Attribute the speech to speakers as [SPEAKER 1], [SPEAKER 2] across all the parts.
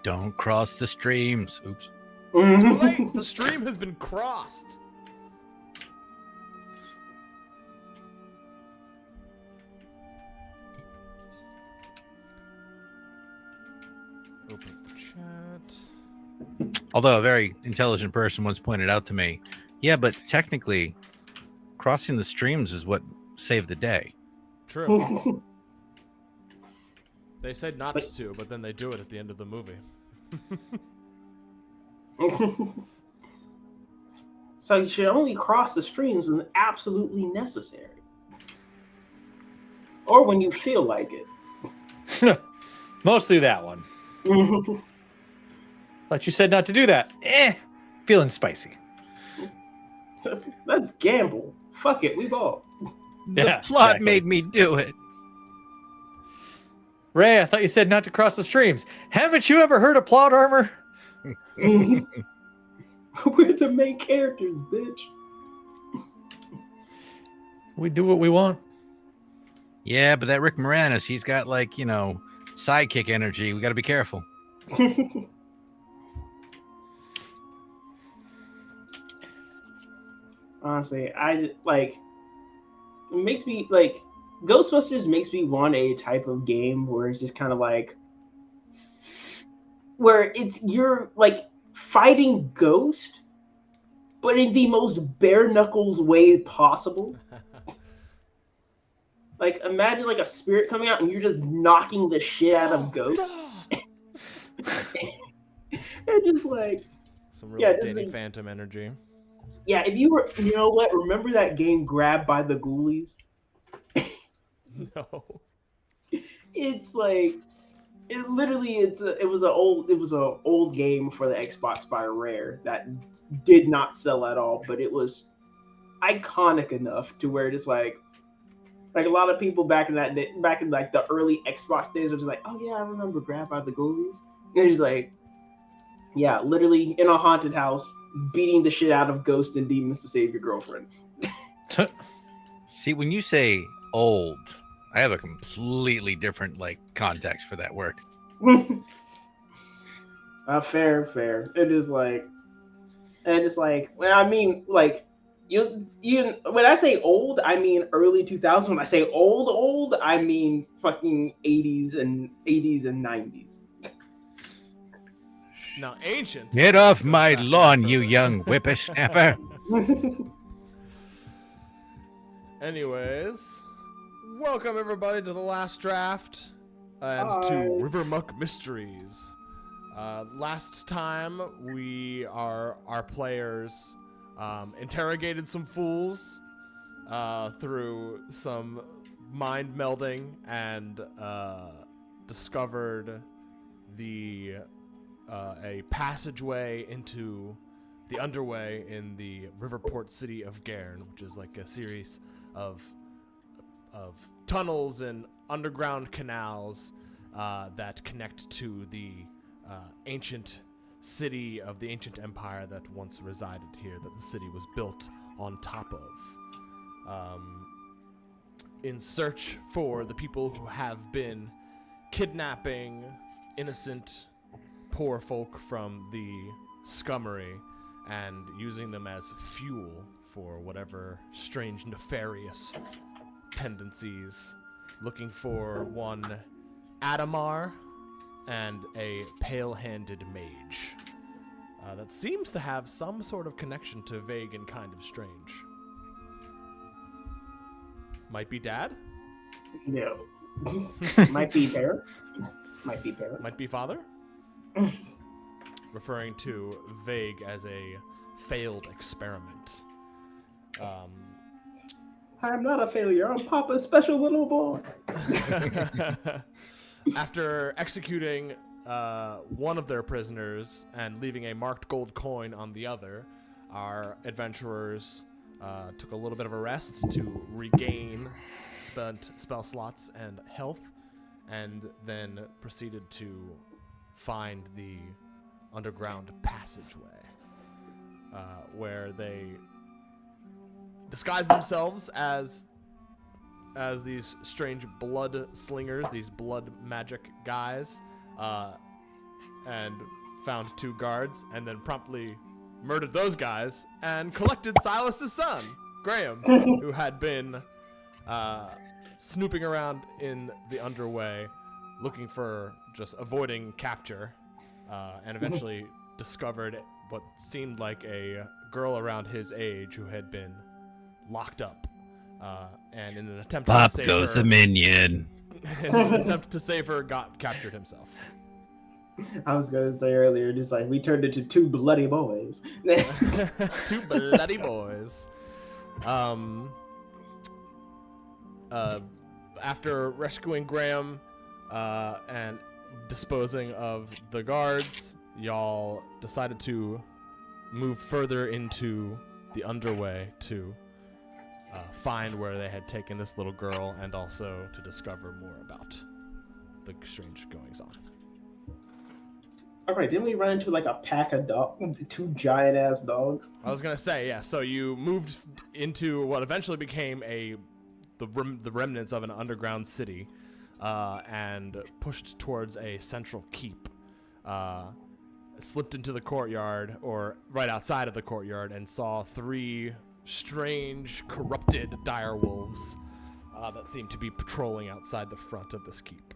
[SPEAKER 1] Don't cross the streams. Oops.
[SPEAKER 2] Too late. The stream has been crossed. Open the chat.
[SPEAKER 1] Although a very intelligent person once pointed out to me, yeah, but technically, crossing the streams is what saved the day.
[SPEAKER 2] True. They said not to, but then they do it at the end of the movie.
[SPEAKER 3] So you should only cross the streams when absolutely necessary. Or when you feel like it.
[SPEAKER 4] Mostly that one. But you said not to do that. Feeling spicy.
[SPEAKER 3] Let's gamble. Fuck it, we ball.
[SPEAKER 1] The plot made me do it.
[SPEAKER 4] Ray, I thought you said not to cross the streams. Haven't you ever heard of plot armor?
[SPEAKER 3] We're the main characters, bitch.
[SPEAKER 4] We do what we want.
[SPEAKER 1] Yeah, but that Rick Moranis, he's got like, sidekick energy. We got to be careful.
[SPEAKER 3] Honestly, it makes me Ghostbusters makes me want a type of game where it's just kind of like where you're like fighting Ghost, but in the most bare knuckles way possible. Like imagine like a spirit coming out and you're just knocking the shit out of Ghost. It's just like
[SPEAKER 2] some real Danny Phantom energy.
[SPEAKER 3] Yeah, if you know what? Remember that game Grabbed by the Ghoulies?
[SPEAKER 2] No.
[SPEAKER 3] It's like it was an old game for the Xbox by Rare that did not sell at all, but it was iconic enough to where it's like a lot of people back in like the early Xbox days were just like, oh yeah, I remember Grabbed by the Ghoulies. And it's like, yeah, literally in a haunted house, beating the shit out of ghosts and demons to save your girlfriend.
[SPEAKER 1] See, when you say old, I have a completely different context for that word.
[SPEAKER 3] Fair. It is like, when I mean you when I say old, I mean early 2000s. When I say old, I mean fucking 80s and 90s.
[SPEAKER 2] Now, ancient.
[SPEAKER 1] Get off my lawn, you young whippersnapper.
[SPEAKER 2] Anyways, welcome everybody to the last draft and to Rivermuck Mysteries. Last time our players interrogated some fools through some mind melding and discovered a passageway into the underway in the riverport city of Gairn, which is like a series of tunnels and underground canals that connect to the ancient city of the ancient empire that once resided here, that the city was built on top of. In search for the people who have been kidnapping innocent poor folk from the scummery and using them as fuel for whatever strange nefarious tendencies, looking for one Adamar and a pale-handed mage that seems to have some sort of connection to vague and kind of strange. Might be dad?
[SPEAKER 3] No. Might be bear. Might be bear.
[SPEAKER 2] Might be father? Referring to vague as a failed experiment.
[SPEAKER 3] I'm not a failure. I'm Papa's special little boy.
[SPEAKER 2] After executing one of their prisoners and leaving a marked gold coin on the other, our adventurers took a little bit of a rest to regain spent spell slots and health, and then proceeded to find the underground passageway where they disguised themselves as these strange blood slingers, these blood magic guys, and found 2 guards, and then promptly murdered those guys and collected Silas's son, Graham, who had been snooping around in the underway, looking for just avoiding capture, and eventually discovered what seemed like a girl around his age who had been locked up. And in an attempt to
[SPEAKER 1] Pop
[SPEAKER 2] save
[SPEAKER 1] goes
[SPEAKER 2] her,
[SPEAKER 1] the minion.
[SPEAKER 2] in an attempt to save her, got captured himself.
[SPEAKER 3] I was gonna say earlier, just like we turned into 2 bloody boys.
[SPEAKER 2] 2 bloody boys. After rescuing Graham and disposing of the guards, y'all decided to move further into the underway to find where they had taken this little girl, and also to discover more about the strange goings-on.
[SPEAKER 3] All right, didn't we run into like a pack of 2 giant ass dogs?
[SPEAKER 2] I was gonna say, yeah. So you moved into what eventually became the remnants of an underground city, and pushed towards a central keep. Slipped into the courtyard, or right outside of the courtyard, and saw 3 strange, corrupted direwolves that seemed to be patrolling outside the front of this keep.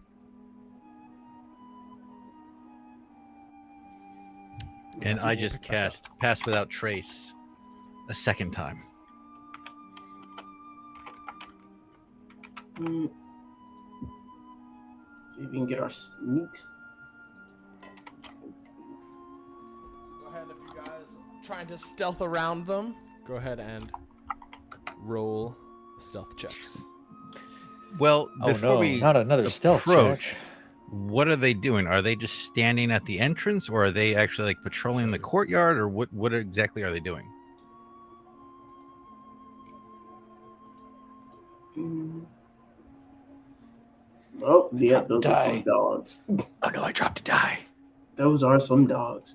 [SPEAKER 1] And I just cast Pass Without Trace a second time.
[SPEAKER 3] See if we can get our sneaks.
[SPEAKER 2] Go ahead, if you guys are trying to stealth around them, go ahead and roll stealth checks.
[SPEAKER 1] Well,
[SPEAKER 4] Oh
[SPEAKER 1] before
[SPEAKER 4] no,
[SPEAKER 1] we
[SPEAKER 4] not another stealth
[SPEAKER 1] approach,
[SPEAKER 4] check.
[SPEAKER 1] what are they doing? Are they just standing at the entrance, or are they actually like patrolling the courtyard, or what exactly are they doing?
[SPEAKER 3] Oh, yeah,
[SPEAKER 4] Drop
[SPEAKER 3] those
[SPEAKER 4] the
[SPEAKER 3] are some
[SPEAKER 4] die.
[SPEAKER 3] dogs.
[SPEAKER 4] Oh no, I dropped a die.
[SPEAKER 3] Those are some dogs.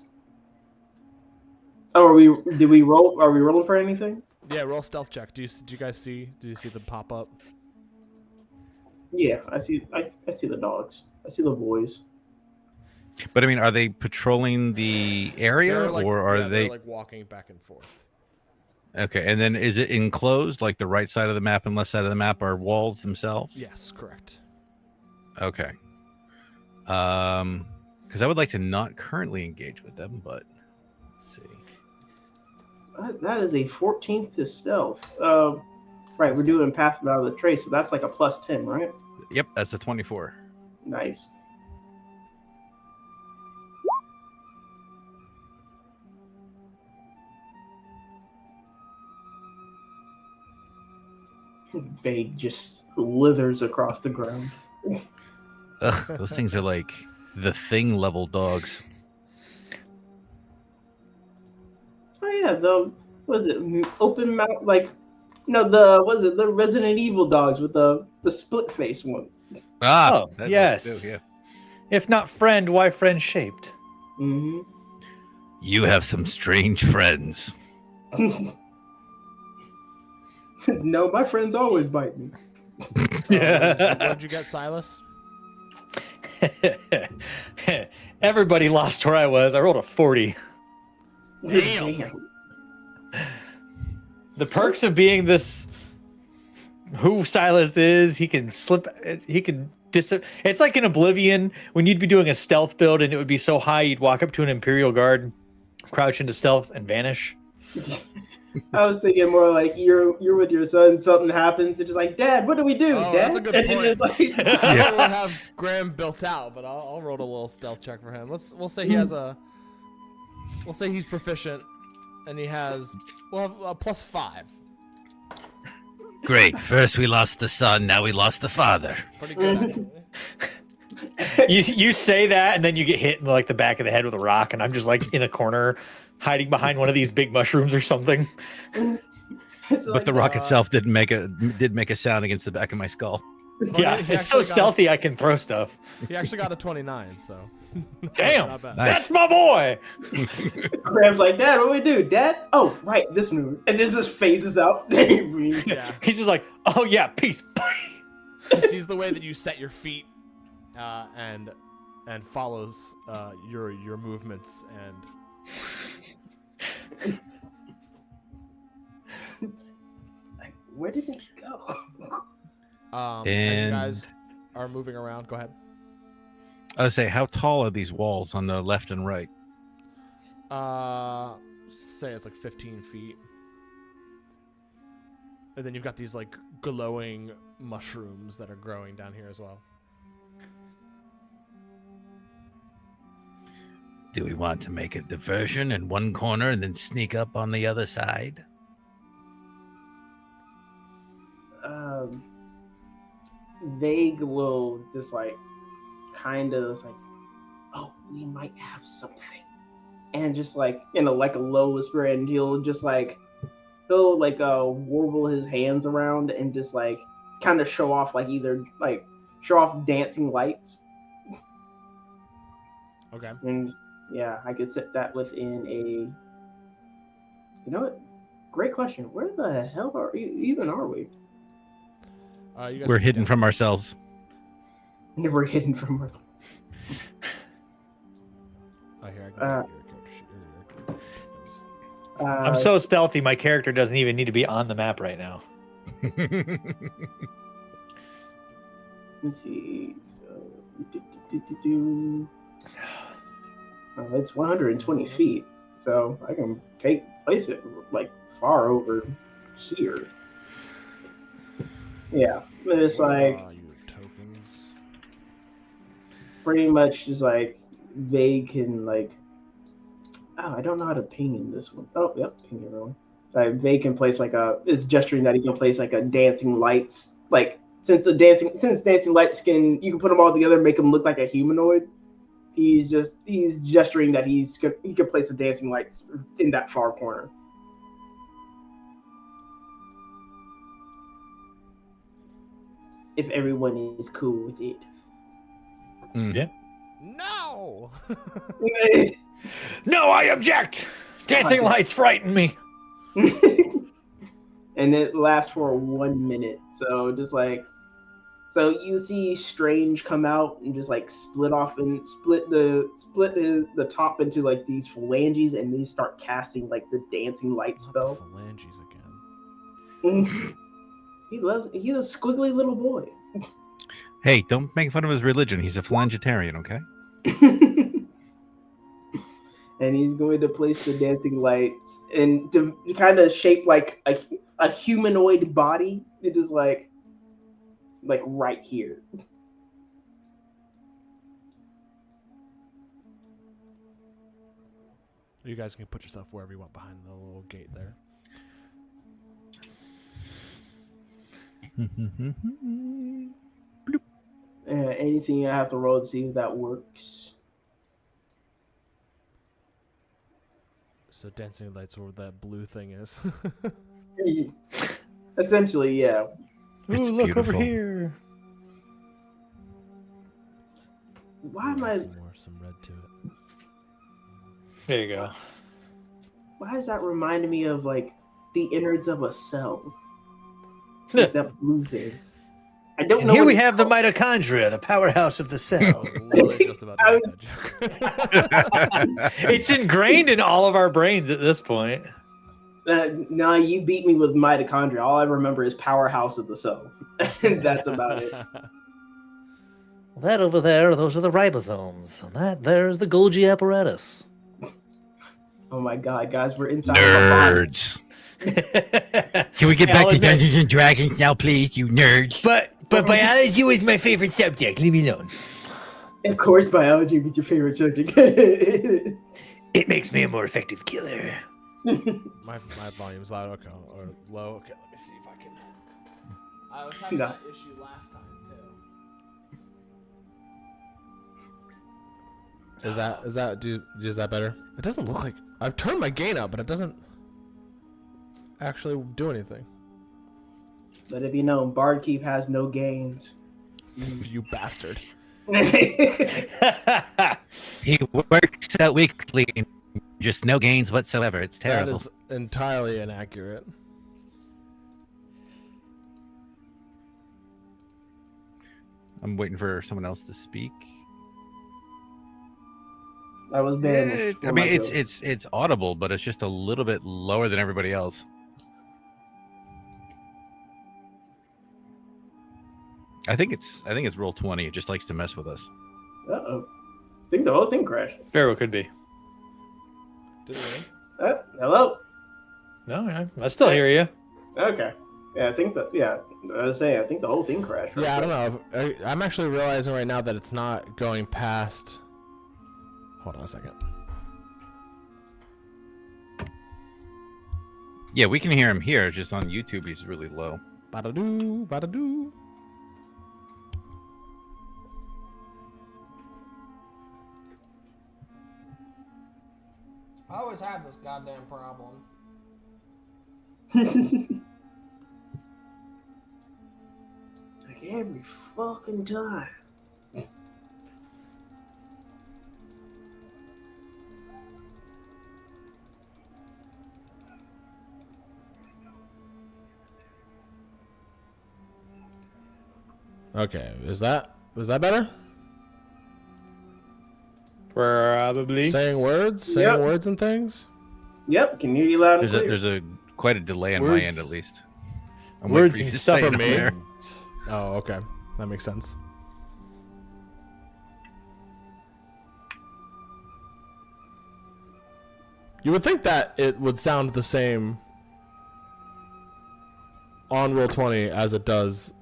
[SPEAKER 3] Oh, did we roll? Are we rolling for anything?
[SPEAKER 2] Yeah, roll stealth check. Do you guys see? Do you see them pop up?
[SPEAKER 3] Yeah, I see the dogs. I see the boys.
[SPEAKER 1] But I mean, are they patrolling the area,
[SPEAKER 2] They're like,
[SPEAKER 1] or are
[SPEAKER 2] yeah,
[SPEAKER 1] they
[SPEAKER 2] they're like walking back and forth?
[SPEAKER 1] okay? And then is it enclosed, like the right side of the map and left side of the map are walls themselves?
[SPEAKER 2] Yes, correct.
[SPEAKER 1] Okay. Because I would like to not currently engage with them, but let's see.
[SPEAKER 3] That is a 14th to stealth. Right, we're doing Path Without the Trace, so that's like a +10, right?
[SPEAKER 1] Yep, that's a 24.
[SPEAKER 3] Nice. Vague just slithers across the ground.
[SPEAKER 1] Ugh, those things are like the Thing level dogs.
[SPEAKER 3] Oh yeah, was it open mouth the Resident Evil dogs with the split face ones.
[SPEAKER 1] Ah,
[SPEAKER 4] Oh, yes.
[SPEAKER 1] too, yeah.
[SPEAKER 4] If not friend, why friend shaped?
[SPEAKER 3] Mm-hmm.
[SPEAKER 1] You have some strange friends.
[SPEAKER 3] No, my friends always bite me.
[SPEAKER 2] What'd you get, Silas?
[SPEAKER 4] Everybody lost where I was. I rolled a 40.
[SPEAKER 3] Damn.
[SPEAKER 4] The perks of being this, who Silas is, he can it's like in Oblivion when you'd be doing a stealth build and it would be so high you'd walk up to an Imperial guard, crouch into stealth, and vanish.
[SPEAKER 3] I was thinking more like you're with your son, something happens, it's just like, Dad, what do we do,
[SPEAKER 2] Oh,
[SPEAKER 3] Dad?
[SPEAKER 2] that's a good
[SPEAKER 3] And
[SPEAKER 2] point.
[SPEAKER 3] it's like,
[SPEAKER 2] I don't really have Graham built out, but I'll roll a little stealth check for him. We'll say he has we'll say he's proficient, and he has a +5.
[SPEAKER 1] Great. First we lost the son, now we lost the father.
[SPEAKER 2] Pretty good, actually.
[SPEAKER 4] You say that and then you get hit in like the back of the head with a rock, and I'm just like in a corner hiding behind one of these big mushrooms or something.
[SPEAKER 1] But the rock itself did make a sound against the back of my skull.
[SPEAKER 4] Yeah,
[SPEAKER 2] he
[SPEAKER 4] it's so
[SPEAKER 2] actually got
[SPEAKER 4] stealthy I can throw stuff.
[SPEAKER 2] He actually got a 29, so.
[SPEAKER 4] Damn,
[SPEAKER 2] Not bad.
[SPEAKER 1] Nice.
[SPEAKER 4] that's my boy.
[SPEAKER 3] Graham's like, Dad, what do we do, Dad? Oh, right, this move. And this just phases out.
[SPEAKER 2] Yeah.
[SPEAKER 4] He's just like, oh yeah, peace.
[SPEAKER 2] He sees the way that you set your feet, and and follows your movements and
[SPEAKER 3] Like, where did it go?
[SPEAKER 2] as you
[SPEAKER 1] And
[SPEAKER 2] guys are moving around. Go ahead.
[SPEAKER 1] I would say, how tall are these walls on the left and right?
[SPEAKER 2] Say it's like 15 feet. And then you've got these like glowing mushrooms that are growing down here as well.
[SPEAKER 1] Do we want to make a diversion in one corner and then sneak up on the other side?
[SPEAKER 3] Vague will just like kind of like, oh, we might have something, and just like in a low whisper, and he'll warble his hands around and just like kind of show off show off dancing lights.
[SPEAKER 2] Okay.
[SPEAKER 3] And yeah, I could set that within a. You know what? Great question. Where the hell are we?
[SPEAKER 2] You guys
[SPEAKER 1] We're
[SPEAKER 2] are
[SPEAKER 1] hidden
[SPEAKER 2] down.
[SPEAKER 1] from ourselves.
[SPEAKER 3] Never hidden from us.
[SPEAKER 2] Oh, here, I can get your character sheet.
[SPEAKER 4] I'm so stealthy. My character doesn't even need to be on the map right now.
[SPEAKER 3] Let's see. So, it's 120 feet, so I can place it like far over here. Yeah, it's like
[SPEAKER 2] You tokens.
[SPEAKER 3] pretty much just like they can like. Oh, I don't know how to ping in this one. Oh, yep, ping everyone. Like they can place is gesturing that he can place like a dancing lights. Like since dancing lights you can put them all together and make them look like a humanoid. He's gesturing that he can place a dancing lights in that far corner. If everyone is cool with it.
[SPEAKER 4] Yeah.
[SPEAKER 2] No.
[SPEAKER 4] No, I object. Dancing
[SPEAKER 3] Okay.
[SPEAKER 4] lights frighten me.
[SPEAKER 3] And it lasts for 1 minute. So you see Strange come out and just like split the top into like these phalanges, and they start casting like the dancing light
[SPEAKER 2] Not the
[SPEAKER 3] spell.
[SPEAKER 2] phalanges again.
[SPEAKER 3] He's a squiggly little boy.
[SPEAKER 1] Hey, don't make fun of his religion. He's a phalangitarian, okay?
[SPEAKER 3] And he's going to place the dancing lights and to kind of shape like a humanoid body. It is like right here.
[SPEAKER 2] You guys can put yourself wherever you want behind the little gate there.
[SPEAKER 3] Anything I have to roll to see if that works.
[SPEAKER 2] So dancing lights where that blue thing is.
[SPEAKER 3] Essentially, yeah.
[SPEAKER 1] It's
[SPEAKER 4] Ooh, look over
[SPEAKER 1] beautiful.
[SPEAKER 4] here.
[SPEAKER 3] Why am I?
[SPEAKER 2] Some red to it.
[SPEAKER 4] There you go.
[SPEAKER 3] Why is that reminding me of like the innards of a cell? Like that blue thing. I don't
[SPEAKER 4] And
[SPEAKER 3] know.
[SPEAKER 4] here
[SPEAKER 3] what
[SPEAKER 4] we
[SPEAKER 3] it's
[SPEAKER 4] have the
[SPEAKER 3] called.
[SPEAKER 4] mitochondria, the powerhouse of the
[SPEAKER 2] I
[SPEAKER 4] cell.
[SPEAKER 2] was literally just about to make that joke.
[SPEAKER 4] It's ingrained in all of our brains at this point.
[SPEAKER 3] No, you beat me with mitochondria. All I remember is powerhouse of the cell, and that's about it.
[SPEAKER 4] That over there, those are the ribosomes. And that there's the Golgi apparatus.
[SPEAKER 3] Oh my god, guys, we're inside of a body.
[SPEAKER 1] Nerds. Can we get back to Dungeons and Dragons now, please, you nerds?
[SPEAKER 4] But biology was my favorite subject. Leave me alone.
[SPEAKER 3] Of course, biology was your favorite subject.
[SPEAKER 4] It makes me a more effective killer.
[SPEAKER 2] my volume's loud. Okay, or low. Okay, let me see if I can. I was having
[SPEAKER 3] No.
[SPEAKER 2] that issue last time too. Is that better? It doesn't look like I've turned my gain up, but it doesn't actually do anything.
[SPEAKER 3] Let it be known, Bardkeep has no gains.
[SPEAKER 2] You bastard.
[SPEAKER 1] He works out weekly, just no gains whatsoever. It's terrible.
[SPEAKER 2] That is entirely inaccurate.
[SPEAKER 1] I'm waiting for someone else to speak.
[SPEAKER 3] I was banned.
[SPEAKER 1] I mean, it's audible, but it's just a little bit lower than everybody else. I think it's roll 20. It just likes to mess with us.
[SPEAKER 3] Uh-oh. I think the whole thing crashed.
[SPEAKER 4] Very well could be.
[SPEAKER 2] Did it?
[SPEAKER 3] Hello?
[SPEAKER 4] No, I still hear you.
[SPEAKER 3] Okay. Yeah, I think I was saying, I think the whole thing crashed.
[SPEAKER 2] Yeah, I don't know. I'm actually realizing right now that it's not going past. Hold on a second.
[SPEAKER 1] Yeah, we can hear him here. Just on YouTube, he's really low.
[SPEAKER 2] Ba-da-doo, ba-da-doo. I always have this goddamn problem.
[SPEAKER 3] Like every fucking time.
[SPEAKER 2] Okay, is that better?
[SPEAKER 4] Probably.
[SPEAKER 2] Saying words and things.
[SPEAKER 3] Yep, can hear you loud and clear.
[SPEAKER 1] There's a quite a delay on my
[SPEAKER 4] Words.
[SPEAKER 1] end, at least. I'm waiting
[SPEAKER 4] Words
[SPEAKER 1] for you
[SPEAKER 4] and
[SPEAKER 1] to
[SPEAKER 4] stuff
[SPEAKER 1] say
[SPEAKER 4] are
[SPEAKER 1] it
[SPEAKER 4] made.
[SPEAKER 1] there.
[SPEAKER 2] Oh, okay, that makes sense. You would think that it would sound the same on Roll20 as it does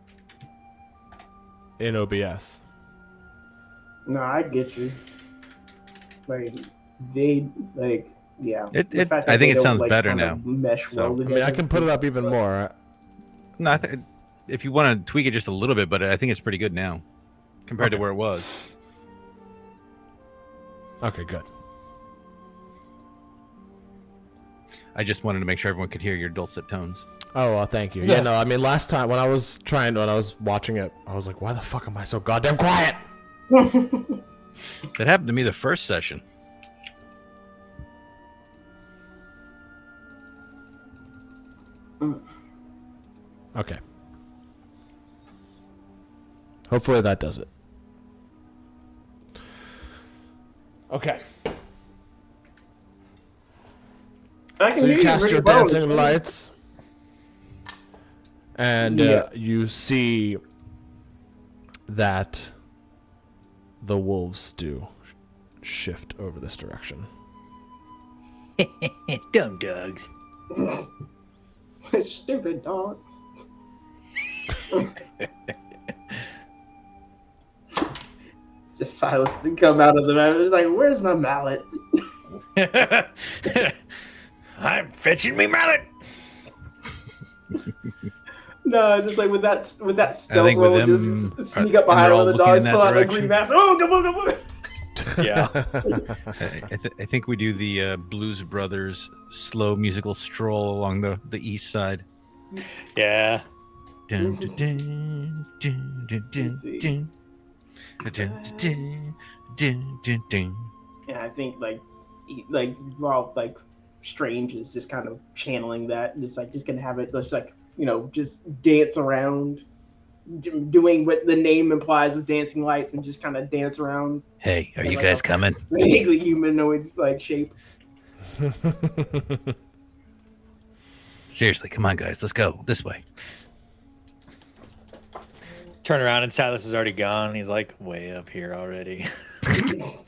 [SPEAKER 2] in OBS.
[SPEAKER 3] No, I get you. Like yeah. The fact that
[SPEAKER 1] I think
[SPEAKER 3] they
[SPEAKER 1] it
[SPEAKER 3] don't,
[SPEAKER 1] sounds
[SPEAKER 3] like,
[SPEAKER 1] better
[SPEAKER 3] kind
[SPEAKER 1] now.
[SPEAKER 3] of mesh
[SPEAKER 1] So,
[SPEAKER 3] well
[SPEAKER 2] I mean,
[SPEAKER 3] together.
[SPEAKER 2] I can put it up even more.
[SPEAKER 1] No, if you want to tweak it just a little bit, but I think it's pretty good now compared to where it was.
[SPEAKER 2] Okay, good.
[SPEAKER 1] I just wanted to make sure everyone could hear your dulcet tones.
[SPEAKER 2] Oh, well, thank you. Yeah, no, I mean, last time when I was watching it, I was like, why the fuck am I so goddamn quiet?
[SPEAKER 1] That happened to me the first session.
[SPEAKER 2] Okay. Hopefully that does it. Okay.
[SPEAKER 3] I can
[SPEAKER 2] So
[SPEAKER 3] hear
[SPEAKER 2] you cast
[SPEAKER 3] pretty
[SPEAKER 2] your
[SPEAKER 3] well.
[SPEAKER 2] dancing lights, and you see that the wolves do shift over this direction.
[SPEAKER 4] Dumb dogs.
[SPEAKER 3] Stupid dog. Just Silas to come out of the map. It's like, where's my mallet?
[SPEAKER 4] I'm fetching me mallet.
[SPEAKER 3] No, just like with that stealth
[SPEAKER 1] think with
[SPEAKER 3] roll,
[SPEAKER 1] them,
[SPEAKER 3] just sneak up behind
[SPEAKER 1] they're
[SPEAKER 3] one
[SPEAKER 1] all
[SPEAKER 3] of the
[SPEAKER 1] looking in
[SPEAKER 3] dogs,
[SPEAKER 1] that
[SPEAKER 3] pull out the
[SPEAKER 1] direction.
[SPEAKER 3] green mask. Oh, come on, come on.
[SPEAKER 4] Yeah.
[SPEAKER 1] I think we do the Blues Brothers slow musical stroll along the east side.
[SPEAKER 4] Yeah.
[SPEAKER 1] Dun, dun, dun, dun, dun, dun,
[SPEAKER 3] see.
[SPEAKER 1] dun. Dun, dun, dun, dun, dun.
[SPEAKER 3] Yeah, I think like while like Strange is just kind of channeling that, just gonna have it just like, you know, just dance around, doing what the name implies with dancing lights, and just kind of dance around.
[SPEAKER 1] Hey, are you
[SPEAKER 3] Like
[SPEAKER 1] guys
[SPEAKER 3] a
[SPEAKER 1] coming?
[SPEAKER 3] vaguely humanoid like shape.
[SPEAKER 1] Seriously, come on, guys, let's go this way.
[SPEAKER 4] Turn around and Silas is already gone. He's like way up here already.
[SPEAKER 1] Oh,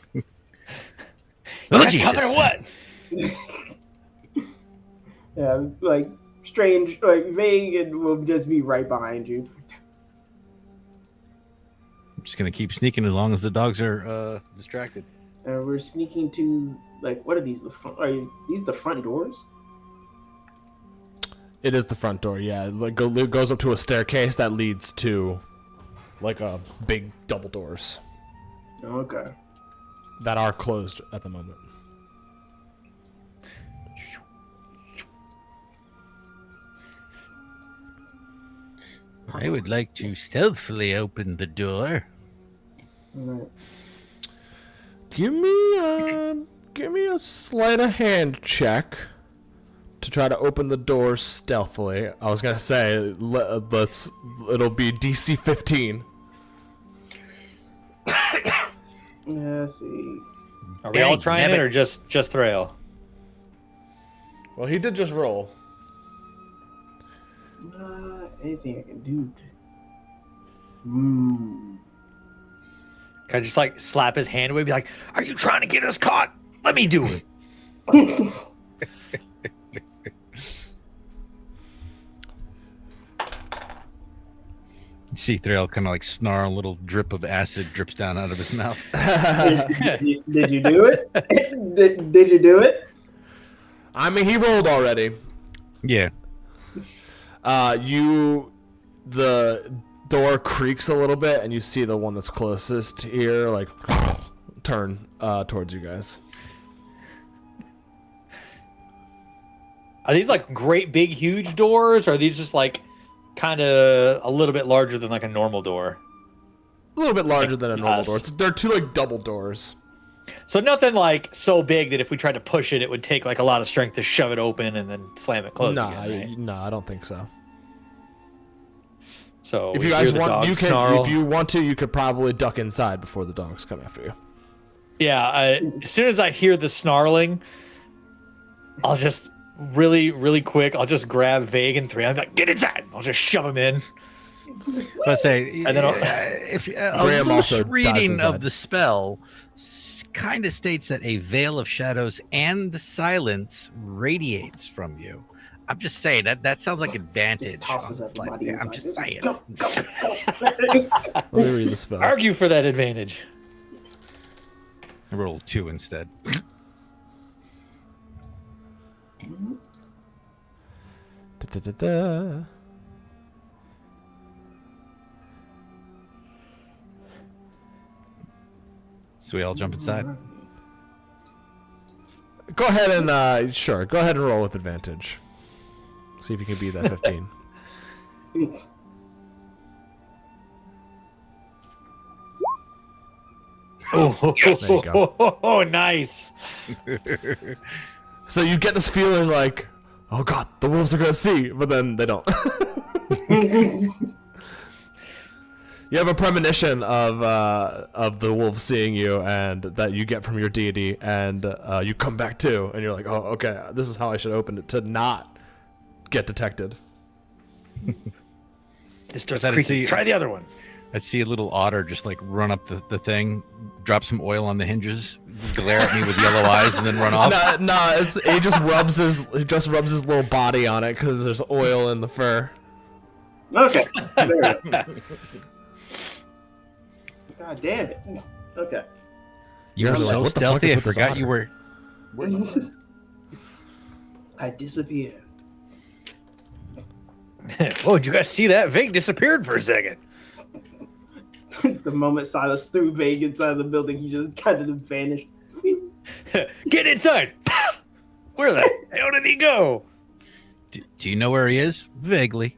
[SPEAKER 4] Guys coming or what?
[SPEAKER 3] Yeah, like Strange, like vague, and will just be right behind you.
[SPEAKER 1] I'm just gonna keep sneaking as long as the dogs are distracted.
[SPEAKER 3] And we're sneaking to like, what are these? Are these the front doors?
[SPEAKER 2] It is the front door, yeah. It goes up to a staircase that leads to like a big double doors
[SPEAKER 3] Okay.
[SPEAKER 2] that are closed at the moment.
[SPEAKER 1] I would like to stealthily open the door.
[SPEAKER 3] Alright.
[SPEAKER 2] Give me a sleight of hand check to try to open the door stealthily. I was gonna say it'll be DC 15.
[SPEAKER 3] Yeah, let's see.
[SPEAKER 4] Are we all
[SPEAKER 1] Dang,
[SPEAKER 4] trying it
[SPEAKER 1] nabbit.
[SPEAKER 4] or just Thrail?
[SPEAKER 2] Well, he did just roll.
[SPEAKER 3] Anything I can do. Hmm.
[SPEAKER 4] Can I just like slap his hand away? Be like, "Are you trying to get us caught? Let me do it."
[SPEAKER 1] You see Thrail kind of like snarl, a little drip of acid drips down out of his mouth.
[SPEAKER 3] Did you do it? Did you do it?
[SPEAKER 2] I mean, he rolled already.
[SPEAKER 1] Yeah.
[SPEAKER 2] The door creaks a little bit, and you see the one that's closest here, like, turn towards you guys.
[SPEAKER 4] Are these like great big huge doors, or are these just like kind of a little bit larger than like a normal door?
[SPEAKER 2] A little bit larger than a normal
[SPEAKER 4] us.
[SPEAKER 2] door. They're two like double doors.
[SPEAKER 4] So nothing like so big that if we tried to push it, it would take like a lot of strength to shove it open and then slam it closed again, right?
[SPEAKER 2] No, I don't think so.
[SPEAKER 4] So
[SPEAKER 2] If
[SPEAKER 4] we
[SPEAKER 2] you guys
[SPEAKER 4] hear the
[SPEAKER 2] want,
[SPEAKER 4] dog
[SPEAKER 2] you can.
[SPEAKER 4] snarl.
[SPEAKER 2] If you want to, you could probably duck inside before the dogs come after you.
[SPEAKER 4] Yeah, as soon as I hear the snarling, I'll just really quick. I'll just grab Vague and Three. I'm like, get inside. I'll just shove him in.
[SPEAKER 1] Let's say,
[SPEAKER 4] And then
[SPEAKER 1] if a
[SPEAKER 2] Graham
[SPEAKER 1] loose
[SPEAKER 2] also dies
[SPEAKER 1] reading
[SPEAKER 2] inside.
[SPEAKER 1] of the spell kind of states that a veil of shadows and silence radiates from you. I'm just saying that sounds like advantage.
[SPEAKER 3] Just tosses
[SPEAKER 1] on sleight.
[SPEAKER 3] everybody
[SPEAKER 1] Yeah, I'm
[SPEAKER 3] inside.
[SPEAKER 1] just saying.
[SPEAKER 3] Go.
[SPEAKER 2] Let me read the spell.
[SPEAKER 4] Argue for that advantage.
[SPEAKER 1] I rolled 2 instead.
[SPEAKER 2] Da-da-da-da.
[SPEAKER 1] So we all jump inside.
[SPEAKER 2] Go ahead and sure. Go ahead and roll with advantage. See if you can beat that 15.
[SPEAKER 4] Oh,
[SPEAKER 2] There you go.
[SPEAKER 4] Nice.
[SPEAKER 2] So you get this feeling like, oh god, the wolves are gonna see, but then they don't. You have a premonition of the wolves seeing you, and that you get from your deity, and you come back too, and you're like, oh, okay, this is how I should open it to not get detected.
[SPEAKER 4] This door's
[SPEAKER 1] That
[SPEAKER 4] creaky.
[SPEAKER 1] it's-
[SPEAKER 4] Try the other one.
[SPEAKER 1] I see a little otter just like run up the thing, drop some oil on the hinges, glare at me with yellow eyes, and then run off.
[SPEAKER 2] No, he just rubs his little body on it because there's oil in the fur.
[SPEAKER 3] Okay. There we go. God damn it. Okay.
[SPEAKER 1] You're
[SPEAKER 2] Guys are like,
[SPEAKER 1] so
[SPEAKER 2] "What the fuck
[SPEAKER 1] stealthy.
[SPEAKER 2] is
[SPEAKER 1] I
[SPEAKER 2] with this
[SPEAKER 1] forgot you
[SPEAKER 2] otter?"
[SPEAKER 1] were.
[SPEAKER 3] I disappeared.
[SPEAKER 4] Oh, did you guys see that? Vague disappeared for a second.
[SPEAKER 3] The moment Silas threw Vague inside the building, he just kind of vanished.
[SPEAKER 4] Get inside. Where the hell did he go?
[SPEAKER 1] Do you know where he is? Vaguely.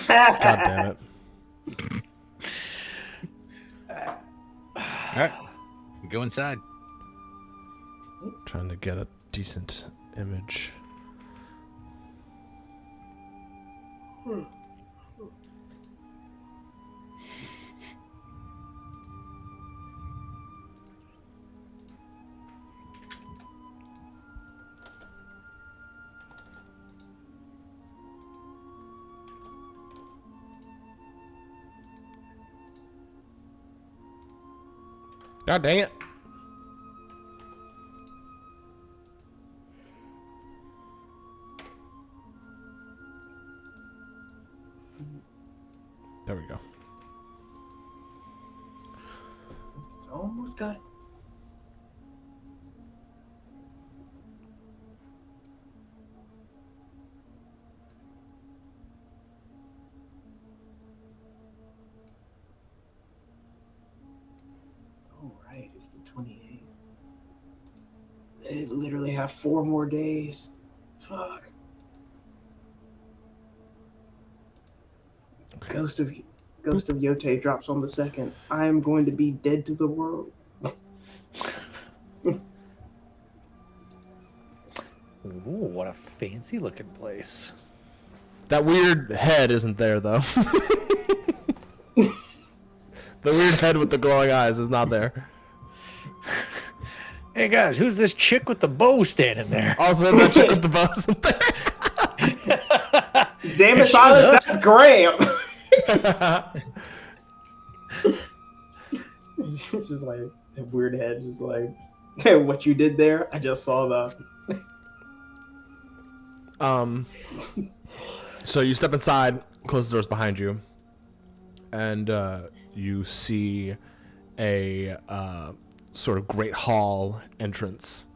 [SPEAKER 2] God damn it.
[SPEAKER 1] All right, we go inside.
[SPEAKER 2] Trying to get a decent image. God dang it. There we go.
[SPEAKER 3] It's almost got. Oh, right, it's the 28th. They literally have 4 more days. Fuck.
[SPEAKER 2] Okay.
[SPEAKER 3] Ghost of Yote drops on the 2nd. I am going to be dead to the world.
[SPEAKER 4] Ooh, what a fancy looking place.
[SPEAKER 2] That weird head isn't there, though. The weird head with the glowing eyes is not there.
[SPEAKER 4] Hey guys, who's this chick with the bow standing there?
[SPEAKER 2] Also, that chick with the bow isn't there.
[SPEAKER 3] Damn it,
[SPEAKER 4] She
[SPEAKER 3] Silas,
[SPEAKER 4] looks-
[SPEAKER 3] that's Graham. It's just like a weird head, just like, hey, what you did there? I just saw the.
[SPEAKER 2] So you step inside, close the doors behind you, and you see a sort of great hall entrance.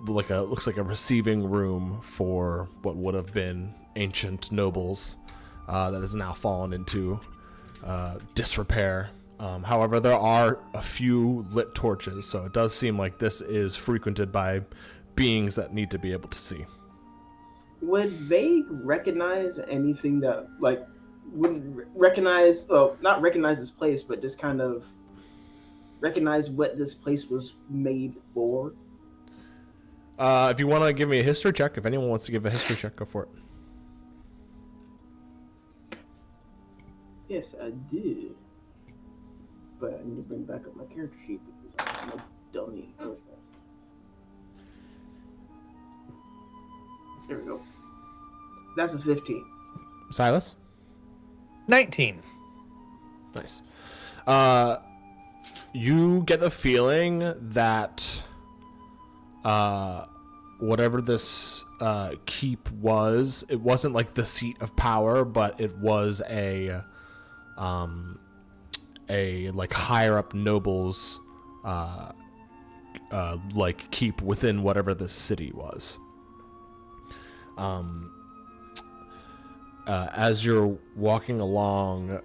[SPEAKER 2] Looks like a receiving room for what would have been ancient nobles that has now fallen into disrepair. However, there are a few lit torches, so it does seem like this is frequented by beings that need to be able to see.
[SPEAKER 3] Would they recognize anything that, like, wouldn't recognize, well, not recognize this place, but just kind of recognize what this place was made for?
[SPEAKER 2] If you want to give me a history check, if anyone wants to give a history check, go for it.
[SPEAKER 3] Yes, I do. But I need to bring back up my character sheet because I'm a dummy. Okay. There we go. That's a 15.
[SPEAKER 2] Silas?
[SPEAKER 4] 19.
[SPEAKER 2] Nice. You get the feeling that whatever this keep was, it wasn't like the seat of power, but it was a like higher up nobles like keep within whatever the city was. As you're walking along,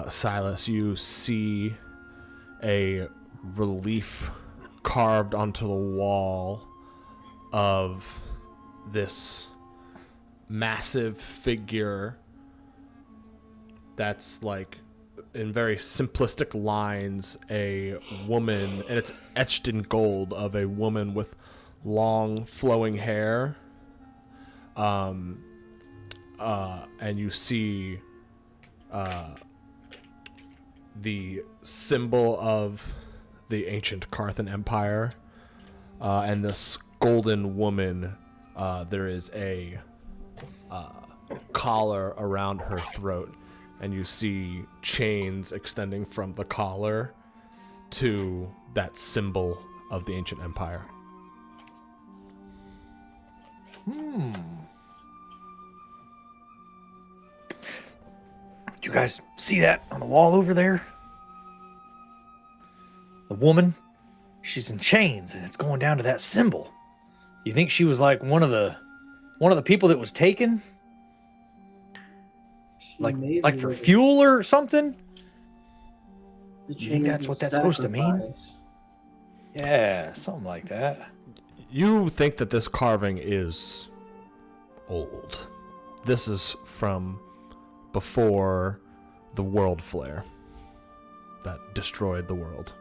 [SPEAKER 2] Silas, you see a relief carved onto the wall of this massive figure that's like, in very simplistic lines, a woman, and it's etched in gold, of a woman with long flowing hair. And you see the symbol of the ancient Carthan Empire, and this golden woman. There is a collar around her throat, and you see chains extending from the collar to that symbol of the ancient empire.
[SPEAKER 4] Did you guys see that on the wall over there? The woman, she's in chains and it's going down to that symbol. You think she was like one of the people that was taken? Like for fuel or something?
[SPEAKER 3] You
[SPEAKER 4] think that's what that's supposed to mean? Yeah, something like that.
[SPEAKER 2] You think that this carving is old. This is from before the world flare that destroyed the world.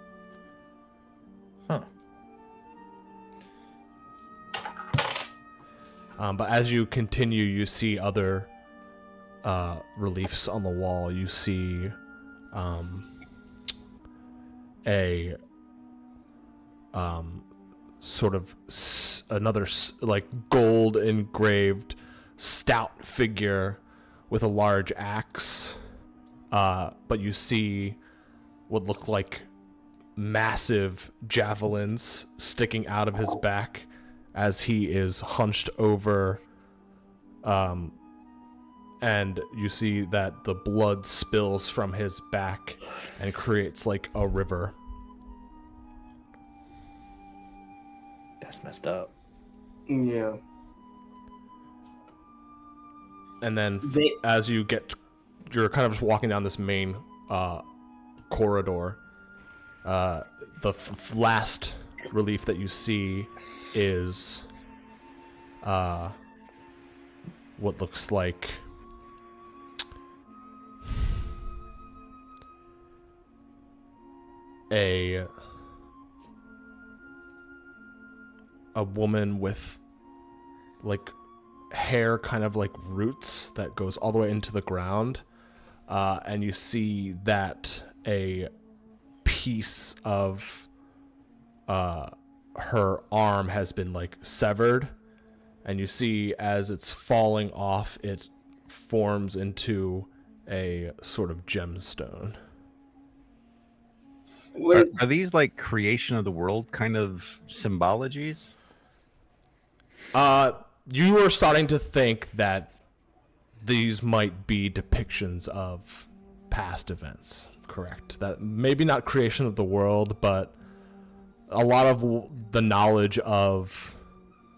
[SPEAKER 4] Huh.
[SPEAKER 2] But as you continue, you see other reliefs on the wall. You see a sort of another like gold engraved stout figure with a large axe, but you see what look like massive javelins sticking out of his back as he is hunched over, and you see that the blood spills from his back and creates like a river.
[SPEAKER 4] That's messed up.
[SPEAKER 3] Yeah.
[SPEAKER 2] And then as you you're kind of just walking down this main corridor. The last relief that you see is what looks like a woman with like hair kind of like roots that goes all the way into the ground, and you see that a piece of her arm has been like severed, and you see as it's falling off, it forms into a sort of gemstone.
[SPEAKER 1] Are these like creation of the world kind of symbologies?
[SPEAKER 2] You are starting to think that these might be depictions of past events, correct? That maybe not creation of the world, but a lot of the knowledge of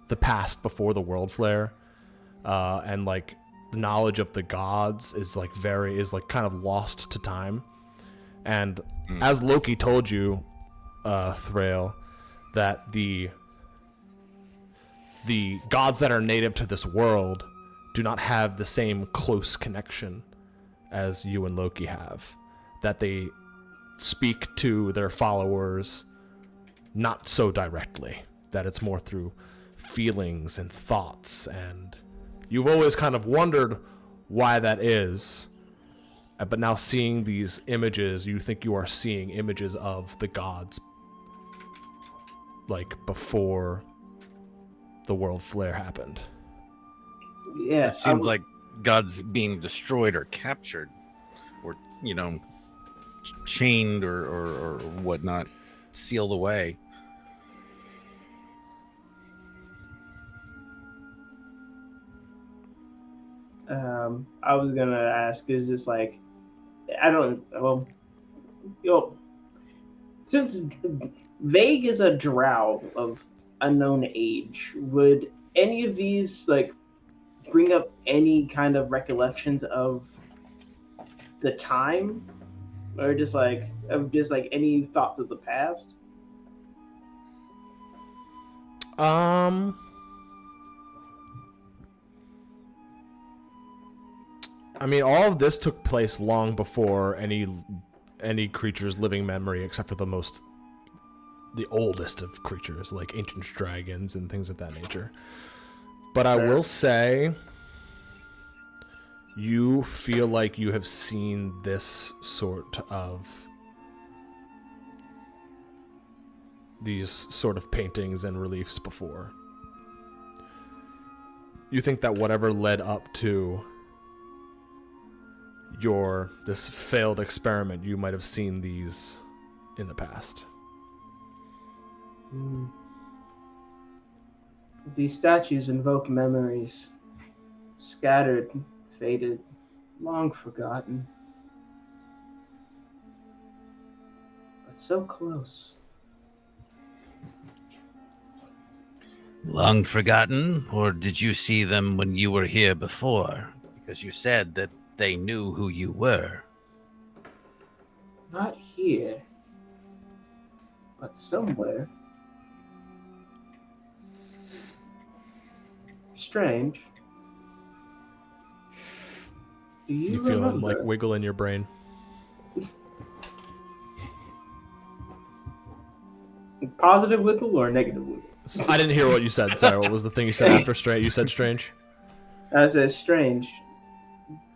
[SPEAKER 2] the past before the world flare, and like the knowledge of the gods is like kind of lost to time. And as Loki told you, Thrail, that the gods that are native to this world do not have the same close connection as you and Loki have. That they speak to their followers not so directly. That it's more through feelings and thoughts. And you've always kind of wondered why that is. But now seeing these images, you think you are seeing images of the gods like before the world flare happened.
[SPEAKER 3] Yeah,
[SPEAKER 1] It seems like gods being destroyed or captured, or chained or whatnot, sealed away.
[SPEAKER 3] I was gonna ask, is just like, since Vague is a drow of unknown age, would any of these like bring up any kind of recollections of the time, or just like any thoughts of the past?
[SPEAKER 2] I mean, all of this took place long before any creature's living memory, except for the oldest of creatures, like ancient dragons and things of that nature. But I will say, you feel like you have seen this sort of these sort of paintings and reliefs before. You think that whatever led up to this failed experiment, you might have seen these in the past.
[SPEAKER 3] These statues invoke memories, scattered, faded, long forgotten, but so close.
[SPEAKER 1] Long forgotten, or did you see them when you were here before? Because you said that they knew who you were.
[SPEAKER 3] Not here, but somewhere. Strange. Do
[SPEAKER 2] You feel it
[SPEAKER 3] remember?
[SPEAKER 2] like wiggle in your brain.
[SPEAKER 3] Positive wiggle or negative wiggle?
[SPEAKER 2] So, I didn't hear what you said. Sorry, what was the thing you said after strange? You said strange?
[SPEAKER 3] I said strange.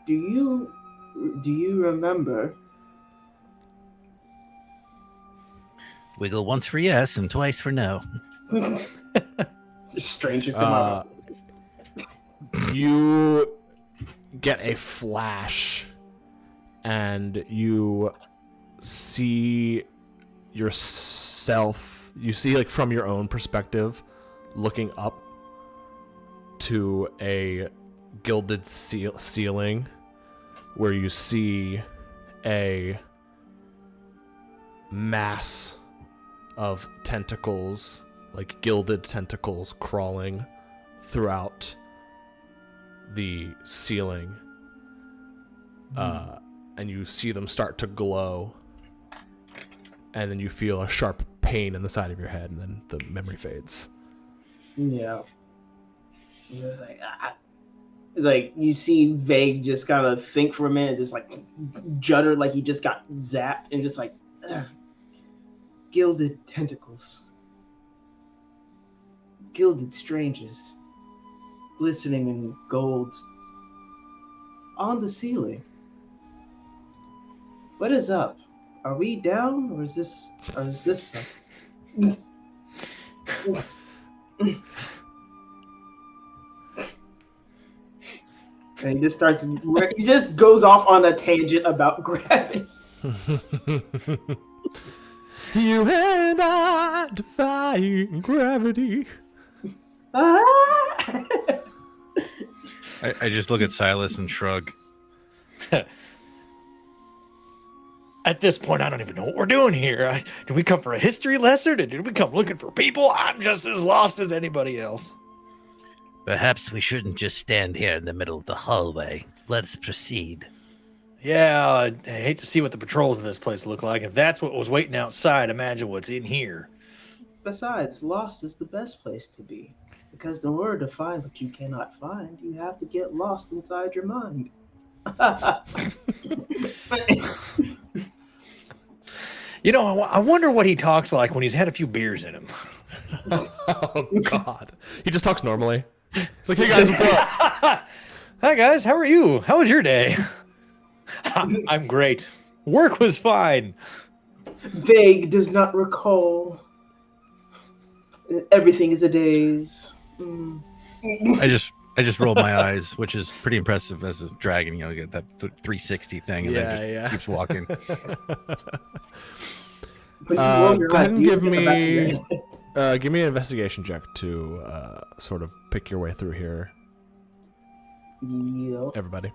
[SPEAKER 3] Do you remember?
[SPEAKER 1] Wiggle once for yes and twice for no.
[SPEAKER 3] Strangers come out.
[SPEAKER 2] You get a flash, and you see yourself. You see, like, from your own perspective, looking up to a gilded ceiling, where you see a mass of tentacles, like gilded tentacles, crawling throughout the ceiling, and you see them start to glow, and then you feel a sharp pain in the side of your head, and then the memory fades.
[SPEAKER 3] Yeah. Just like you see Vague just kind of think for a minute, just like judder, like he just got zapped, and just like gilded tentacles, gilded strangers, glistening in gold on the ceiling. What is up? Are we down, or is this? And he just starts. He just goes off on a tangent about gravity.
[SPEAKER 2] You and I defying gravity.
[SPEAKER 3] Ah!
[SPEAKER 1] I just look at Silas and shrug.
[SPEAKER 4] At this point, I don't even know what we're doing here. Did we come for a history lesson, or did we come looking for people? I'm just as lost as anybody else.
[SPEAKER 1] Perhaps we shouldn't just stand here in the middle of the hallway. Let's proceed.
[SPEAKER 4] Yeah, I hate to see what the patrols in this place look like. If that's what was waiting outside, imagine what's in here.
[SPEAKER 3] Besides, lost is the best place to be. Because in order to find what you cannot find, you have to get lost inside your mind.
[SPEAKER 4] You know, I wonder what he talks like when he's had a few beers in him.
[SPEAKER 2] Oh, God. He just talks normally. It's like, hey, guys, what's up?
[SPEAKER 4] Hi, guys. How are you? How was your day? I'm great. Work was fine.
[SPEAKER 3] Vague does not recall. Everything is a daze.
[SPEAKER 1] I just rolled my eyes, which is pretty impressive as a dragon. You know, get that 360 thing, and then just keeps walking.
[SPEAKER 2] Go ahead and give me an investigation check to sort of pick your way through here.
[SPEAKER 3] Yep.
[SPEAKER 2] Everybody.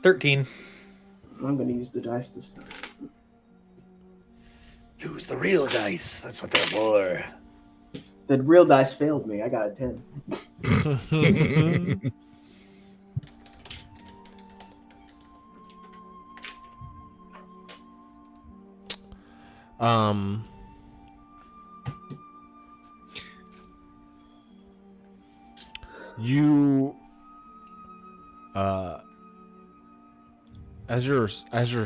[SPEAKER 4] 13.
[SPEAKER 3] I'm going to use the dice this time.
[SPEAKER 4] Use the real dice. That's what they're for.
[SPEAKER 3] The real dice failed me. I got a 10.
[SPEAKER 2] You as you're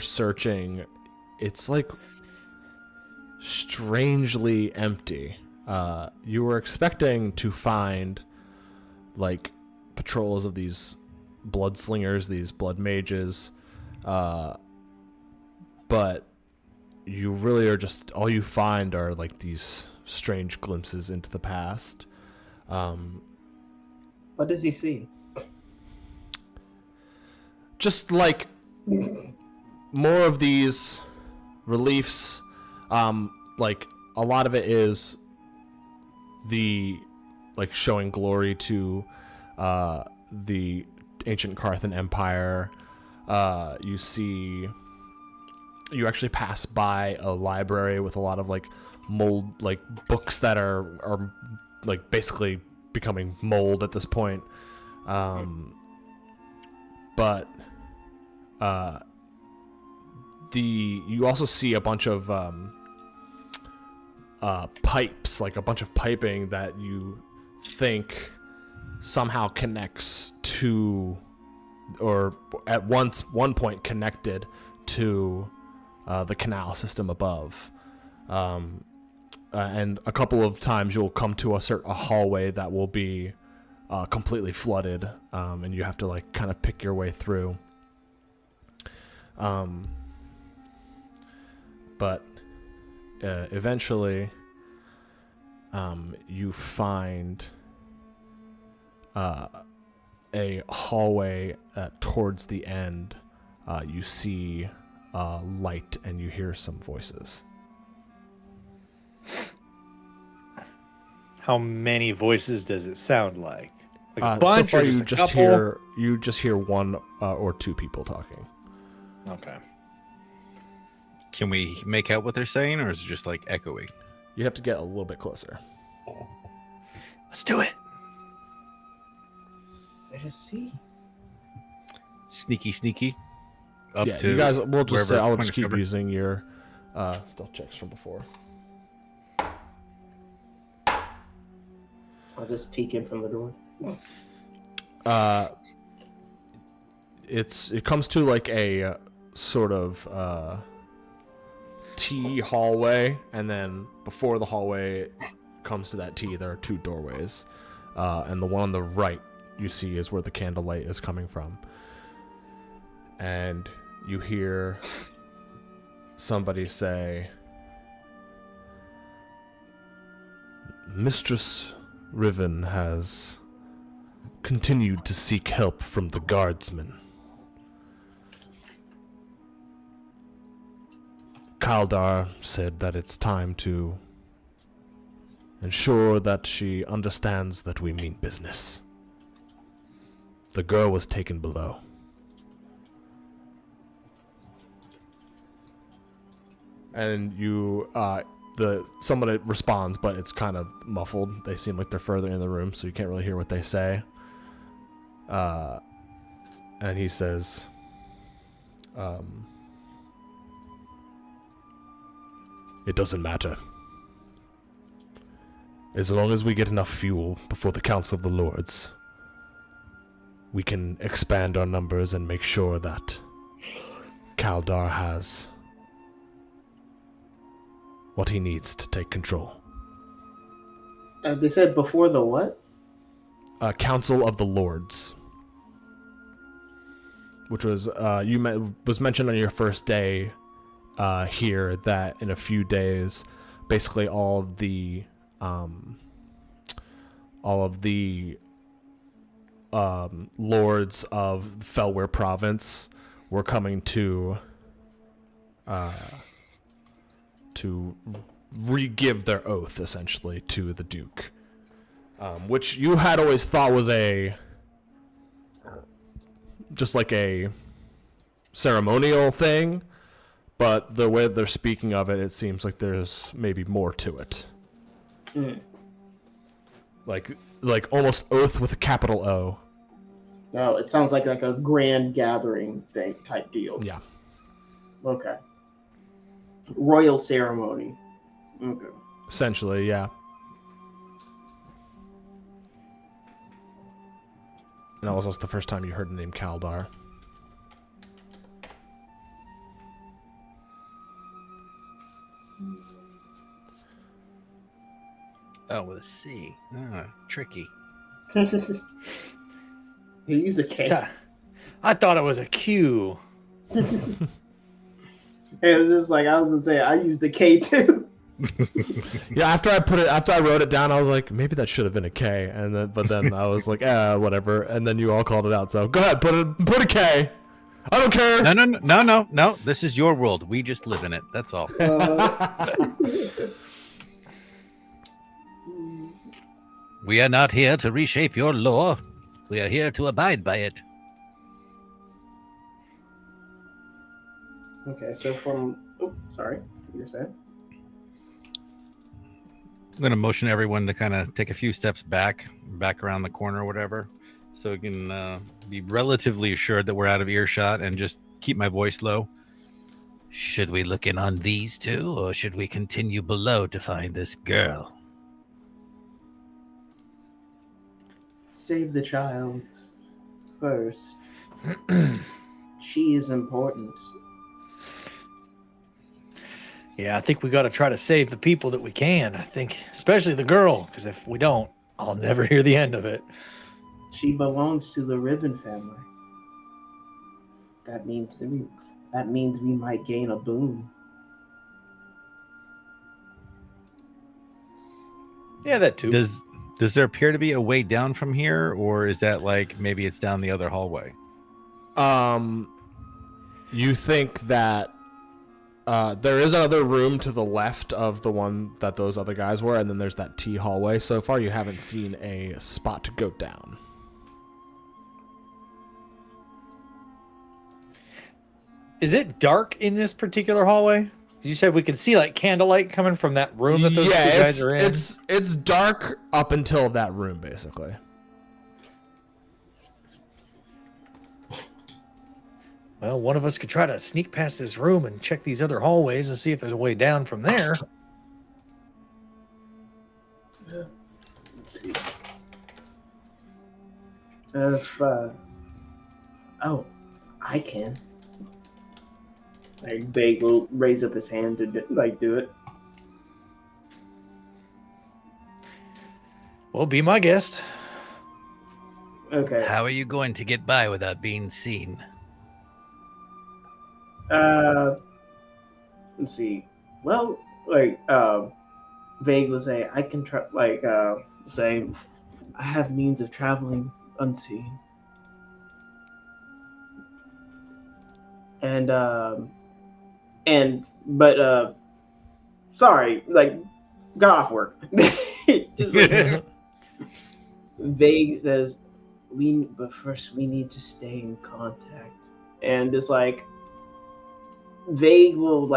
[SPEAKER 2] searching, it's like strangely empty. You were expecting to find like patrols of these blood slingers, these blood mages, but you really are just, all you find are like these strange glimpses into the past.
[SPEAKER 3] What does he see?
[SPEAKER 2] Just like more of these reliefs. Like a lot of it is the like showing glory to the ancient Carthan Empire. You actually pass by a library with a lot of like mold, like books that are like basically becoming mold at this point. But you also see a bunch of pipes, like a bunch of piping that you think somehow connects to, or at one point connected to the canal system above. And a couple of times you'll come to a hallway that will be completely flooded, and you have to like kind of pick your way through. But eventually you find a hallway towards the end. You see light and you hear some voices.
[SPEAKER 4] How many voices does it sound like? Like a
[SPEAKER 2] So
[SPEAKER 4] bunch
[SPEAKER 2] far,
[SPEAKER 4] or just a couple?
[SPEAKER 2] you just hear one or two people talking.
[SPEAKER 4] Okay.
[SPEAKER 1] Can we make out what they're saying, or is it just like echoing?
[SPEAKER 2] You have to get a little bit closer.
[SPEAKER 4] Let's do it.
[SPEAKER 3] Let us see.
[SPEAKER 1] Sneaky. Up
[SPEAKER 2] Yeah,
[SPEAKER 1] to
[SPEAKER 2] you guys. We'll just say
[SPEAKER 1] wherever
[SPEAKER 2] I'll
[SPEAKER 1] point
[SPEAKER 2] just
[SPEAKER 1] of
[SPEAKER 2] keep
[SPEAKER 1] cover.
[SPEAKER 2] using your stealth checks from before.
[SPEAKER 3] I'll just peek in from the door.
[SPEAKER 2] It comes to like a sort of T hallway, and then before the hallway comes to that T, there are two doorways, and the one on the right you see is where the candlelight is coming from. And you hear somebody say, Mistress Riven has continued to seek help from the guardsmen. Kaldar said that it's time to ensure that she understands that we mean business. The girl was taken below. And you, someone responds, but it's kind of muffled. They seem like they're further in the room, so you can't really hear what they say. And he says, it doesn't matter. As long as we get enough fuel before the Council of the Lords, we can expand our numbers and make sure that Kaldar has what he needs to take control.
[SPEAKER 3] They said before the what?
[SPEAKER 2] Council of the Lords, which was was mentioned on your first day here, that in a few days, basically all of the lords of Felware province were coming to re-give their oath, essentially, to the Duke. Which you had always thought was just like a ceremonial thing, but the way they're speaking of it, it seems like there's maybe more to it.
[SPEAKER 3] Mm.
[SPEAKER 2] Like almost oath with a capital O.
[SPEAKER 3] No, it sounds like a grand gathering thing type deal.
[SPEAKER 2] Yeah.
[SPEAKER 3] Okay. Royal ceremony. Okay.
[SPEAKER 2] Essentially, yeah. And that was also the first time you heard the name Kaldar.
[SPEAKER 1] Oh, with a C. Ah, tricky.
[SPEAKER 3] He used a K.
[SPEAKER 4] I thought it was a Q.
[SPEAKER 3] It's just like I was gonna say, I used the K too.
[SPEAKER 2] Yeah, after I wrote it down, I was like, maybe that should have been a K, but then I was like, whatever. And then you all called it out, so go ahead, put a K. I don't care.
[SPEAKER 1] No. This is your world. We just live in it. That's all. We are not here to reshape your law. We are here to abide by it.
[SPEAKER 3] Okay, so sorry, you're saying?
[SPEAKER 1] I'm going to motion everyone to kind of take a few steps back around the corner or whatever, so we can be relatively assured that we're out of earshot, and just keep my voice low. Should we look in on these two, or should we continue below to find this girl?
[SPEAKER 3] Save the child first. She is important.
[SPEAKER 4] Yeah, I think we got to try to save the people that we can. I think, especially the girl, because if we don't, I'll never hear the end of it.
[SPEAKER 3] She belongs to the Ribbon family. That means we might gain a boon.
[SPEAKER 4] Yeah, that too.
[SPEAKER 1] Does there appear to be a way down from here, or is that like maybe it's down the other hallway?
[SPEAKER 2] You think that there is another room to the left of the one that those other guys were, and then there's that T hallway. So far, you haven't seen a spot to go down.
[SPEAKER 4] Is it dark in this particular hallway? You said we could see like candlelight coming from that room that those two guys are in.
[SPEAKER 2] It's dark up until that room, basically.
[SPEAKER 4] Well, one of us could try to sneak past this room and check these other hallways and see if there's a way down from there.
[SPEAKER 3] Let's see. I can. Like, Bag will raise up his hand to do it.
[SPEAKER 4] Well, be my guest.
[SPEAKER 3] Okay.
[SPEAKER 1] How are you going to get by without being seen?
[SPEAKER 3] Let's see. Well, Vague will say, I can say, I have means of traveling unseen. And sorry, got off work. Just Vague says, but first we need to stay in contact. And just Vague will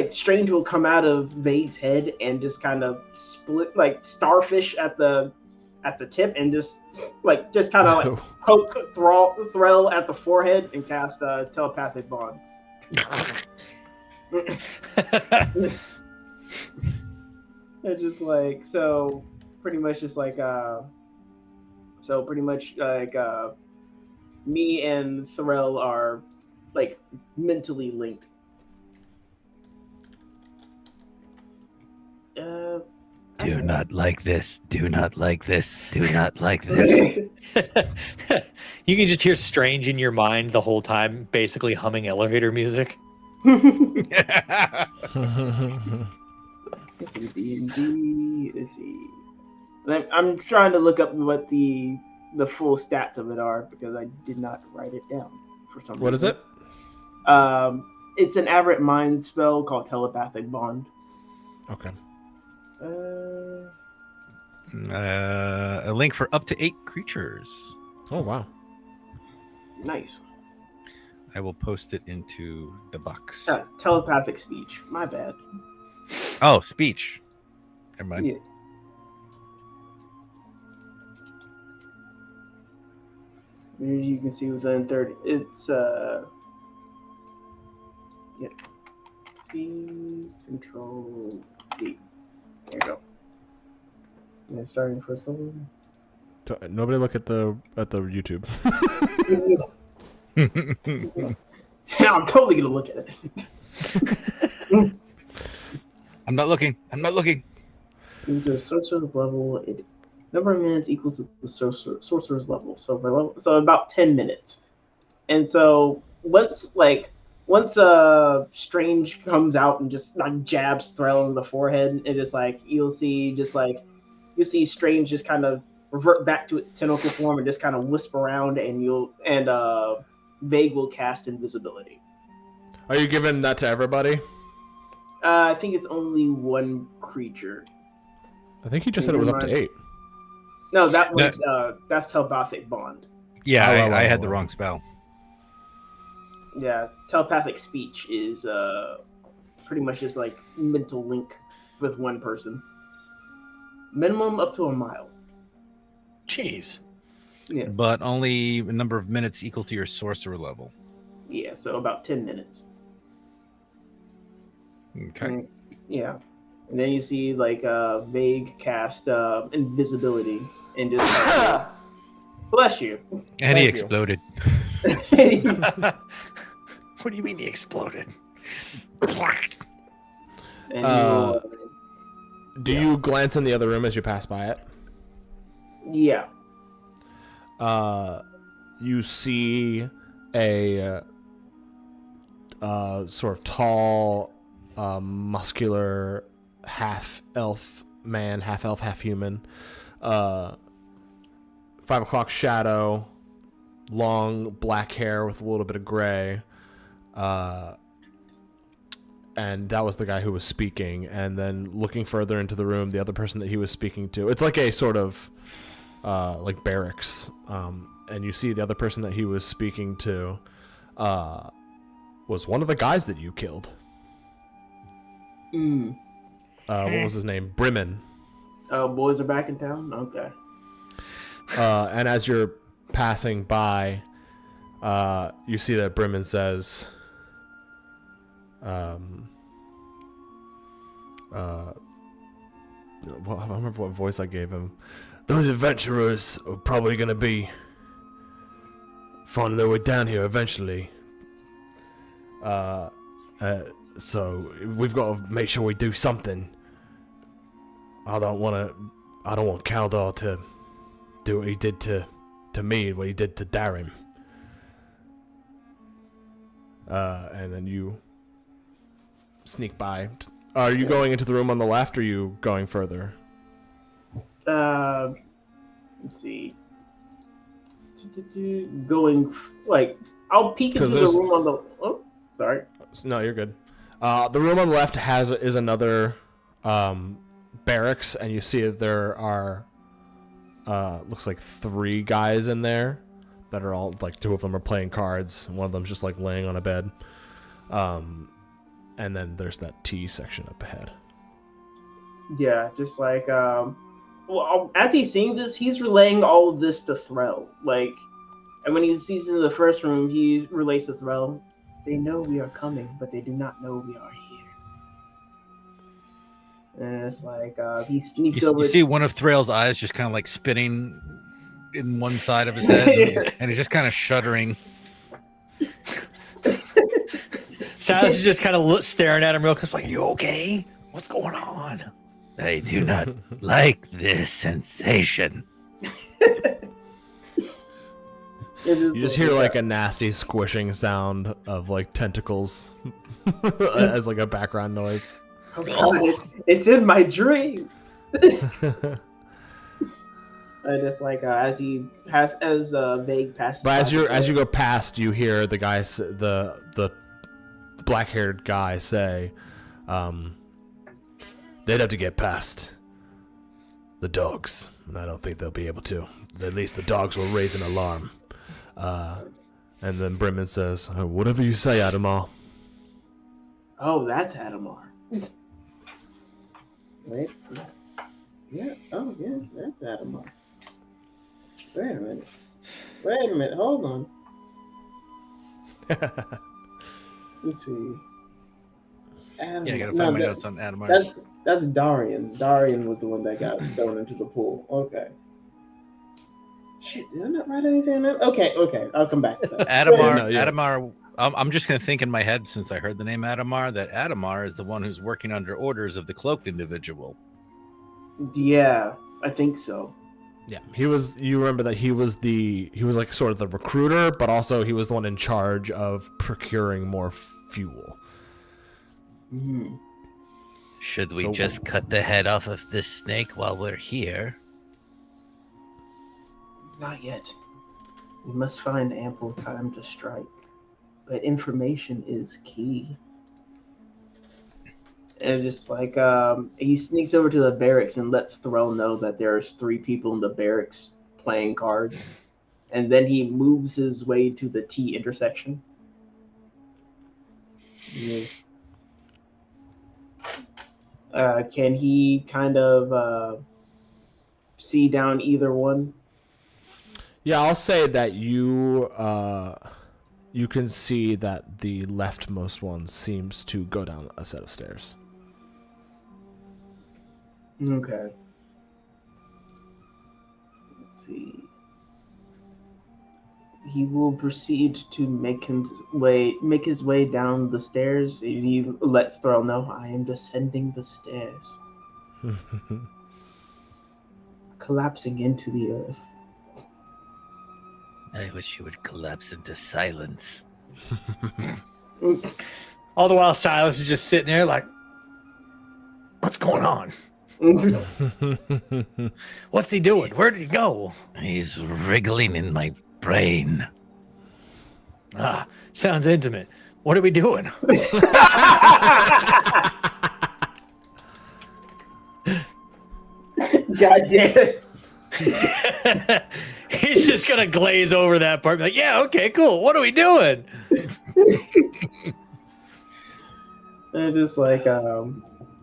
[SPEAKER 3] Strange will come out of Vague's head and just kind of split starfish at the tip and just kind of poke Thrall at the forehead and cast telepathic bond. It's just so pretty much just me and Thrall are mentally linked.
[SPEAKER 1] Do not like this. Do not like this. Do not like this.
[SPEAKER 4] You can just hear Strange in your mind the whole time, basically humming elevator music.
[SPEAKER 3] I'm trying to look up what the full stats of it are because I did not write it down for some reason.
[SPEAKER 2] What is it?
[SPEAKER 3] It's an aberrant mind spell called telepathic bond.
[SPEAKER 2] Okay.
[SPEAKER 1] A link for up to 8 creatures.
[SPEAKER 2] Oh, wow.
[SPEAKER 3] Nice.
[SPEAKER 1] I will post it into the box.
[SPEAKER 3] Telepathic speech. My bad.
[SPEAKER 1] Oh, speech. Never mind.
[SPEAKER 3] Yeah. As you can see within 30, it's C control D. There you go. And starting first level.
[SPEAKER 2] Nobody look at the YouTube.
[SPEAKER 3] Now I'm totally gonna look at it.
[SPEAKER 1] I'm not looking.
[SPEAKER 3] Into a sorcerer's level, number of minutes equals the sorcerer's level. So about 10 minutes. And so once Strange comes out and just jabs Thrall in the forehead, and just you'll see Strange just kind of revert back to its tentacle form and just kind of wisp around, and Vague will cast invisibility.
[SPEAKER 2] Are you giving that to everybody?
[SPEAKER 3] I think it's only one creature.
[SPEAKER 2] I think he just said it was up to 8.
[SPEAKER 3] No, that's telepathic bond.
[SPEAKER 1] Yeah, I had the wrong spell.
[SPEAKER 3] Yeah, telepathic speech is pretty much just mental link with one person. Minimum up to a mile.
[SPEAKER 4] Jeez.
[SPEAKER 3] Yeah.
[SPEAKER 1] But only a number of minutes equal to your sorcerer level.
[SPEAKER 3] Yeah, so about 10 minutes.
[SPEAKER 1] Okay.
[SPEAKER 3] Yeah. And then you see Vague cast invisibility and just bless you.
[SPEAKER 1] And he exploded.
[SPEAKER 4] What do you mean he exploded?
[SPEAKER 3] And
[SPEAKER 2] do you glance in the other room as you pass by it?
[SPEAKER 3] Yeah.
[SPEAKER 2] You see a sort of tall, muscular, half-elf man, half-elf, half-human. 5 o'clock shadow, long black hair with a little bit of gray. And that was the guy who was speaking. And then looking further into the room, the other person that he was speaking to, it's like a sort of barracks. And you see the other person that he was speaking to was one of the guys that you killed. What was his name? Brimmin.
[SPEAKER 3] Oh, boys are back in town? Okay.
[SPEAKER 2] And as you're passing by, you see that Brimmin says, I don't remember what voice I gave him. Those adventurers are probably going to be finding their way down here eventually. So we've got to make sure we do something. I don't want Kaldor to do what he did to me, what he did to Darim. and then you sneak by. Are you going into the room on the left, or are you going further?
[SPEAKER 3] Let's see. Going like I'll peek into the room on the. Oh, sorry.
[SPEAKER 2] No, you're good. The room on the left is another barracks, and you see that there are looks like 3 guys in there that are all like 2 of them are playing cards, and one of them's just like laying on a bed. And then there's that T section up ahead.
[SPEAKER 3] Yeah, just like well, as he's seeing this, he's relaying all of this to Threll. Like, and when he sees into the first room, he relates to Threll. They know we are coming, but they do not know we are here. And it's like he sneaks over.
[SPEAKER 1] You see one of Threll's eyes just kind of like spinning in one side of his head, and he's just kind of shuddering.
[SPEAKER 4] Silas is just kind of staring at him real quick, like, "You okay? What's going on?"
[SPEAKER 1] I do not like this sensation.
[SPEAKER 2] You just hear like a nasty squishing sound of like tentacles as like a background noise.
[SPEAKER 3] Oh God, it's in my dreams. And it's like as he has Vague passes.
[SPEAKER 2] But as you go past, you hear the guy, the black-haired guy say, "They'd have to get past the dogs, and I don't think they'll be able to. At least the dogs will raise an alarm." And then Brimman says, "Whatever you say, Adamar."
[SPEAKER 3] Oh, that's Adamar. Wait. Yeah. Oh, yeah. That's Adamar. Wait a minute. Hold on. Let's see. Adamar.
[SPEAKER 1] Yeah, I gotta find my notes on Adamar.
[SPEAKER 3] That's Darian. Darian was the one that got thrown into the pool. Okay. Shit, did I not write anything down? Okay, I'll come back to that.
[SPEAKER 1] Adamar. I'm just gonna think in my head, since I heard the name Adamar, that Adamar is the one who's working under orders of the cloaked individual.
[SPEAKER 3] Yeah, I think so.
[SPEAKER 2] Yeah, he was. You remember that he was like sort of the recruiter, but also he was the one in charge of procuring more fuel.
[SPEAKER 3] Mm-hmm.
[SPEAKER 1] Should we just cut the head off of this snake while we're here?
[SPEAKER 3] Not yet. We must find ample time to strike. But information is key. And just like he sneaks over to the barracks and lets Threll know that there's 3 people in the barracks playing cards. And then he moves his way to the T intersection. Yeah. Can he kind of see down either one?
[SPEAKER 2] Yeah, I'll say that you can see that the leftmost one seems to go down a set of stairs.
[SPEAKER 3] Okay. Let's see. He will proceed to make his way down the stairs. He lets Thrall know, "I am descending the stairs." Collapsing into the earth.
[SPEAKER 1] I wish you would collapse into silence.
[SPEAKER 4] All the while, Silas is just sitting there like, "What's going on? What's he doing? Where did he go?"
[SPEAKER 1] He's wriggling in my brain.
[SPEAKER 4] Ah, sounds intimate. What are we doing?
[SPEAKER 3] God damn it.
[SPEAKER 4] He's just gonna glaze over that part. Be like, "Yeah, okay, cool. What are we doing?"
[SPEAKER 3] And just like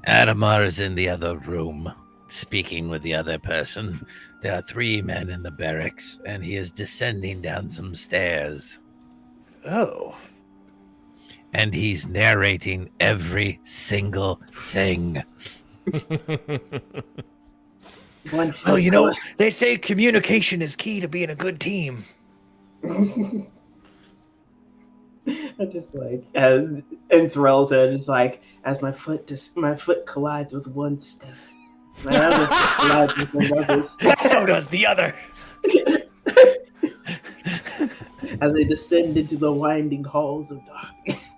[SPEAKER 1] Adamar is in the other room, speaking with the other person. There are 3 men in the barracks, and he is descending down some stairs.
[SPEAKER 4] Oh.
[SPEAKER 1] And he's narrating every single thing.
[SPEAKER 4] Well, you know, they say communication is key to being a good team.
[SPEAKER 3] I just like and Threll said, "It's like as my foot collides with one step, my other collides with another step.
[SPEAKER 4] So does the other."
[SPEAKER 3] as they descend into the winding halls of darkness.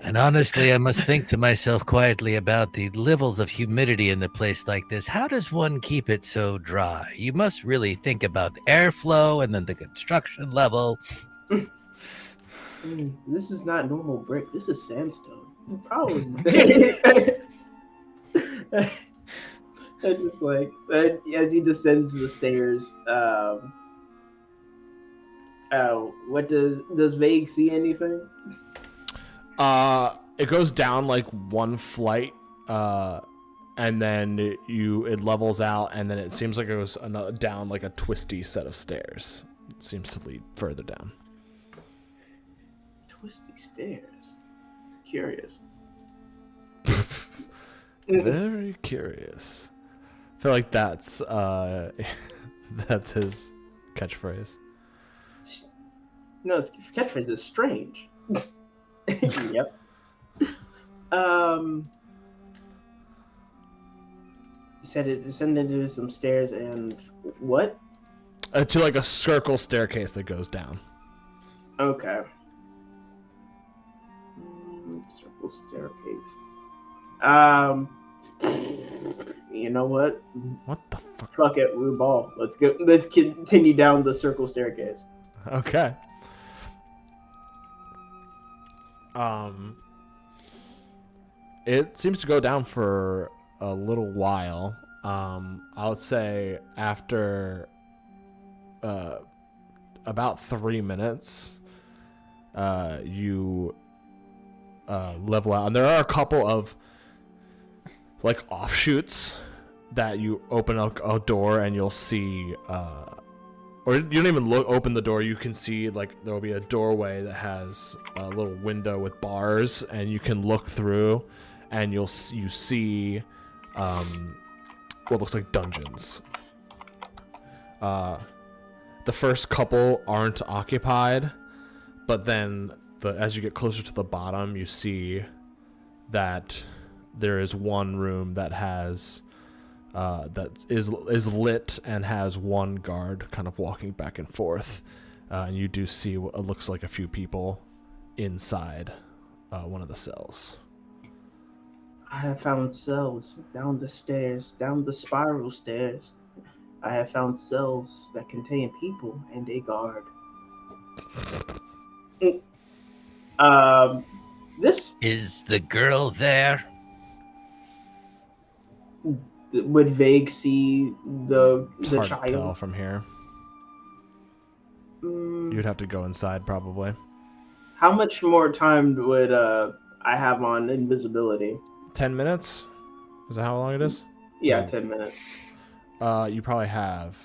[SPEAKER 1] And honestly, I must think to myself quietly about the levels of humidity in a place like this. How does one keep it so dry? You must really think about the airflow and then the construction level.
[SPEAKER 3] This is not normal brick. This is sandstone. Probably. And just like as he descends the stairs, what does Vague see anything?
[SPEAKER 2] It goes down like one flight, and then it levels out, and then it seems like it goes down like a twisty set of stairs. It seems to lead further down.
[SPEAKER 3] Twisty stairs. Curious.
[SPEAKER 2] Very curious. I feel like that's that's his catchphrase.
[SPEAKER 3] No, his catchphrase is strange. Yep. He said it descended into some stairs and what?
[SPEAKER 2] To like a circle staircase that goes down.
[SPEAKER 3] Okay. Circle staircase. You know what?
[SPEAKER 2] What the fuck?
[SPEAKER 3] Fuck it, we ball. Let's go. Let's continue down the circle staircase.
[SPEAKER 2] Okay. It seems to go down for a little while. I would say after about 3 minutes, you level out, and there are a couple of like offshoots that you open a door and you'll see, or you don't even open the door. You can see like there will be a doorway that has a little window with bars, and you can look through, and you see what looks like dungeons. The first couple aren't occupied, but then as you get closer to the bottom, you see that there is one room that has that is lit and has one guard kind of walking back and forth, and you do see what looks like a few people inside one of the cells.
[SPEAKER 3] I have found cells down the stairs, down the spiral stairs. I have found cells that contain people and a guard. This
[SPEAKER 1] Is the girl there?
[SPEAKER 3] would Vague see the
[SPEAKER 2] It's hard
[SPEAKER 3] child.
[SPEAKER 2] to tell from here.
[SPEAKER 3] Mm,
[SPEAKER 2] You'd have to go inside probably.
[SPEAKER 3] how much more time would I have on invisibility?
[SPEAKER 2] 10 minutes? Is that how long it is?
[SPEAKER 3] Yeah,
[SPEAKER 2] Mhm.
[SPEAKER 3] 10 minutes.
[SPEAKER 2] You probably have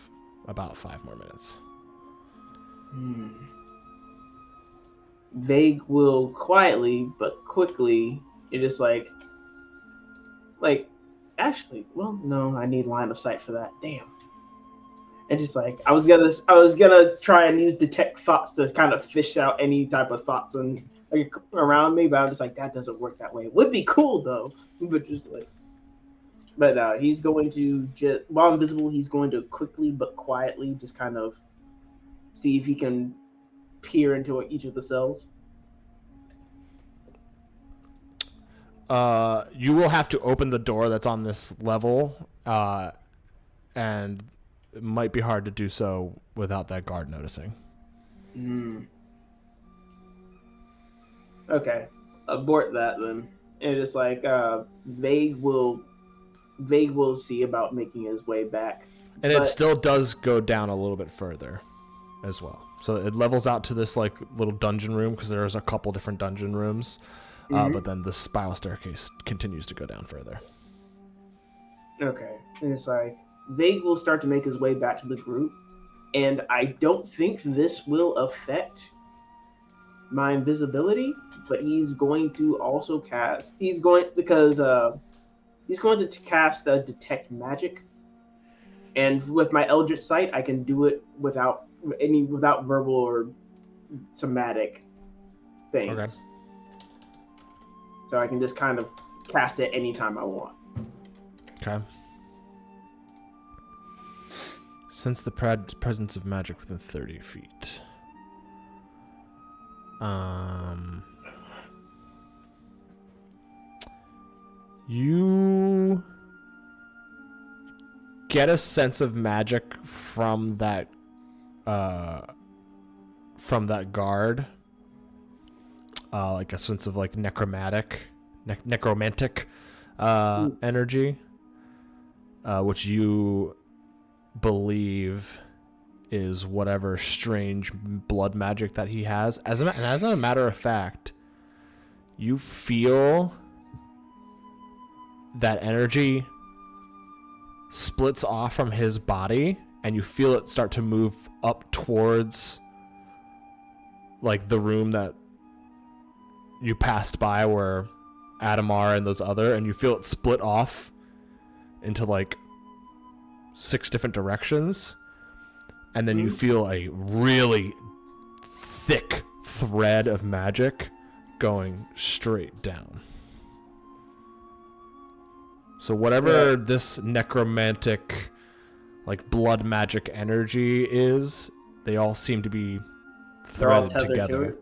[SPEAKER 2] about 5 more minutes.
[SPEAKER 3] Vague will quietly but quickly. It is like actually, well, no, I need line of sight for that. Damn. And just like I was gonna try and use detect thoughts to kind of fish out any type of thoughts around me, but I'm just like that doesn't work that way. It would be cool though, but just like. But he's going to just while invisible, he's going to quickly but quietly just kind of see if he can peer into each of the cells.
[SPEAKER 2] You will have to open the door that's on this level, and it might be hard to do so without that guard noticing.
[SPEAKER 3] Okay, abort that then. And it's like Vague will see about making his way back.
[SPEAKER 2] And it
[SPEAKER 3] But-
[SPEAKER 2] still does go down a little bit further as well. So it levels out to this like little dungeon room, because there's a couple different dungeon rooms. But then the spiral staircase continues to go down further.
[SPEAKER 3] Okay, and it's like Vague will start to make his way back to the group, and I don't think this will affect my invisibility, but he's going to also cast. He's going to cast detect magic, and with my Eldritch Sight, I can do it without verbal or somatic things.
[SPEAKER 2] Okay.
[SPEAKER 3] So I can just kind of cast it anytime I want.
[SPEAKER 2] Okay. Sense the presence of magic within 30 feet. You get a sense of magic from that guard, like a sense of like necromantic energy, which you believe is whatever strange blood magic that he has. As a matter of fact, you feel that energy splits off from his body, and you feel it start to move up towards like the room that you passed by where Adamar and those other, and you feel it split off into like 6 different directions, and then you feel a really thick thread of magic going straight down. So whatever this necromantic, like blood magic energy is, they all seem to be threaded together.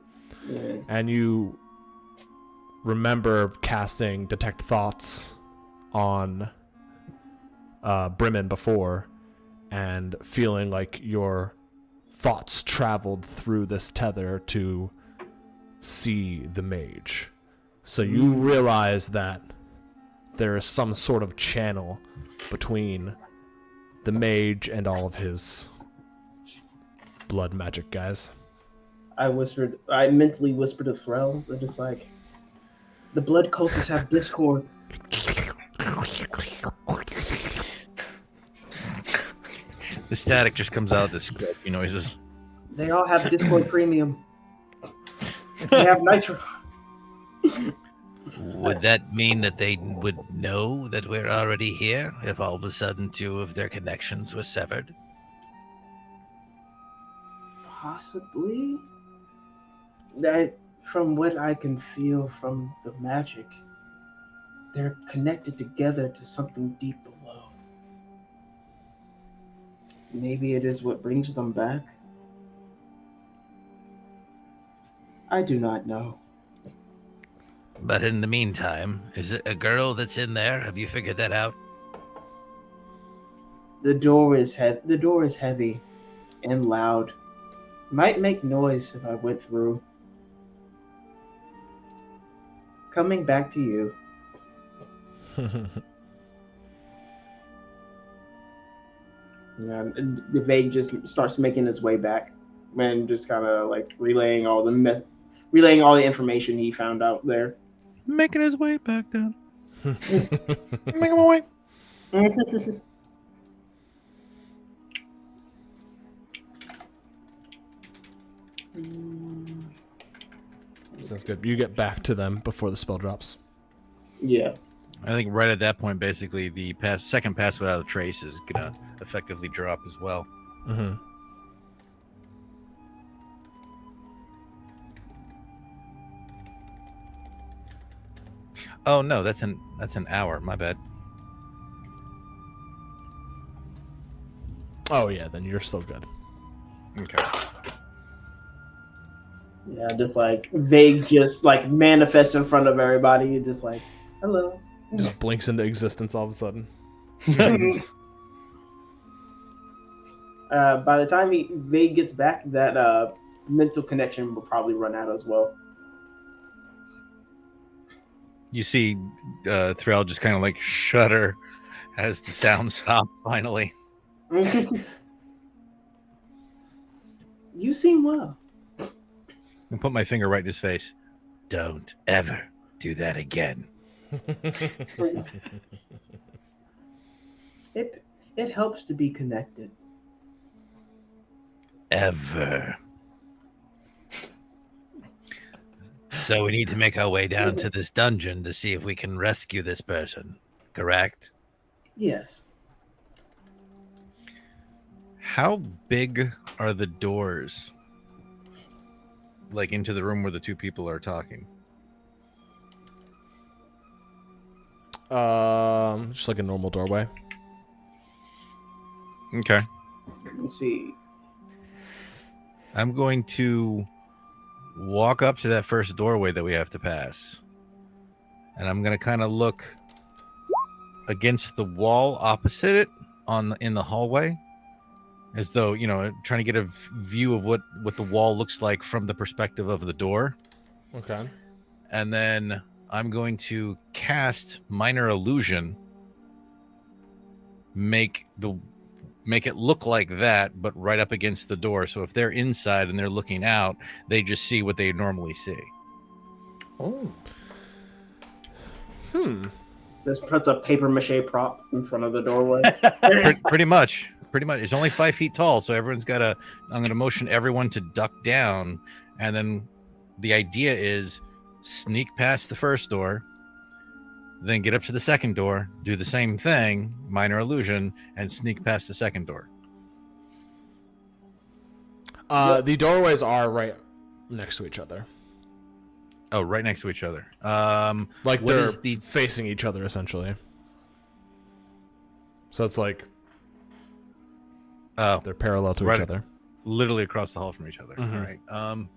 [SPEAKER 3] Yeah.
[SPEAKER 2] And you remember casting Detect Thoughts on Brimmin before, and feeling like your thoughts traveled through this tether to see the mage. So you realize that there is some sort of channel between the mage and all of his blood magic guys.
[SPEAKER 3] I mentally whispered to Threll. They're just like, the blood cultists have Discord.
[SPEAKER 1] The static just comes out as scratchy noises.
[SPEAKER 3] They all have Discord Premium. They have Nitro.
[SPEAKER 5] Would that mean that they would know that we're already here if all of a sudden 2 of their connections were severed?
[SPEAKER 3] Possibly. That, from what I can feel from the magic, they're connected together to something deep below. Maybe it is what brings them back. I do not know.
[SPEAKER 5] But in the meantime, is it a girl that's in there? Have you figured that out?
[SPEAKER 3] The door is heavy and loud. Might make noise if I went through. Coming back to you. And the Vague just starts making his way back, and just kind of like relaying all the information he found out there.
[SPEAKER 1] Making his way back down. Making my way.
[SPEAKER 2] Sounds good. You get back to them before the spell drops.
[SPEAKER 3] Yeah.
[SPEAKER 1] I think right at that point, basically, the second pass without a trace is gonna effectively drop as well.
[SPEAKER 2] Mm-hmm.
[SPEAKER 1] Oh no, that's an hour. My bad.
[SPEAKER 2] Oh yeah, then you're still good.
[SPEAKER 1] Okay.
[SPEAKER 3] Yeah, just like Vague just like manifests in front of everybody, just like, hello.
[SPEAKER 2] Just blinks into existence all of a sudden.
[SPEAKER 3] By the time Vague gets back, that mental connection will probably run out as well.
[SPEAKER 1] You see Thrall just kind of like shudder as the sound stops finally.
[SPEAKER 3] You seem well.
[SPEAKER 1] And put my finger right in his face.
[SPEAKER 5] Don't ever do that again.
[SPEAKER 3] It helps to be connected.
[SPEAKER 5] Ever. So we need to make our way down to this dungeon to see if we can rescue this person, correct?
[SPEAKER 3] Yes.
[SPEAKER 1] How big are the doors? Like into the room where the 2 people are talking?
[SPEAKER 2] Just like a normal doorway.
[SPEAKER 1] Okay.
[SPEAKER 3] Let's see.
[SPEAKER 1] I'm going to walk up to that first doorway that we have to pass, and I'm gonna kind of look against the wall opposite it in the hallway, as though trying to get a view of what the wall looks like from the perspective of the door.
[SPEAKER 2] Okay.
[SPEAKER 1] And then I'm going to cast Minor Illusion, make it look like that, but right up against the door. So if they're inside and they're looking out, they just see what they normally see.
[SPEAKER 4] Oh.
[SPEAKER 3] Just puts a paper mache prop in front of the doorway.
[SPEAKER 1] Pretty much. It's only 5 feet tall, so everyone's got to. I'm going to motion everyone to duck down, and then the idea is sneak past the first door, then get up to the second door, do the same thing, Minor Illusion, and sneak past the second door.
[SPEAKER 2] The doorways are right next to each other.
[SPEAKER 1] Oh, right next to each other.
[SPEAKER 2] Like
[SPEAKER 1] what
[SPEAKER 2] they're
[SPEAKER 1] is the-
[SPEAKER 2] facing each other essentially. So it's like
[SPEAKER 1] Oh,
[SPEAKER 2] they're parallel to
[SPEAKER 1] Right.
[SPEAKER 2] each other.
[SPEAKER 1] literally across the hall from each other.
[SPEAKER 2] Mhm.
[SPEAKER 1] All right.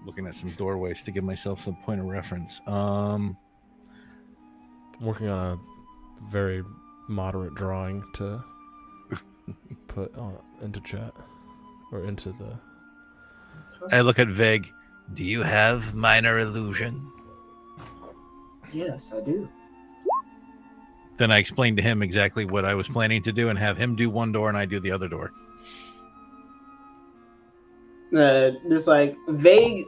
[SPEAKER 1] Looking at some doorways to give myself some point of reference.
[SPEAKER 2] I'm working on a very moderate drawing to put into chat or into the.
[SPEAKER 1] I look at Veg.
[SPEAKER 5] Do you have Minor Illusion?
[SPEAKER 3] Yes, I do.
[SPEAKER 1] Then I explained to him exactly what I was planning to do and have him do one door and I do the other door.
[SPEAKER 3] Just like vague,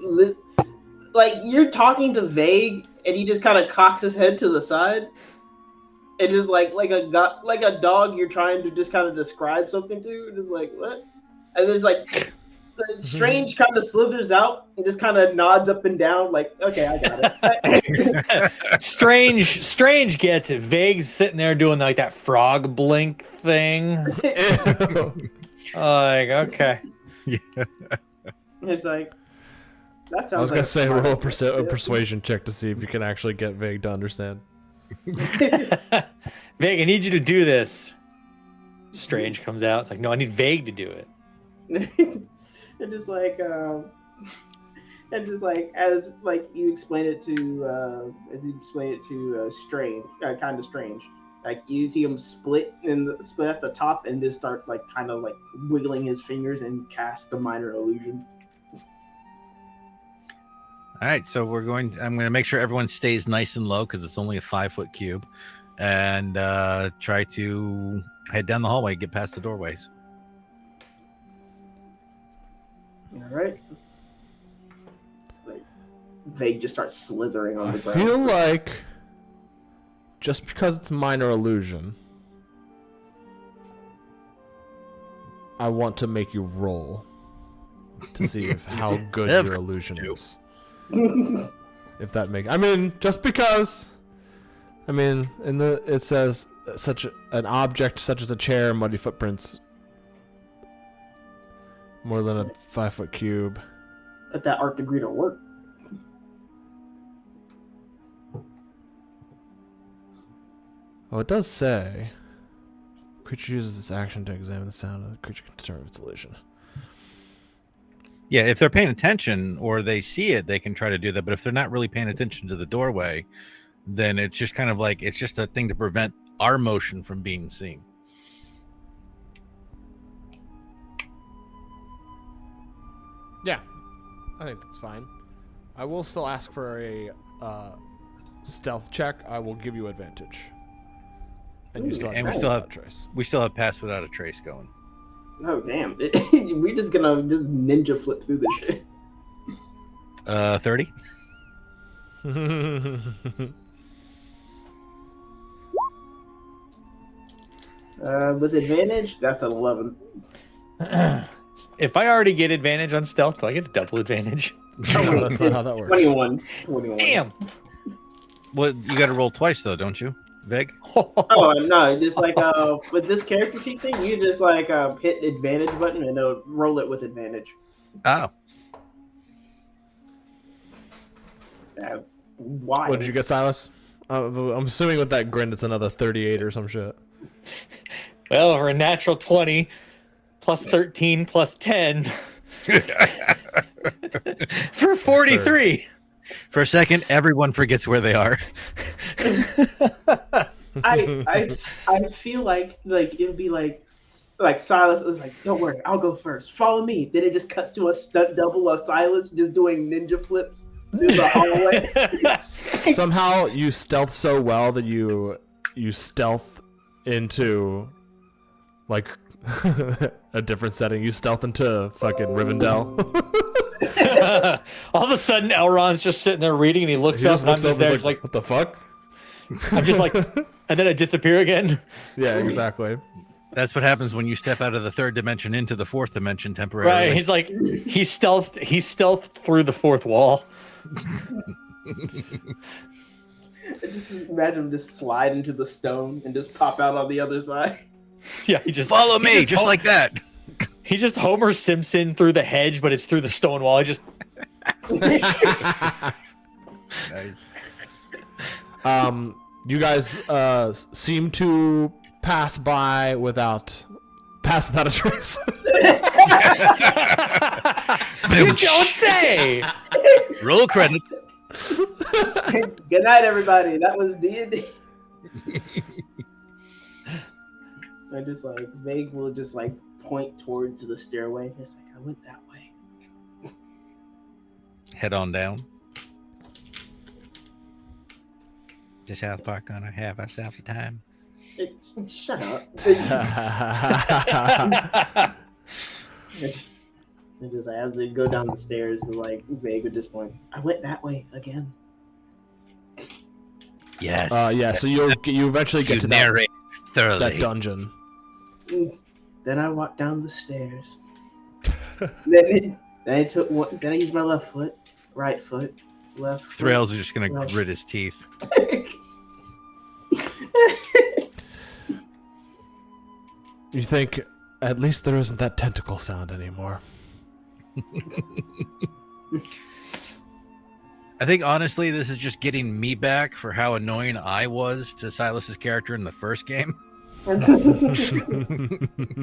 [SPEAKER 3] like you're talking to Vague, and he just kind of cocks his head to the side, and just like a dog you're trying to just kind of describe something to, just like what, and there's like Strange kind of slithers out and just kind of nods up and down, like okay, I got it.
[SPEAKER 4] Strange gets it. Vague's sitting there doing like that frog blink thing. Like, okay.
[SPEAKER 1] Yeah.
[SPEAKER 3] It's like that sounds.
[SPEAKER 2] I was gonna
[SPEAKER 3] like
[SPEAKER 2] say
[SPEAKER 3] smart
[SPEAKER 2] roll
[SPEAKER 3] idea.
[SPEAKER 2] a persuasion check to see if you can actually get Vague to understand.
[SPEAKER 4] Vague, I need you to do this. Strange comes out. It's like, no, I need Vague to do it.
[SPEAKER 3] And just like as like you explain it to Strange, kind of Strange, like you see him split at the top and just start like kind of like wiggling his fingers and cast the Minor Illusion.
[SPEAKER 1] All right, so I'm going to make sure everyone stays nice and low because it's only a 5-foot cube, and try to head down the hallway, get past the doorways.
[SPEAKER 3] All right. Like Vague just starts slithering on
[SPEAKER 2] I
[SPEAKER 3] the ground.
[SPEAKER 2] feel like just because it's Minor Illusion, I want to make you roll to see how good
[SPEAKER 1] Of
[SPEAKER 2] your
[SPEAKER 1] course
[SPEAKER 2] illusion
[SPEAKER 1] you do.
[SPEAKER 2] is. If that makes, just because, it says such an object such as a chair, muddy footprints, more than a 5-foot cube.
[SPEAKER 3] Put that art degree to work.
[SPEAKER 2] Oh, it does say creature uses this action to examine the sound of the creature can determine its illusion.
[SPEAKER 1] Yeah, if they're paying attention or they see it, they can try to do that. But if they're not really paying attention to the doorway, then it's just kind of like it's just a thing to prevent our motion from being seen.
[SPEAKER 2] Yeah, I think that's fine. I will still ask for a stealth check. I will give you advantage. And you still have
[SPEAKER 1] And we
[SPEAKER 2] pass
[SPEAKER 1] still
[SPEAKER 2] without
[SPEAKER 1] have-
[SPEAKER 2] trace.
[SPEAKER 1] We still have pass without a trace going.
[SPEAKER 3] Oh damn! We're just gonna just ninja flip through this shit.
[SPEAKER 1] 30.
[SPEAKER 3] With advantage, that's an 11.
[SPEAKER 4] If I already get advantage on stealth, do I get a double advantage?
[SPEAKER 2] No, that's not how that works.
[SPEAKER 3] 21.
[SPEAKER 4] Damn.
[SPEAKER 1] Well, you got to roll twice though, don't you, Veg?
[SPEAKER 3] Oh no! Just like with this character sheet thing, you just like hit the advantage button and it'll roll it with advantage.
[SPEAKER 1] Oh,
[SPEAKER 3] That's wild.
[SPEAKER 2] What did you get, Silas? I'm assuming with that grin, it's another 38 or some shit.
[SPEAKER 4] Well, for a natural 20, plus 13, plus 10. For 43.
[SPEAKER 1] For a second, everyone forgets where they are.
[SPEAKER 3] I feel like it would be like Silas is like, don't worry, I'll go first. Follow me. Then it just cuts to a stunt double of Silas just doing ninja flips through the hallway.
[SPEAKER 2] Somehow you stealth so well that you stealth into like a different setting. You stealth into fucking Rivendell.
[SPEAKER 4] All of a sudden, Elrond's just sitting there reading, and he looks up, and I'm just there, like,
[SPEAKER 2] what the fuck?
[SPEAKER 4] I'm just like, and then I disappear again.
[SPEAKER 2] Yeah, exactly.
[SPEAKER 1] That's what happens when you step out of the third dimension into the fourth dimension temporarily.
[SPEAKER 4] Right? He's like, he stealthed through the fourth wall.
[SPEAKER 3] Just imagine him just slide into the stone and just pop out on the other side.
[SPEAKER 4] Yeah, he just
[SPEAKER 1] Follow me, just like that.
[SPEAKER 4] He just Homer Simpson through the hedge, but it's through the stone wall. He just
[SPEAKER 1] Nice.
[SPEAKER 2] You guys seem to pass without a trace.
[SPEAKER 4] You don't say.
[SPEAKER 1] Roll credits.
[SPEAKER 3] Good night, everybody. That was D&D. I just like Vague will just like point towards the stairway. It's like I went that way.
[SPEAKER 1] Head on down. The South Park gonna have ourselves a time.
[SPEAKER 3] Shut up. And just as they go down the stairs, like Vague would just point, I went that way again.
[SPEAKER 1] Yes.
[SPEAKER 2] Yeah. So you eventually get to
[SPEAKER 1] narrate thoroughly.
[SPEAKER 2] that dungeon.
[SPEAKER 3] Then I walked down the stairs. then I took one. Then I used my left foot, right foot, left.
[SPEAKER 1] Thrails is just gonna
[SPEAKER 3] Right.
[SPEAKER 1] grit his teeth.
[SPEAKER 2] You think at least there isn't that tentacle sound anymore.
[SPEAKER 1] I think honestly, this is just getting me back for how annoying I was to Silas's character in the first game.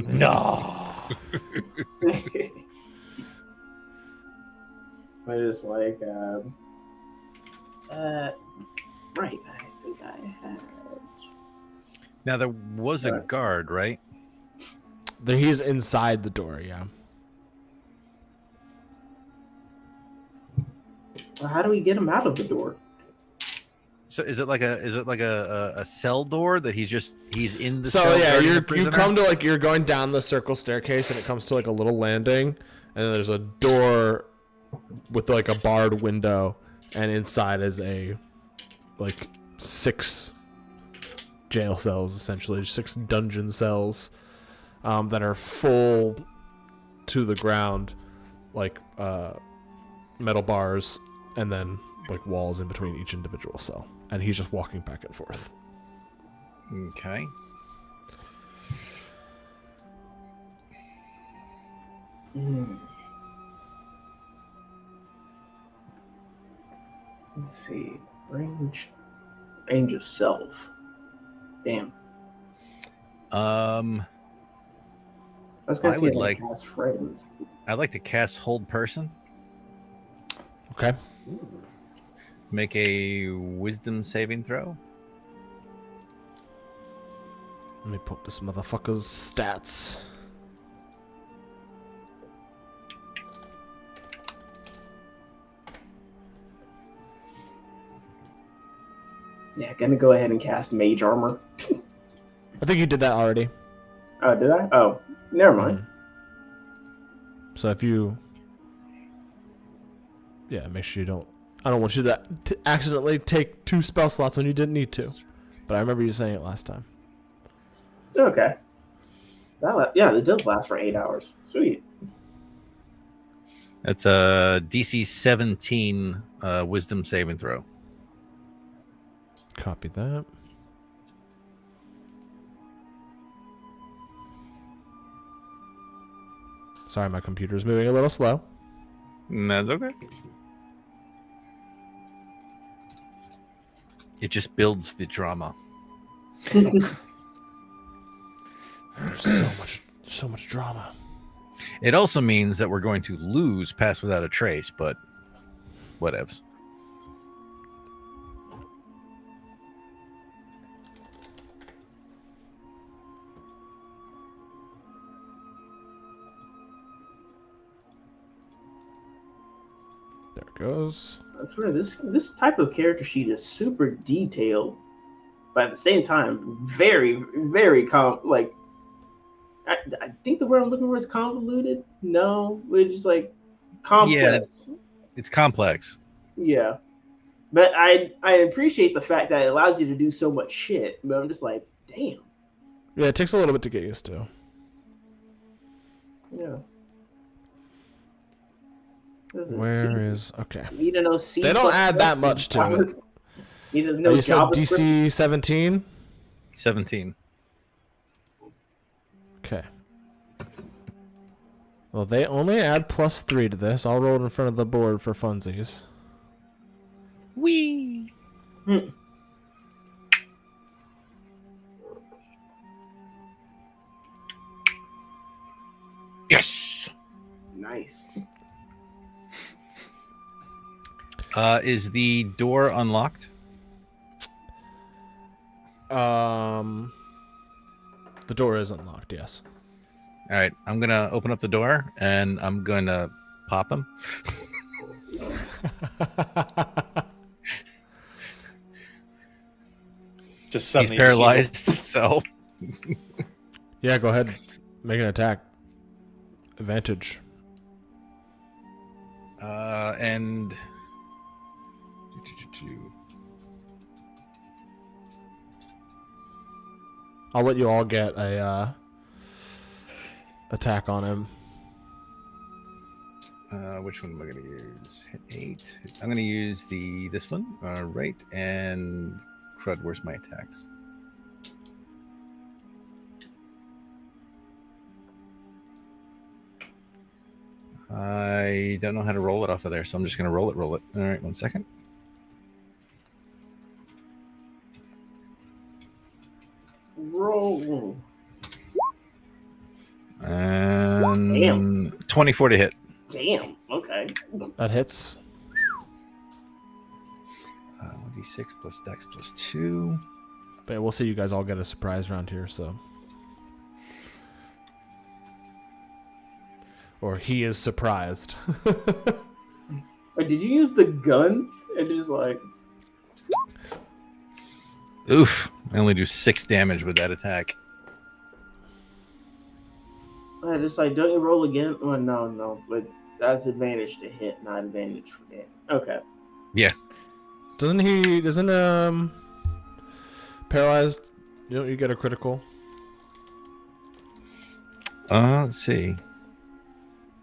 [SPEAKER 4] No.
[SPEAKER 3] I just like, right. I think I had.
[SPEAKER 1] Now there was a guard, right?
[SPEAKER 2] He's inside the door. Yeah.
[SPEAKER 3] Well, how do we get him out of the door?
[SPEAKER 1] So is it like a cell door that he's in the
[SPEAKER 2] So
[SPEAKER 1] cell?
[SPEAKER 2] yeah,
[SPEAKER 1] guarding the
[SPEAKER 2] you
[SPEAKER 1] prisoner?
[SPEAKER 2] come to you're going down the circle staircase and it comes to like a little landing, and then there's a door with like a barred window, and inside is a 6 jail cells, essentially 6 dungeon cells that are full to the ground, metal bars, and then walls in between each individual cell, and he's just walking back and forth.
[SPEAKER 1] Okay.
[SPEAKER 3] Let's see. Range of self. Damn.
[SPEAKER 1] I
[SPEAKER 3] was gonna say
[SPEAKER 1] would like-
[SPEAKER 3] cast friends.
[SPEAKER 1] I'd like to cast Hold Person.
[SPEAKER 2] Okay.
[SPEAKER 1] Make a Wisdom saving throw.
[SPEAKER 2] Let me put this motherfucker's stats.
[SPEAKER 3] Yeah, gonna go ahead and cast Mage Armor.
[SPEAKER 2] I think you did that already.
[SPEAKER 3] Oh, did I? Oh, never mind.
[SPEAKER 2] So if you... Yeah, make sure you don't... I don't want you to accidentally take 2 spell slots when you didn't need to. But I remember you saying it last time.
[SPEAKER 3] Okay. Yeah, it does last for 8 hours. Sweet.
[SPEAKER 1] That's a DC 17 Wisdom saving throw.
[SPEAKER 2] Copy that. Sorry, my computer's moving a little slow.
[SPEAKER 1] That's okay. It just builds the drama.
[SPEAKER 2] There's so much drama.
[SPEAKER 1] It also means that we're going to lose Pass Without a Trace, but whatevs.
[SPEAKER 2] There it goes.
[SPEAKER 3] I swear, this type of character sheet is super detailed, but at the same time, very, very I think the word I'm looking for is convoluted. No, we're just like complex.
[SPEAKER 1] Yeah, it's complex.
[SPEAKER 3] Yeah. But I appreciate the fact that it allows you to do so much shit. But I'm just like, damn.
[SPEAKER 2] Yeah, it takes a little bit to get used to.
[SPEAKER 3] Yeah.
[SPEAKER 2] Where is okay?
[SPEAKER 3] Need to know C.
[SPEAKER 2] They don't add that much to it.
[SPEAKER 3] Need to know
[SPEAKER 2] You said
[SPEAKER 3] JavaScript.
[SPEAKER 2] DC 17?
[SPEAKER 1] 17.
[SPEAKER 2] Okay. Well, they only add +3 to this. I'll roll it in front of the board for funsies.
[SPEAKER 1] Wee. Yes.
[SPEAKER 3] Nice.
[SPEAKER 1] Is the door unlocked?
[SPEAKER 2] The door is unlocked, yes.
[SPEAKER 1] All right, I'm gonna open up the door and I'm gonna pop him.
[SPEAKER 4] Just
[SPEAKER 1] He's
[SPEAKER 4] suddenly
[SPEAKER 1] paralyzed, so
[SPEAKER 2] Yeah, go ahead. Make an attack. Advantage.
[SPEAKER 1] and
[SPEAKER 2] I'll let you all get a attack on him.
[SPEAKER 1] which one am I gonna use? Hit 8. I'm gonna use this one. Right, and crud. Where's my attacks? I don't know how to roll it off of there, so I'm just gonna roll it. All right, 1 second.
[SPEAKER 3] Roll.
[SPEAKER 1] And 24 to hit.
[SPEAKER 3] Damn. Okay.
[SPEAKER 2] That hits.
[SPEAKER 1] 1d6 plus dex plus 2.
[SPEAKER 2] But we'll see you guys all get a surprise round here, so. Or he is surprised.
[SPEAKER 3] Wait, did you use the gun? It just like.
[SPEAKER 1] Oof. I only do 6 damage with that attack.
[SPEAKER 3] I just like, don't you roll again? Oh, no. But that's advantage to hit, not advantage for hit. Okay.
[SPEAKER 1] Yeah.
[SPEAKER 2] Doesn't paralyzed, don't you get a critical?
[SPEAKER 1] Let's see.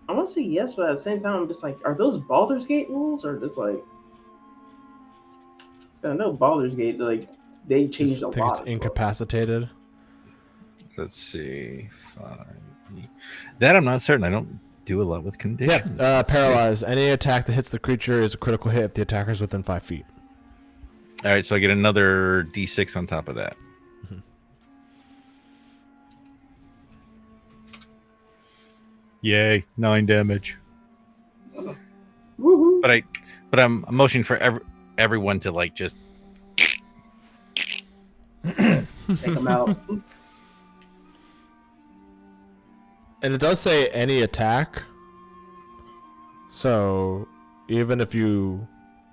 [SPEAKER 3] I want to say yes, but at the same time, I'm just like, are those Baldur's Gate rules or just like? I know Baldur's Gate, like they changed a
[SPEAKER 2] I think
[SPEAKER 3] lot.
[SPEAKER 2] it's incapacitated.
[SPEAKER 1] Let's see. 5. That I'm not certain. I don't do a lot with conditions.
[SPEAKER 2] Yeah,
[SPEAKER 1] Let's see.
[SPEAKER 2] paralyzed. Any attack that hits the creature is a critical hit if the attacker is within 5 feet.
[SPEAKER 1] All right, so I get another d6 on top of that.
[SPEAKER 2] Mm-hmm.
[SPEAKER 1] Yay, 9 damage.
[SPEAKER 3] Woohoo.
[SPEAKER 1] But I'm motioning for everyone to like just
[SPEAKER 3] Take them out.
[SPEAKER 2] And it does say any attack. So even if you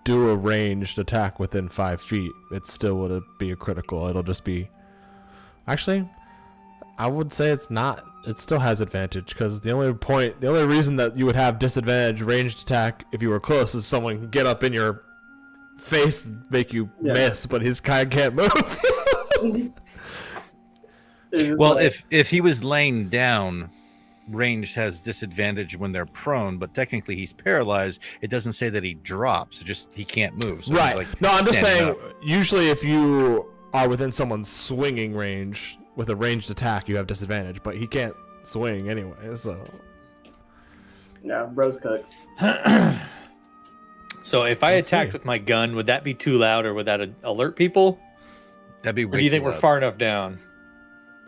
[SPEAKER 2] do a ranged attack within 5 feet, it still would be a critical. It'll just be. Actually, I would say it's not. It still has advantage because the only reason that you would have disadvantage ranged attack if you were close is someone can get up in your face and make you miss, but his guy can't move.
[SPEAKER 1] well, if he was laying down, ranged has disadvantage when they're prone, but technically he's paralyzed. It doesn't say that he drops; he can't move. So
[SPEAKER 2] Right.
[SPEAKER 1] like
[SPEAKER 2] No, I'm just saying.
[SPEAKER 1] up.
[SPEAKER 2] Usually, if you are within someone's swinging range with a ranged attack, you have disadvantage. But he can't swing anyway, so.
[SPEAKER 3] Yeah, bro's cooked.
[SPEAKER 4] So if I
[SPEAKER 2] Let's
[SPEAKER 4] attacked
[SPEAKER 2] see.
[SPEAKER 4] with my gun, would that be too loud, or would that alert people?
[SPEAKER 1] That'd be
[SPEAKER 4] Or
[SPEAKER 1] way
[SPEAKER 4] do you think
[SPEAKER 1] too
[SPEAKER 4] we're
[SPEAKER 1] loud.
[SPEAKER 4] far enough down?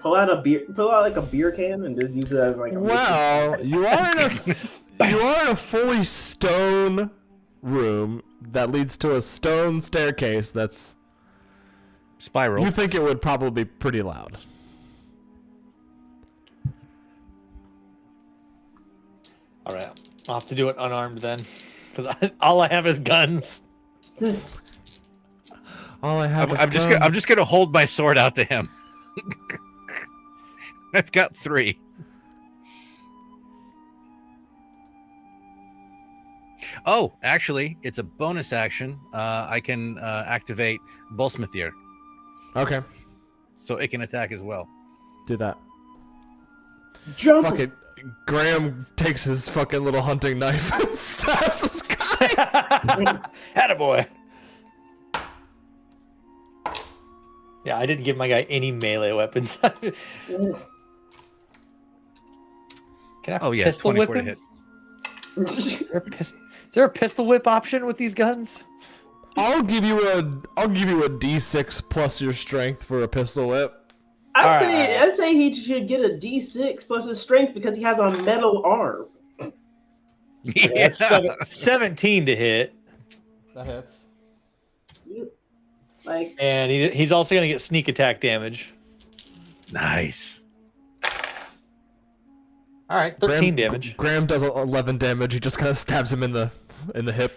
[SPEAKER 3] Pull out like a beer can and just use it as like a
[SPEAKER 2] Well, you are in a fully stone room that leads to a stone staircase that's
[SPEAKER 1] Spiral.
[SPEAKER 2] you think it would probably be pretty loud.
[SPEAKER 4] All right, I'll have to do it unarmed then, because all I have is guns.
[SPEAKER 2] All I have
[SPEAKER 1] I'm just gonna hold my sword out to him. I've got 3. Oh, actually, it's a bonus action. I can activate Bolsmithier,
[SPEAKER 2] Okay,
[SPEAKER 1] so it can attack as well.
[SPEAKER 2] do that.
[SPEAKER 3] jump.
[SPEAKER 2] Fuck it. Graham takes his fucking little hunting knife and stabs this guy.
[SPEAKER 4] Attaboy. Yeah, I didn't give my guy any melee weapons. Can I
[SPEAKER 1] Oh yeah,
[SPEAKER 4] pistol whip
[SPEAKER 1] 24 to
[SPEAKER 4] him?
[SPEAKER 1] hit.
[SPEAKER 4] Is there a pistol whip option with these guns?
[SPEAKER 2] I'll give you a D6 plus your strength for a pistol whip.
[SPEAKER 3] I'd say he should get a D6 plus his strength because he has a metal arm.
[SPEAKER 1] Yeah.
[SPEAKER 4] That's 17 to hit,
[SPEAKER 2] That hits.
[SPEAKER 3] Like,
[SPEAKER 4] and he's also going to get sneak attack damage.
[SPEAKER 1] Nice.
[SPEAKER 4] All right, 13 damage.
[SPEAKER 2] Graham does 11 damage. He just kind of stabs him in the hip.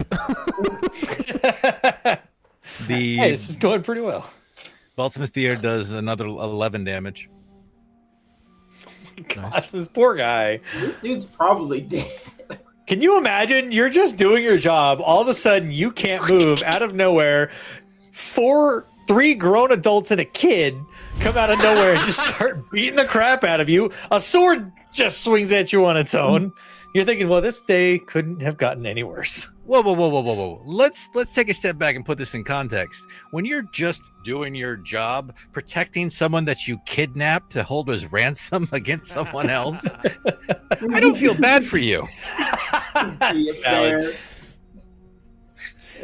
[SPEAKER 1] The
[SPEAKER 4] Hey, this is going pretty well.
[SPEAKER 1] Bolsmithier does another 11 damage.
[SPEAKER 4] Gosh, this poor guy.
[SPEAKER 3] this dude's probably dead.
[SPEAKER 4] Can you imagine? You're just doing your job. All of a sudden, you can't move out of nowhere. 3 grown adults and a kid come out of nowhere and just start beating the crap out of you. A sword just swings at you on its own. You're thinking, well, this day couldn't have gotten any worse.
[SPEAKER 1] Whoa. Let's take a step back and put this in context. When you're just doing your job, protecting someone that you kidnapped to hold as ransom against someone else, I don't feel bad for you.
[SPEAKER 4] That's valid.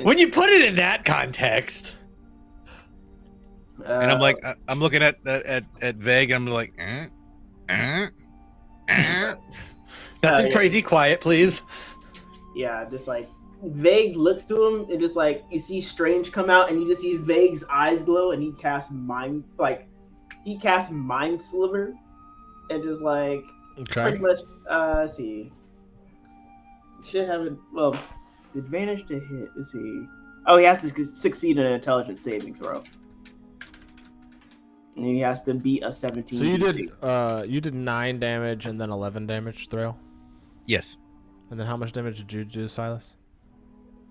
[SPEAKER 4] When you put it in that context,
[SPEAKER 1] And I'm like, I'm looking at Vague, and I'm like,
[SPEAKER 4] nothing crazy, quiet, please.
[SPEAKER 3] yeah, just like Vague looks to him and just like you see Strange come out and you just see Vague's eyes glow and he casts mind sliver and just like pretty much let's see. Should have it well advantage to hit. Let's see. Oh, he has to succeed in an intelligence saving throw. And he has to beat a 17.
[SPEAKER 2] So
[SPEAKER 3] DC.
[SPEAKER 2] you did 9 damage and then 11 damage, Thrail.
[SPEAKER 1] yes.
[SPEAKER 2] And then how much damage did you do, Silas?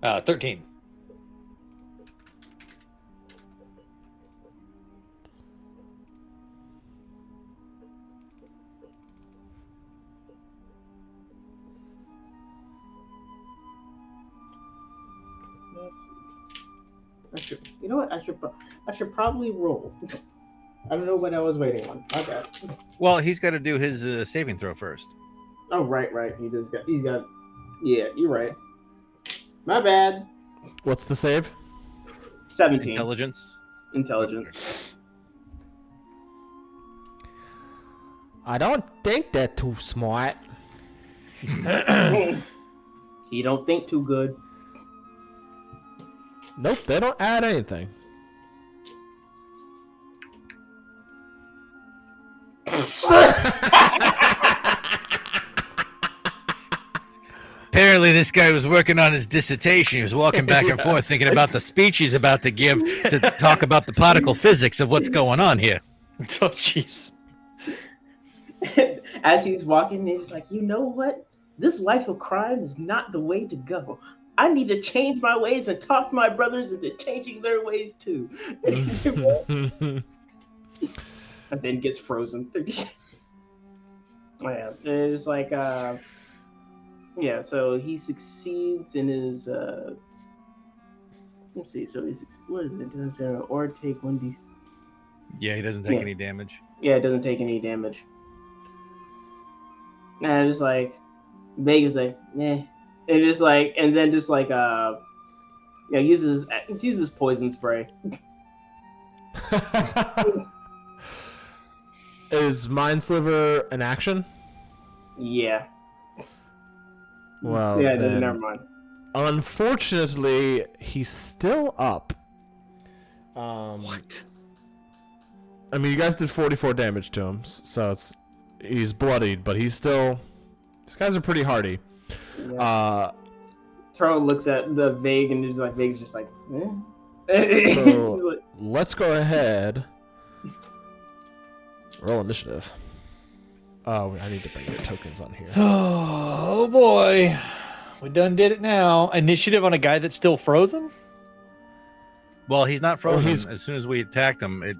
[SPEAKER 4] 13.
[SPEAKER 3] You know what? I should probably roll. I don't know what I was waiting on. Okay.
[SPEAKER 1] Well, he's got to do his saving throw first.
[SPEAKER 3] Oh right. He's got. Yeah, you're right. My bad.
[SPEAKER 2] What's the save?
[SPEAKER 3] 17.
[SPEAKER 1] Intelligence.
[SPEAKER 2] I don't think they're too smart.
[SPEAKER 3] He don't think too good.
[SPEAKER 2] Nope, they don't add anything.
[SPEAKER 5] Apparently, this guy was working on his dissertation. He was walking back and forth thinking about the speech he's about to give to talk about the particle physics of what's going on here.
[SPEAKER 4] Oh, jeez.
[SPEAKER 3] As he's walking, he's like, you know what? This life of crime is not the way to go. I need to change my ways and talk my brothers into changing their ways too. And then gets frozen. Yeah, it's like, yeah. So he succeeds in his. Let's see. So he's what is it? Or take 1d.
[SPEAKER 1] Yeah, he doesn't take
[SPEAKER 3] Yeah.
[SPEAKER 1] any damage.
[SPEAKER 3] Yeah, it doesn't take any damage. And just like Vegas like, eh. And just like, and then just like Yeah, uses poison spray.
[SPEAKER 2] Is Mind Sliver an action?
[SPEAKER 3] Yeah.
[SPEAKER 2] Well,
[SPEAKER 3] Yeah,
[SPEAKER 2] then,
[SPEAKER 3] never mind.
[SPEAKER 2] unfortunately, he's still up.
[SPEAKER 4] What?
[SPEAKER 2] I mean, you guys did 44 damage to him, so he's bloodied, but he's still. These guys are pretty hardy.
[SPEAKER 3] Yeah. Taro looks at the Vague and Vague's just like, eh?
[SPEAKER 2] So
[SPEAKER 3] She's like,
[SPEAKER 2] let's go ahead. Roll initiative. Oh, I need to bring your tokens on here.
[SPEAKER 4] Oh boy, we done did it now. Initiative on a guy that's still frozen.
[SPEAKER 1] Well, he's not frozen.
[SPEAKER 2] he's-
[SPEAKER 1] As soon as we attacked him, it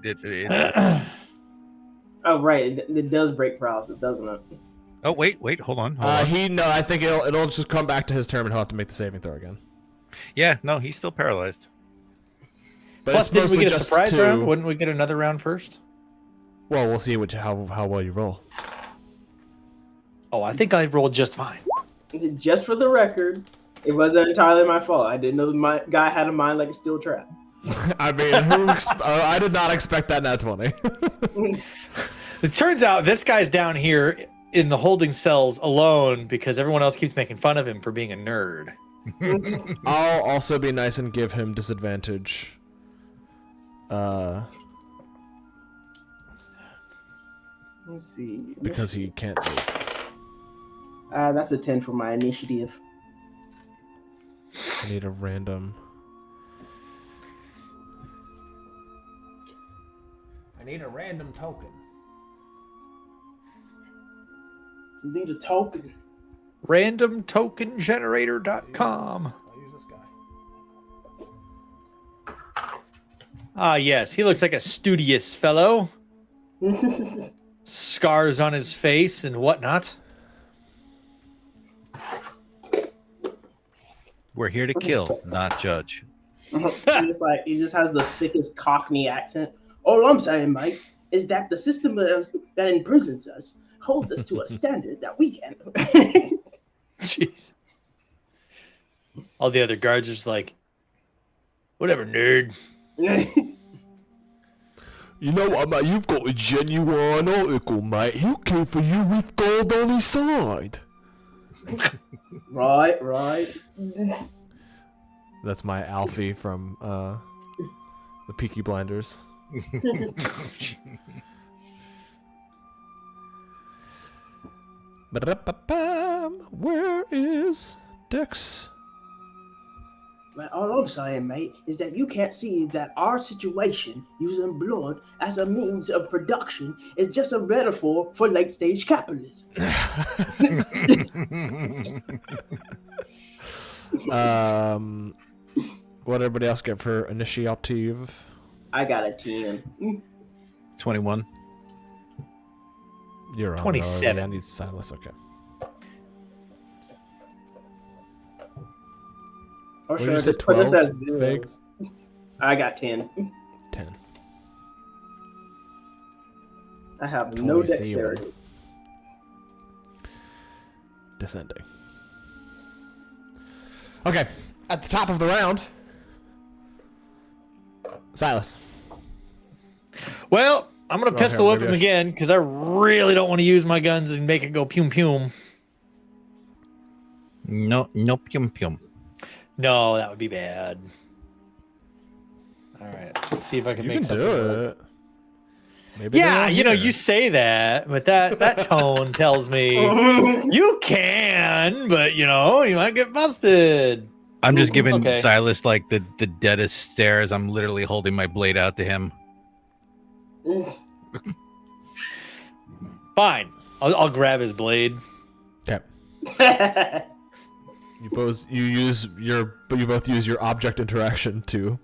[SPEAKER 3] oh right, it does break paralysis, doesn't it?
[SPEAKER 1] Oh wait, hold on.
[SPEAKER 2] I think it'll just come back to his turn and he'll have to make the saving throw again.
[SPEAKER 1] Yeah, no, he's still paralyzed.
[SPEAKER 2] But
[SPEAKER 4] Plus,
[SPEAKER 2] it's
[SPEAKER 4] didn't we
[SPEAKER 2] mostly
[SPEAKER 4] get a
[SPEAKER 2] just
[SPEAKER 4] surprise
[SPEAKER 2] to-
[SPEAKER 4] round? Wouldn't we get another round first?
[SPEAKER 2] Well, we'll see how well you roll.
[SPEAKER 4] Oh, I think I rolled just fine.
[SPEAKER 3] Just for the record, it wasn't entirely my fault. I didn't know the guy had a mind like a steel trap.
[SPEAKER 2] I mean, I did not expect that nat 20.
[SPEAKER 4] It turns out this guy's down here in the holding cells alone because everyone else keeps making fun of him for being a nerd.
[SPEAKER 2] I'll also be nice and give him disadvantage.
[SPEAKER 3] Let's see.
[SPEAKER 2] Because he can't move.
[SPEAKER 3] That's a 10 for my initiative.
[SPEAKER 2] I need a random. I need a random token.
[SPEAKER 3] You need a token.
[SPEAKER 4] RandomTokenGenerator.com.
[SPEAKER 2] I'll use this guy.
[SPEAKER 4] Ah, yes, he looks like a studious fellow. Scars on his face and whatnot.
[SPEAKER 1] We're here to kill, not judge.
[SPEAKER 3] He just has the thickest Cockney accent. All I'm saying, mate, is that the system that imprisons us holds us to a standard that we can't.
[SPEAKER 4] Jeez. All the other guards are just like, whatever, nerd.
[SPEAKER 2] You know what, mate? You've got a genuine article, mate. He'll kill for you with gold on his side.
[SPEAKER 3] Right.
[SPEAKER 2] That's my Alfie from the Peaky Blinders. Where is Dex?
[SPEAKER 3] But all I'm saying, mate, is that you can't see that our situation using blood as a means of production is just a metaphor for late-stage capitalism.
[SPEAKER 2] What everybody else get for initiative?
[SPEAKER 3] I got a 10.
[SPEAKER 1] 21.
[SPEAKER 2] You're on
[SPEAKER 4] 27.
[SPEAKER 2] already. I need Silas. Okay.
[SPEAKER 3] Or
[SPEAKER 2] What
[SPEAKER 3] should
[SPEAKER 2] did
[SPEAKER 3] I
[SPEAKER 2] you say,
[SPEAKER 3] just put this
[SPEAKER 2] 12?
[SPEAKER 3] as zeros?
[SPEAKER 2] Vague?
[SPEAKER 3] I got 10.
[SPEAKER 2] 10.
[SPEAKER 3] I have no
[SPEAKER 2] 27.
[SPEAKER 3] dexterity.
[SPEAKER 2] Descending. Okay. At the top of the round, Silas.
[SPEAKER 4] Well, I'm going to pistol whip
[SPEAKER 2] maybe
[SPEAKER 4] him
[SPEAKER 2] I should-
[SPEAKER 4] again because I really don't want to use my guns and make it go pum pum.
[SPEAKER 1] No, pum pum.
[SPEAKER 4] No, that would be bad. All right, let's see if I can
[SPEAKER 2] You
[SPEAKER 4] make
[SPEAKER 2] can
[SPEAKER 4] something
[SPEAKER 2] do
[SPEAKER 4] work.
[SPEAKER 2] it. Maybe they're
[SPEAKER 4] Yeah,
[SPEAKER 2] all
[SPEAKER 4] you know,
[SPEAKER 2] here.
[SPEAKER 4] you say that, but that tone tells me you can, but you know, you might get busted.
[SPEAKER 1] I'm just
[SPEAKER 4] It's
[SPEAKER 1] giving
[SPEAKER 4] okay.
[SPEAKER 1] Silas like the deadest stare as I'm literally holding my blade out to him.
[SPEAKER 4] Fine, I'll grab his blade.
[SPEAKER 2] Okay. You both use your object interaction to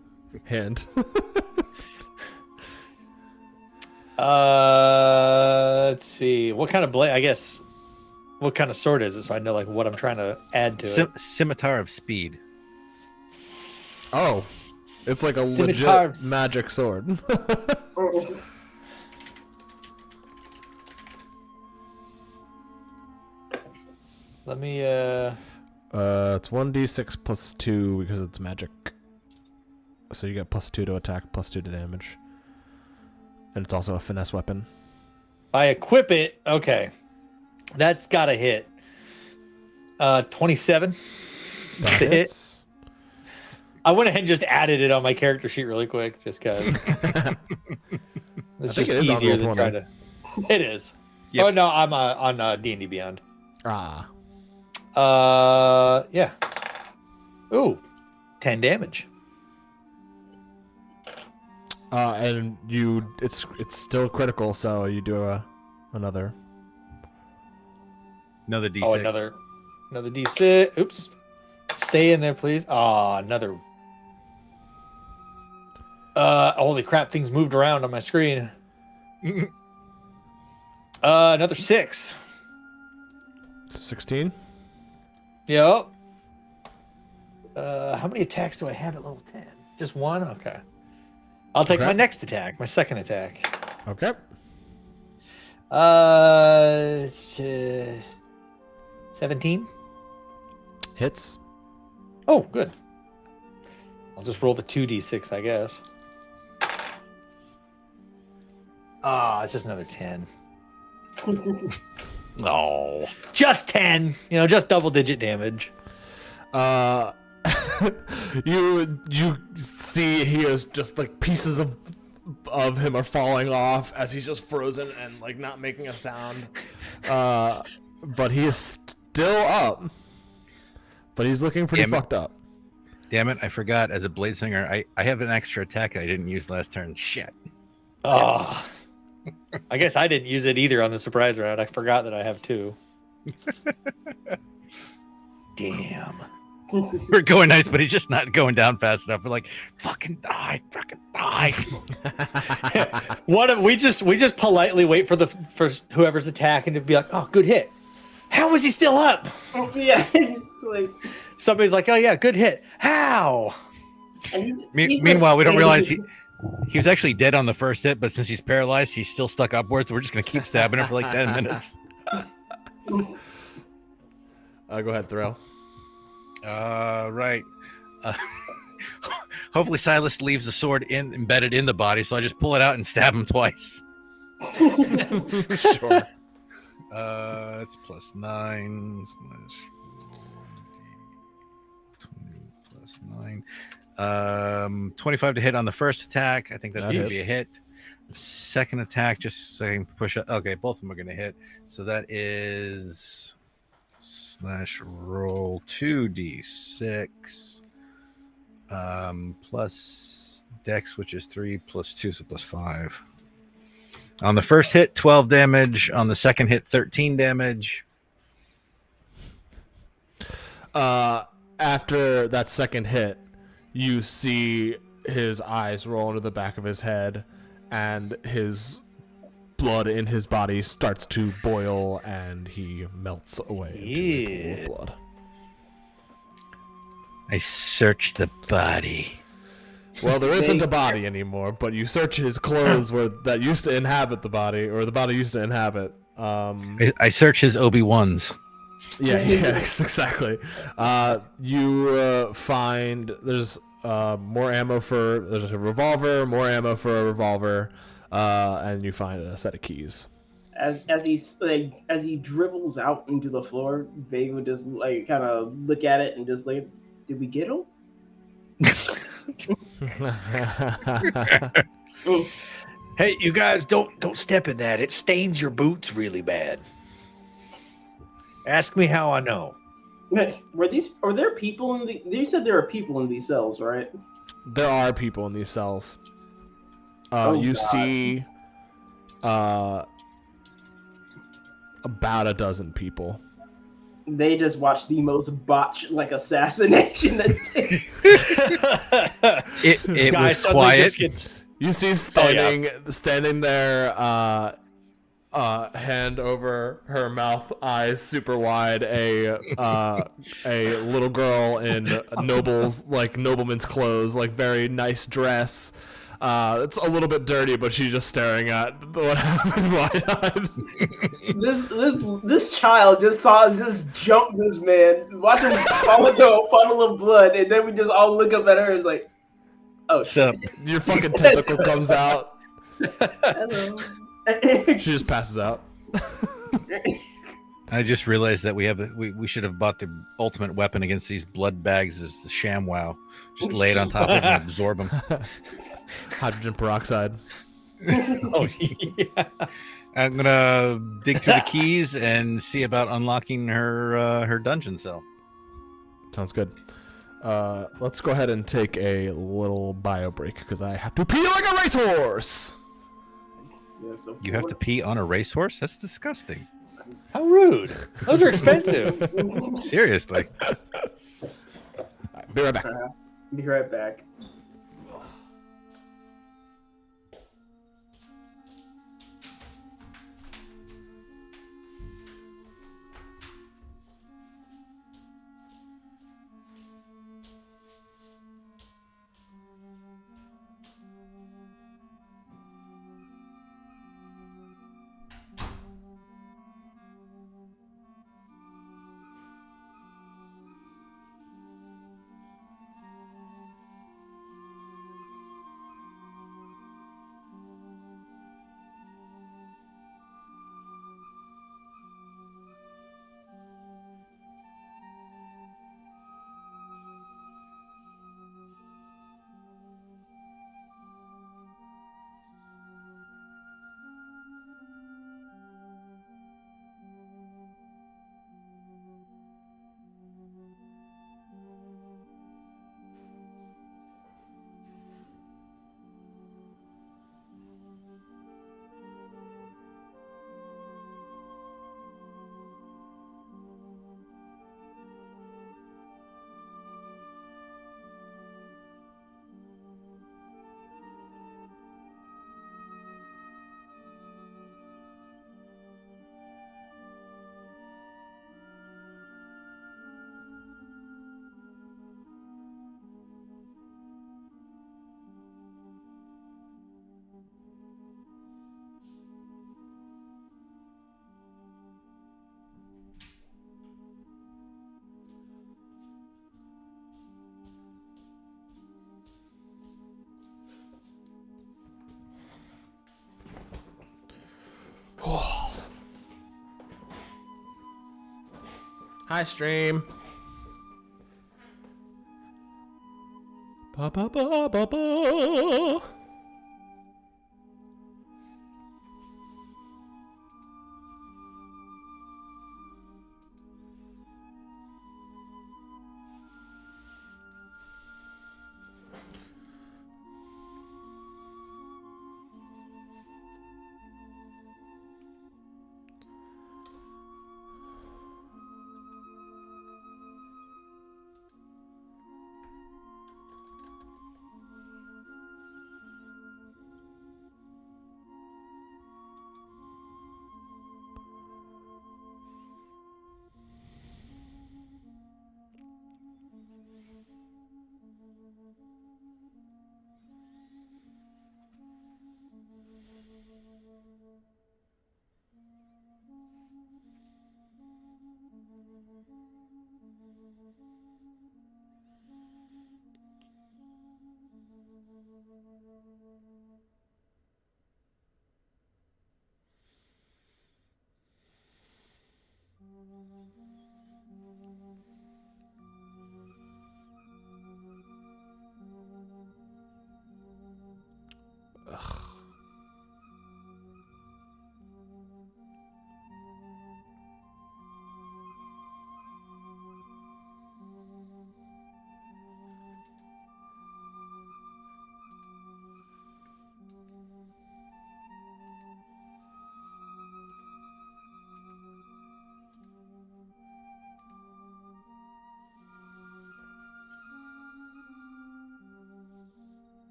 [SPEAKER 2] hand.
[SPEAKER 4] Let's see, what kind of blade? I guess, what kind of sword is it? So I know like what I'm trying to add to it.
[SPEAKER 1] Scimitar of speed.
[SPEAKER 2] Oh, it's like a legit
[SPEAKER 4] Scimitars.
[SPEAKER 2] magic sword.
[SPEAKER 4] Let me
[SPEAKER 2] It's 1d6 plus 2 because it's magic. So you get +2 to attack, +2 to damage. And it's also a finesse weapon.
[SPEAKER 4] I equip it. Okay. That's got to hit. 27.
[SPEAKER 2] That
[SPEAKER 4] To hit.
[SPEAKER 2] hits.
[SPEAKER 4] I went ahead and just added it on my character sheet really quick, just because. It's
[SPEAKER 2] think
[SPEAKER 4] just
[SPEAKER 2] it is on
[SPEAKER 4] easier than
[SPEAKER 2] Roll20.
[SPEAKER 4] trying to. It is.
[SPEAKER 1] Yep.
[SPEAKER 4] Oh no, I'm on D&D Beyond.
[SPEAKER 2] Ah.
[SPEAKER 4] Yeah. Ooh, 10 damage.
[SPEAKER 2] And it's still critical, so you do another.
[SPEAKER 1] Another D6.
[SPEAKER 4] Oh, another D6. Oops. Stay in there, please. Oh, another. Holy crap! Things moved around on my screen. Another 6.
[SPEAKER 2] 16.
[SPEAKER 4] Yep. How many attacks do I have at level 10? Just one? Okay. I'll take
[SPEAKER 2] Okay.
[SPEAKER 4] my next attack, my second attack.
[SPEAKER 2] Okay.
[SPEAKER 4] It's, 17.
[SPEAKER 2] Hits.
[SPEAKER 4] Oh, good. I'll just roll the 2d6, I guess. It's just another 10.
[SPEAKER 1] Oh.
[SPEAKER 4] Just 10. Just double-digit damage.
[SPEAKER 2] You see he is just like pieces of him are falling off as he's just frozen and like not making a sound. But he is still up. But he's looking pretty
[SPEAKER 1] Damn it.
[SPEAKER 2] fucked up.
[SPEAKER 1] Damn it, I forgot. As a blade singer, I have an extra attack I didn't use last turn. Shit.
[SPEAKER 4] Oh. I guess I didn't use it either on the surprise round. I forgot that I have 2. Damn.
[SPEAKER 1] We're going nice, but he's just not going down fast enough. We're like, fucking die.
[SPEAKER 4] We just politely wait for whoever's attacking to be like, oh, good hit. How was he still up?
[SPEAKER 3] Yeah, it's like.
[SPEAKER 4] Somebody's like, oh yeah, good hit. How?
[SPEAKER 3] And he's
[SPEAKER 1] Meanwhile, we don't
[SPEAKER 3] just
[SPEAKER 1] realize
[SPEAKER 3] standing-
[SPEAKER 1] he was actually dead on the first hit, but since he's paralyzed, he's still stuck upwards. So we're just gonna keep stabbing him for like 10 minutes.
[SPEAKER 2] Go ahead, Thrill.
[SPEAKER 1] Right. Hopefully Silas leaves the sword embedded in the body, so I just pull it out and stab him twice.
[SPEAKER 2] Sure.
[SPEAKER 1] It's +9 / 20 + 9. 25 to hit on the first attack. I think that's
[SPEAKER 2] That
[SPEAKER 1] going to be a
[SPEAKER 2] hits.
[SPEAKER 1] hit. Second attack, just so I can push up. Okay, both of them are going to hit. So that is /roll 2d6 plus dex, which is 3 + 2, so +5. On the first hit, 12 damage. On the second hit, 13 damage.
[SPEAKER 2] After that second hit, you see his eyes roll into the back of his head, and his blood in his body starts to boil, and he melts away into a pool of blood.
[SPEAKER 1] I search the body.
[SPEAKER 2] Well, there isn't a body anymore, but you search his clothes that used to inhabit the body, or the body used to inhabit.
[SPEAKER 1] I search his Obi-Wans.
[SPEAKER 2] Yeah, exactly. You find there's more ammo there's a revolver, more ammo for a revolver, and you find a set of keys.
[SPEAKER 3] As he dribbles out into the floor, Vega would just like kind of look at it and just like, did we get him?
[SPEAKER 4] Hey, you guys, don't step in that. It stains your boots really bad. Ask me how I know.
[SPEAKER 3] Are there people in the? You said there are people in these cells, right?
[SPEAKER 2] There are people in these cells.
[SPEAKER 3] God.
[SPEAKER 2] You see about a dozen people.
[SPEAKER 3] They just watched the most botched like assassination.
[SPEAKER 1] It
[SPEAKER 4] Guy
[SPEAKER 1] was
[SPEAKER 4] suddenly
[SPEAKER 1] quiet.
[SPEAKER 4] just gets-
[SPEAKER 2] You see standing there, hand over her mouth, eyes super wide, a little girl in nobleman's clothes, like very nice dress. It's a little bit dirty, but she's just staring at what happened wide-eyed.
[SPEAKER 3] this child just saw us just jump this man, watch him fall into a puddle of blood, and then we just all look up at her and it's like, Oh,
[SPEAKER 1] So
[SPEAKER 2] Your fucking tentacle comes out.
[SPEAKER 3] hello.
[SPEAKER 2] She just passes out.
[SPEAKER 1] I just realized that we should have bought the ultimate weapon against these blood bags is the ShamWow. Just lay it on top of them and absorb them.
[SPEAKER 2] Hydrogen peroxide.
[SPEAKER 4] Oh, yeah.
[SPEAKER 1] I'm gonna dig through the keys and see about unlocking her dungeon cell.
[SPEAKER 2] Sounds good. Let's go ahead and take a little bio break because I have to pee like a racehorse.
[SPEAKER 3] Yes, of
[SPEAKER 1] You have to
[SPEAKER 3] course.
[SPEAKER 1] pee on a racehorse? That's disgusting.
[SPEAKER 4] How rude. Those are expensive.
[SPEAKER 1] Seriously.
[SPEAKER 2] Alright, be right back.
[SPEAKER 3] Be right back.
[SPEAKER 2] Hi, stream. Ba ba ba ba ba.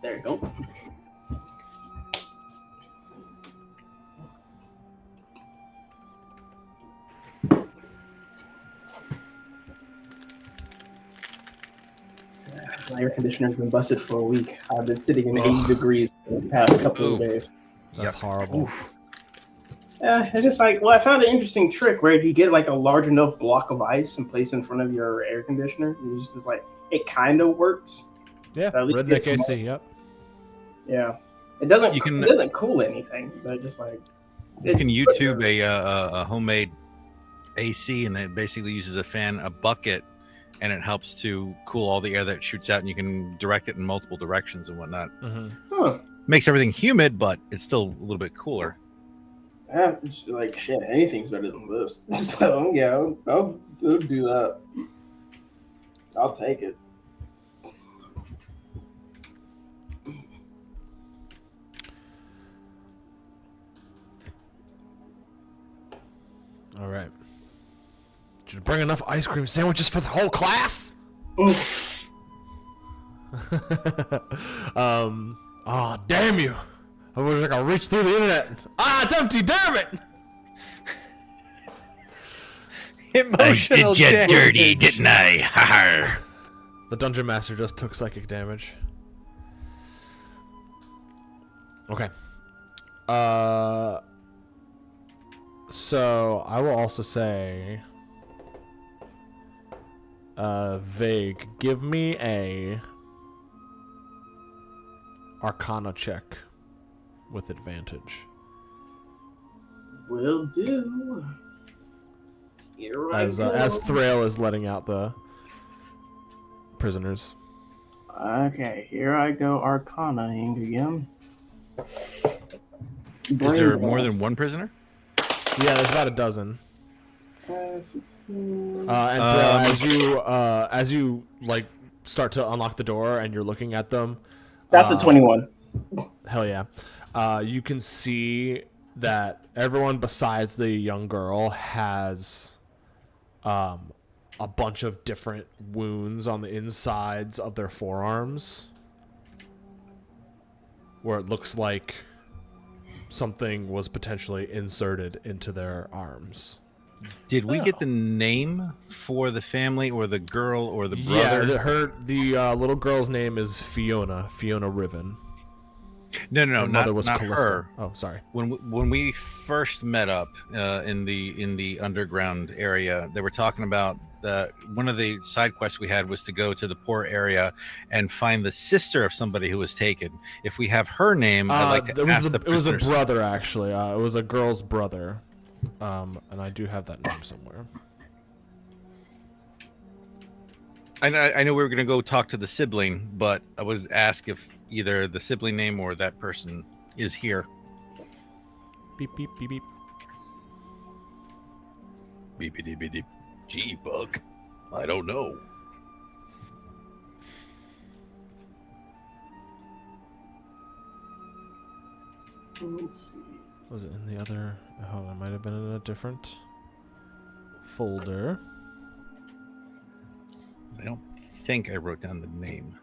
[SPEAKER 3] There you go. My air conditioner's been busted for a week. I've been sitting in 80 degrees for the past couple of days.
[SPEAKER 2] That's horrible.
[SPEAKER 3] Yeah, it's just like, well, I found an interesting trick where if you get like a large enough block of ice and place it in front of your air conditioner, it's just like, it kind of works.
[SPEAKER 2] Yeah,
[SPEAKER 3] At least
[SPEAKER 2] redneck
[SPEAKER 3] it's
[SPEAKER 2] AC,
[SPEAKER 3] small.
[SPEAKER 2] yep.
[SPEAKER 3] Yeah. It doesn't,
[SPEAKER 1] You can-
[SPEAKER 3] it doesn't cool anything, but just like...
[SPEAKER 1] You can
[SPEAKER 3] it's-
[SPEAKER 1] YouTube a homemade AC, and it basically uses a bucket, and it helps to cool all the air that shoots out, and you can direct it in multiple directions and whatnot.
[SPEAKER 2] Mm-hmm.
[SPEAKER 3] Huh.
[SPEAKER 1] Makes everything humid, but it's still a little bit cooler.
[SPEAKER 3] Yeah, it's like, shit, anything's better than this. So, yeah, I'll do that. I'll take it.
[SPEAKER 2] All right. Did you bring enough ice cream sandwiches for the whole class? Oh, damn you. I wish I could reach through the internet. Ah, it's empty, damn it!
[SPEAKER 4] Emotional damage.
[SPEAKER 1] didn't I? Ha
[SPEAKER 2] The dungeon master just took psychic damage. Okay. So I will also say, Vague, give me a Arcana check with advantage.
[SPEAKER 3] Will do. Here I
[SPEAKER 2] As
[SPEAKER 3] go.
[SPEAKER 2] Thrail is letting out the prisoners.
[SPEAKER 3] Okay, here I go, Arcana-ing again.
[SPEAKER 1] Is there more than one prisoner?
[SPEAKER 2] Yeah, there's about a dozen.
[SPEAKER 3] 16.
[SPEAKER 2] And Thrail, as you like start to unlock the door and you're looking at them,
[SPEAKER 3] That's a 21.
[SPEAKER 2] hell yeah, you can see that everyone besides the young girl has a bunch of different wounds on the insides of their forearms, where it looks like something was potentially inserted into their arms.
[SPEAKER 1] Did we get the name for the family or the girl or the brother?
[SPEAKER 2] Yeah, the little girl's name is Fiona Riven.
[SPEAKER 1] No,
[SPEAKER 2] Her
[SPEAKER 1] not
[SPEAKER 2] mother was
[SPEAKER 1] not
[SPEAKER 2] Callista.
[SPEAKER 1] her.
[SPEAKER 2] Oh, sorry.
[SPEAKER 1] When we first met up in the underground area, they were talking about one of the side quests we had was to go to the poor area and find the sister of somebody who was taken. If we have her name, I'd like to ask the
[SPEAKER 2] it was a
[SPEAKER 1] prisoners.
[SPEAKER 2] brother, actually. It was a girl's brother. and I do have that name somewhere.
[SPEAKER 1] I know we were going to go talk to the sibling, but I was asked if either the sibling name or that person is here.
[SPEAKER 2] Beep beep beep beep.
[SPEAKER 5] Beepity beep. Gee, Buck. I don't know.
[SPEAKER 3] Let's see.
[SPEAKER 2] Was it in the other? Oh, it might have been in a different folder.
[SPEAKER 1] I don't think I wrote down the name.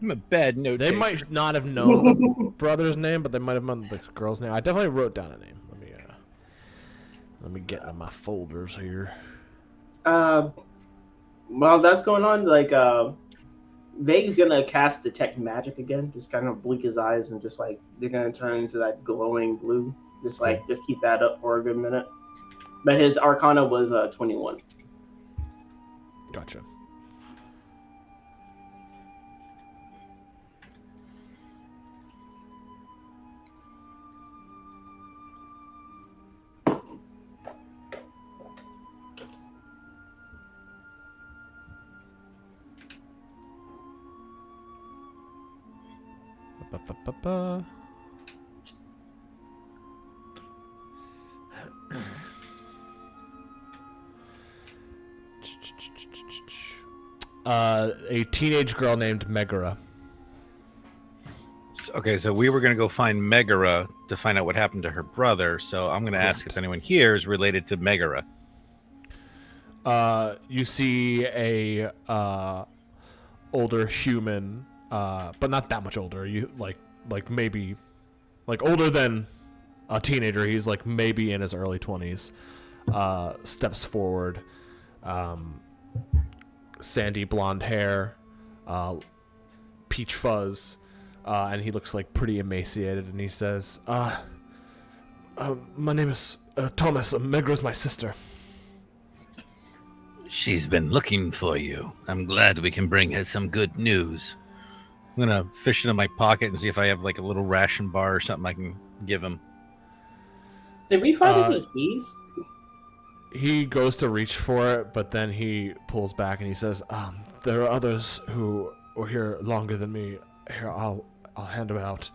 [SPEAKER 1] I'm a bad note.
[SPEAKER 2] They might not have known the brother's name, but they might have known the girl's name. I definitely wrote down a name. Let me get into my folders here.
[SPEAKER 3] While that's going on, like Vague's gonna cast Detect Magic again. Just kind of blink his eyes and just like they're gonna turn into that glowing blue. Just keep that up for a good minute. But his Arcana was 21.
[SPEAKER 2] Gotcha. Ba-ba-ba-ba. A teenage girl named Megara.
[SPEAKER 1] Okay, so we were going to go find Megara to find out what happened to her brother. So I'm going to ask if anyone here is related to Megara.
[SPEAKER 2] You see a older human, but not that much older. You maybe older than a teenager. He's like maybe in his early 20s. Steps forward. Sandy blonde hair, peach fuzz, and he looks like pretty emaciated. And he says, "My name is Thomas. Megara's my sister."
[SPEAKER 5] She's been looking for you. I'm glad we can bring her some good news.
[SPEAKER 1] I'm going to fish into my pocket and see if I have like a little ration bar or something I can give him.
[SPEAKER 3] Did we find any keys?
[SPEAKER 2] He goes to reach for it, but then he pulls back and he says, "There are others who were here longer than me. Here, I'll hand them out."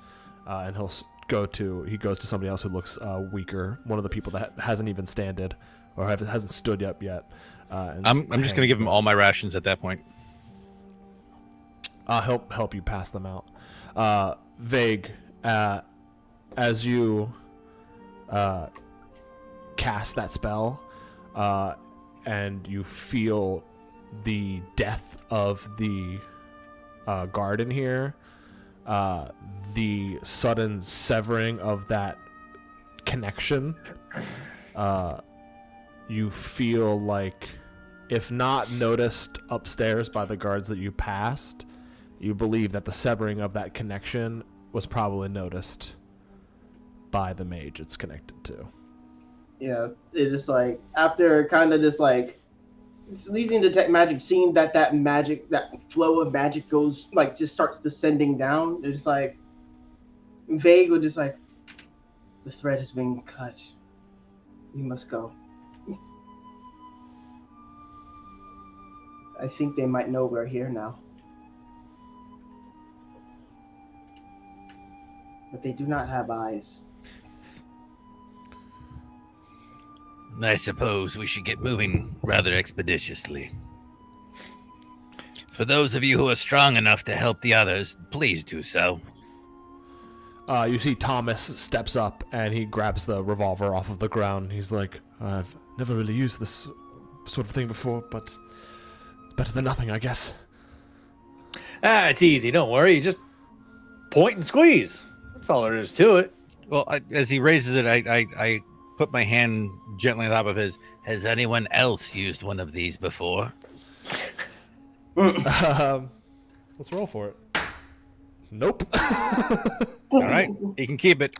[SPEAKER 2] And he goes to somebody else who looks weaker. One of the people that hasn't even standed or hasn't stood up yet.
[SPEAKER 1] I'm just going to give him all my rations at that point.
[SPEAKER 2] I'll help you pass them out. Vague, as you cast that spell, and you feel the death of the guard in here, the sudden severing of that connection, you feel like, if not noticed upstairs by the guards that you passed, you believe that the severing of that connection was probably noticed by the mage it's connected to.
[SPEAKER 3] Yeah, it just like after kind of just like using Detect Magic, seeing that magic, that flow of magic goes like just starts descending down. It's like Vague would just like, the thread has been cut. We must go. I think they might know we're here now. But they do not have eyes.
[SPEAKER 5] I suppose we should get moving rather expeditiously. For those of you who are strong enough to help the others, please do so.
[SPEAKER 2] You see Thomas steps up and he grabs the revolver off of the ground. He's like, "I've never really used this sort of thing before, but it's better than nothing, I guess."
[SPEAKER 4] It's easy. Don't worry. You just point and squeeze. That's all there is to it.
[SPEAKER 1] Well, as he raises it, I put my hand gently on top of his.
[SPEAKER 5] Has anyone else used one of these before?
[SPEAKER 2] Let's roll for it. Nope.
[SPEAKER 1] All right, he can keep it.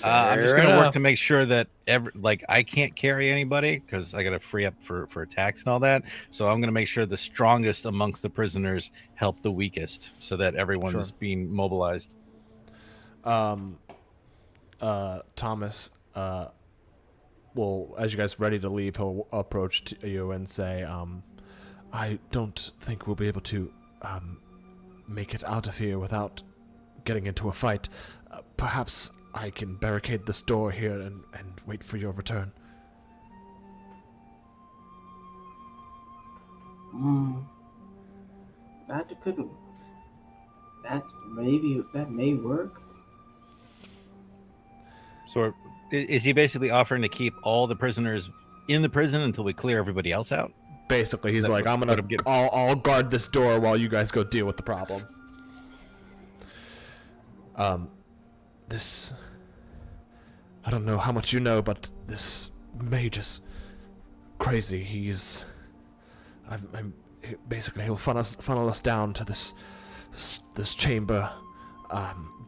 [SPEAKER 1] I'm just
[SPEAKER 4] Fair
[SPEAKER 1] going to work
[SPEAKER 4] enough.
[SPEAKER 1] to make sure that I can't carry anybody because I got to free up for attacks and all that. So I'm going to make sure the strongest amongst the prisoners help the weakest, so that everyone's
[SPEAKER 2] Sure.
[SPEAKER 1] being mobilized.
[SPEAKER 2] Thomas, well, as you guys ready to leave, he'll approach to you and say, I don't think we'll be able to make it out of here without getting into a fight. Perhaps I can barricade this door here and wait for your return.
[SPEAKER 3] That couldn't. That may work.
[SPEAKER 1] So is he basically offering to keep all the prisoners in the prison until we clear everybody else out?
[SPEAKER 2] Basically, he's
[SPEAKER 1] That
[SPEAKER 2] like,
[SPEAKER 1] what- what I'm getting-
[SPEAKER 2] I'll guard this door while you guys go deal with the problem. This, I don't know how much you know, but this mage is crazy. Basically he'll funnel us down to this chamber,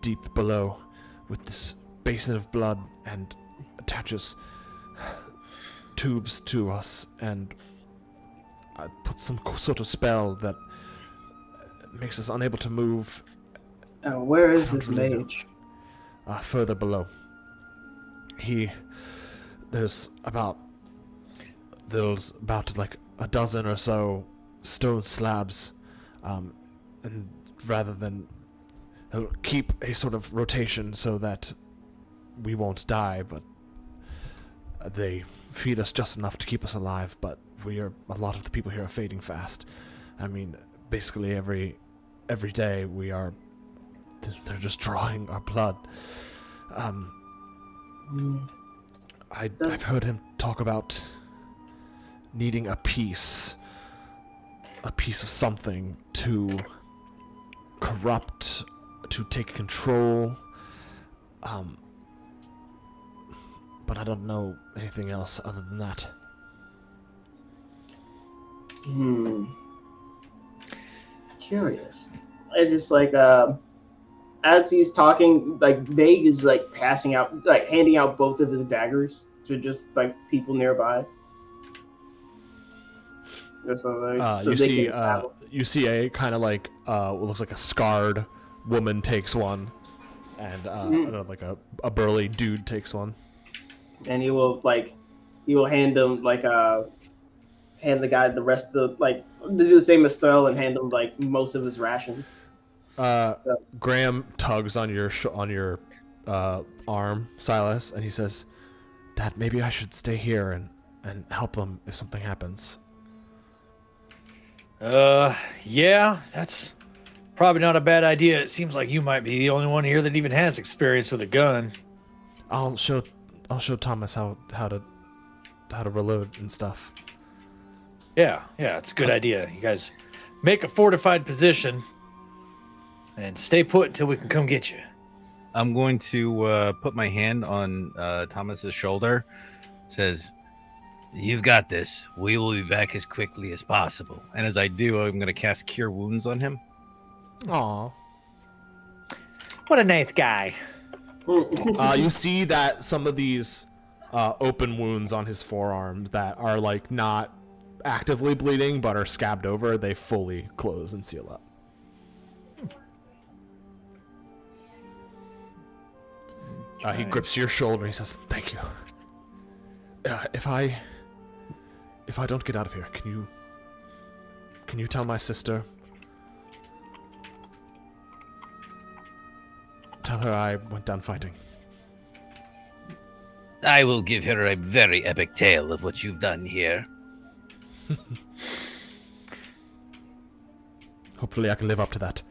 [SPEAKER 2] deep below, with this basin of blood, and attaches tubes to us, and put some sort of spell that makes us unable to move.
[SPEAKER 3] Where is this mage?
[SPEAKER 2] Further below. There's about like a dozen or so stone slabs, and rather than he'll keep a sort of rotation so that we won't die, but they feed us just enough to keep us alive. But a lot of the people here are fading fast. I mean, basically every day they're just drawing our blood. I've heard him talk about needing a piece of something to corrupt, to take control. But I don't know anything else other than that.
[SPEAKER 3] Curious. I just like as he's talking, like Vague is like passing out, like handing out both of his daggers to just like people nearby. Just so, like, so
[SPEAKER 2] you see a kind of like what looks like a scarred woman takes one, and like a burly dude takes one.
[SPEAKER 3] And he will hand him hand the guy the rest of the do the same as Sterl and hand him like most of his rations.
[SPEAKER 2] Graham tugs on your arm, Silas, and he says, "Dad, maybe I should stay here and help them if something happens."
[SPEAKER 4] Yeah, that's probably not a bad idea. It seems like you might be the only one here that even has experience with a gun.
[SPEAKER 2] I'll show Thomas how to reload and stuff.
[SPEAKER 4] Yeah, it's a good idea. You guys make a fortified position and stay put until we can come get you.
[SPEAKER 1] I'm going to put my hand on Thomas's shoulder. Says, "You've got this. We will be back as quickly as possible." And as I do, I'm going to cast Cure Wounds on him.
[SPEAKER 2] Aww.
[SPEAKER 4] What a nice guy.
[SPEAKER 2] You see that some of these open wounds on his forearm that are like not actively bleeding but are scabbed over, they fully close and seal up. He grips your shoulder and he says, "Thank you. If I don't get out of here, can you tell my sister? Tell her I went down fighting."
[SPEAKER 5] I will give her a very epic tale of what you've done here.
[SPEAKER 2] Hopefully I can live up to that.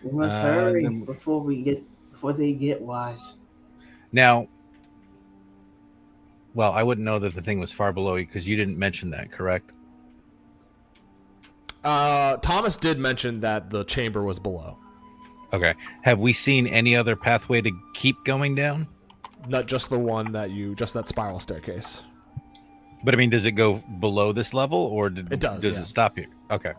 [SPEAKER 3] We must hurry
[SPEAKER 1] then-
[SPEAKER 3] before they get wise.
[SPEAKER 1] Now, well, I wouldn't know that the thing was far below you because you didn't mention that, correct?
[SPEAKER 2] Thomas did mention that the chamber was below.
[SPEAKER 1] Okay. Have we seen any other pathway to keep going down?
[SPEAKER 2] Not just the one just that spiral staircase.
[SPEAKER 1] But I mean, does it go below this level, or
[SPEAKER 2] It does,
[SPEAKER 1] Does
[SPEAKER 2] yeah.
[SPEAKER 1] it stop here? Okay.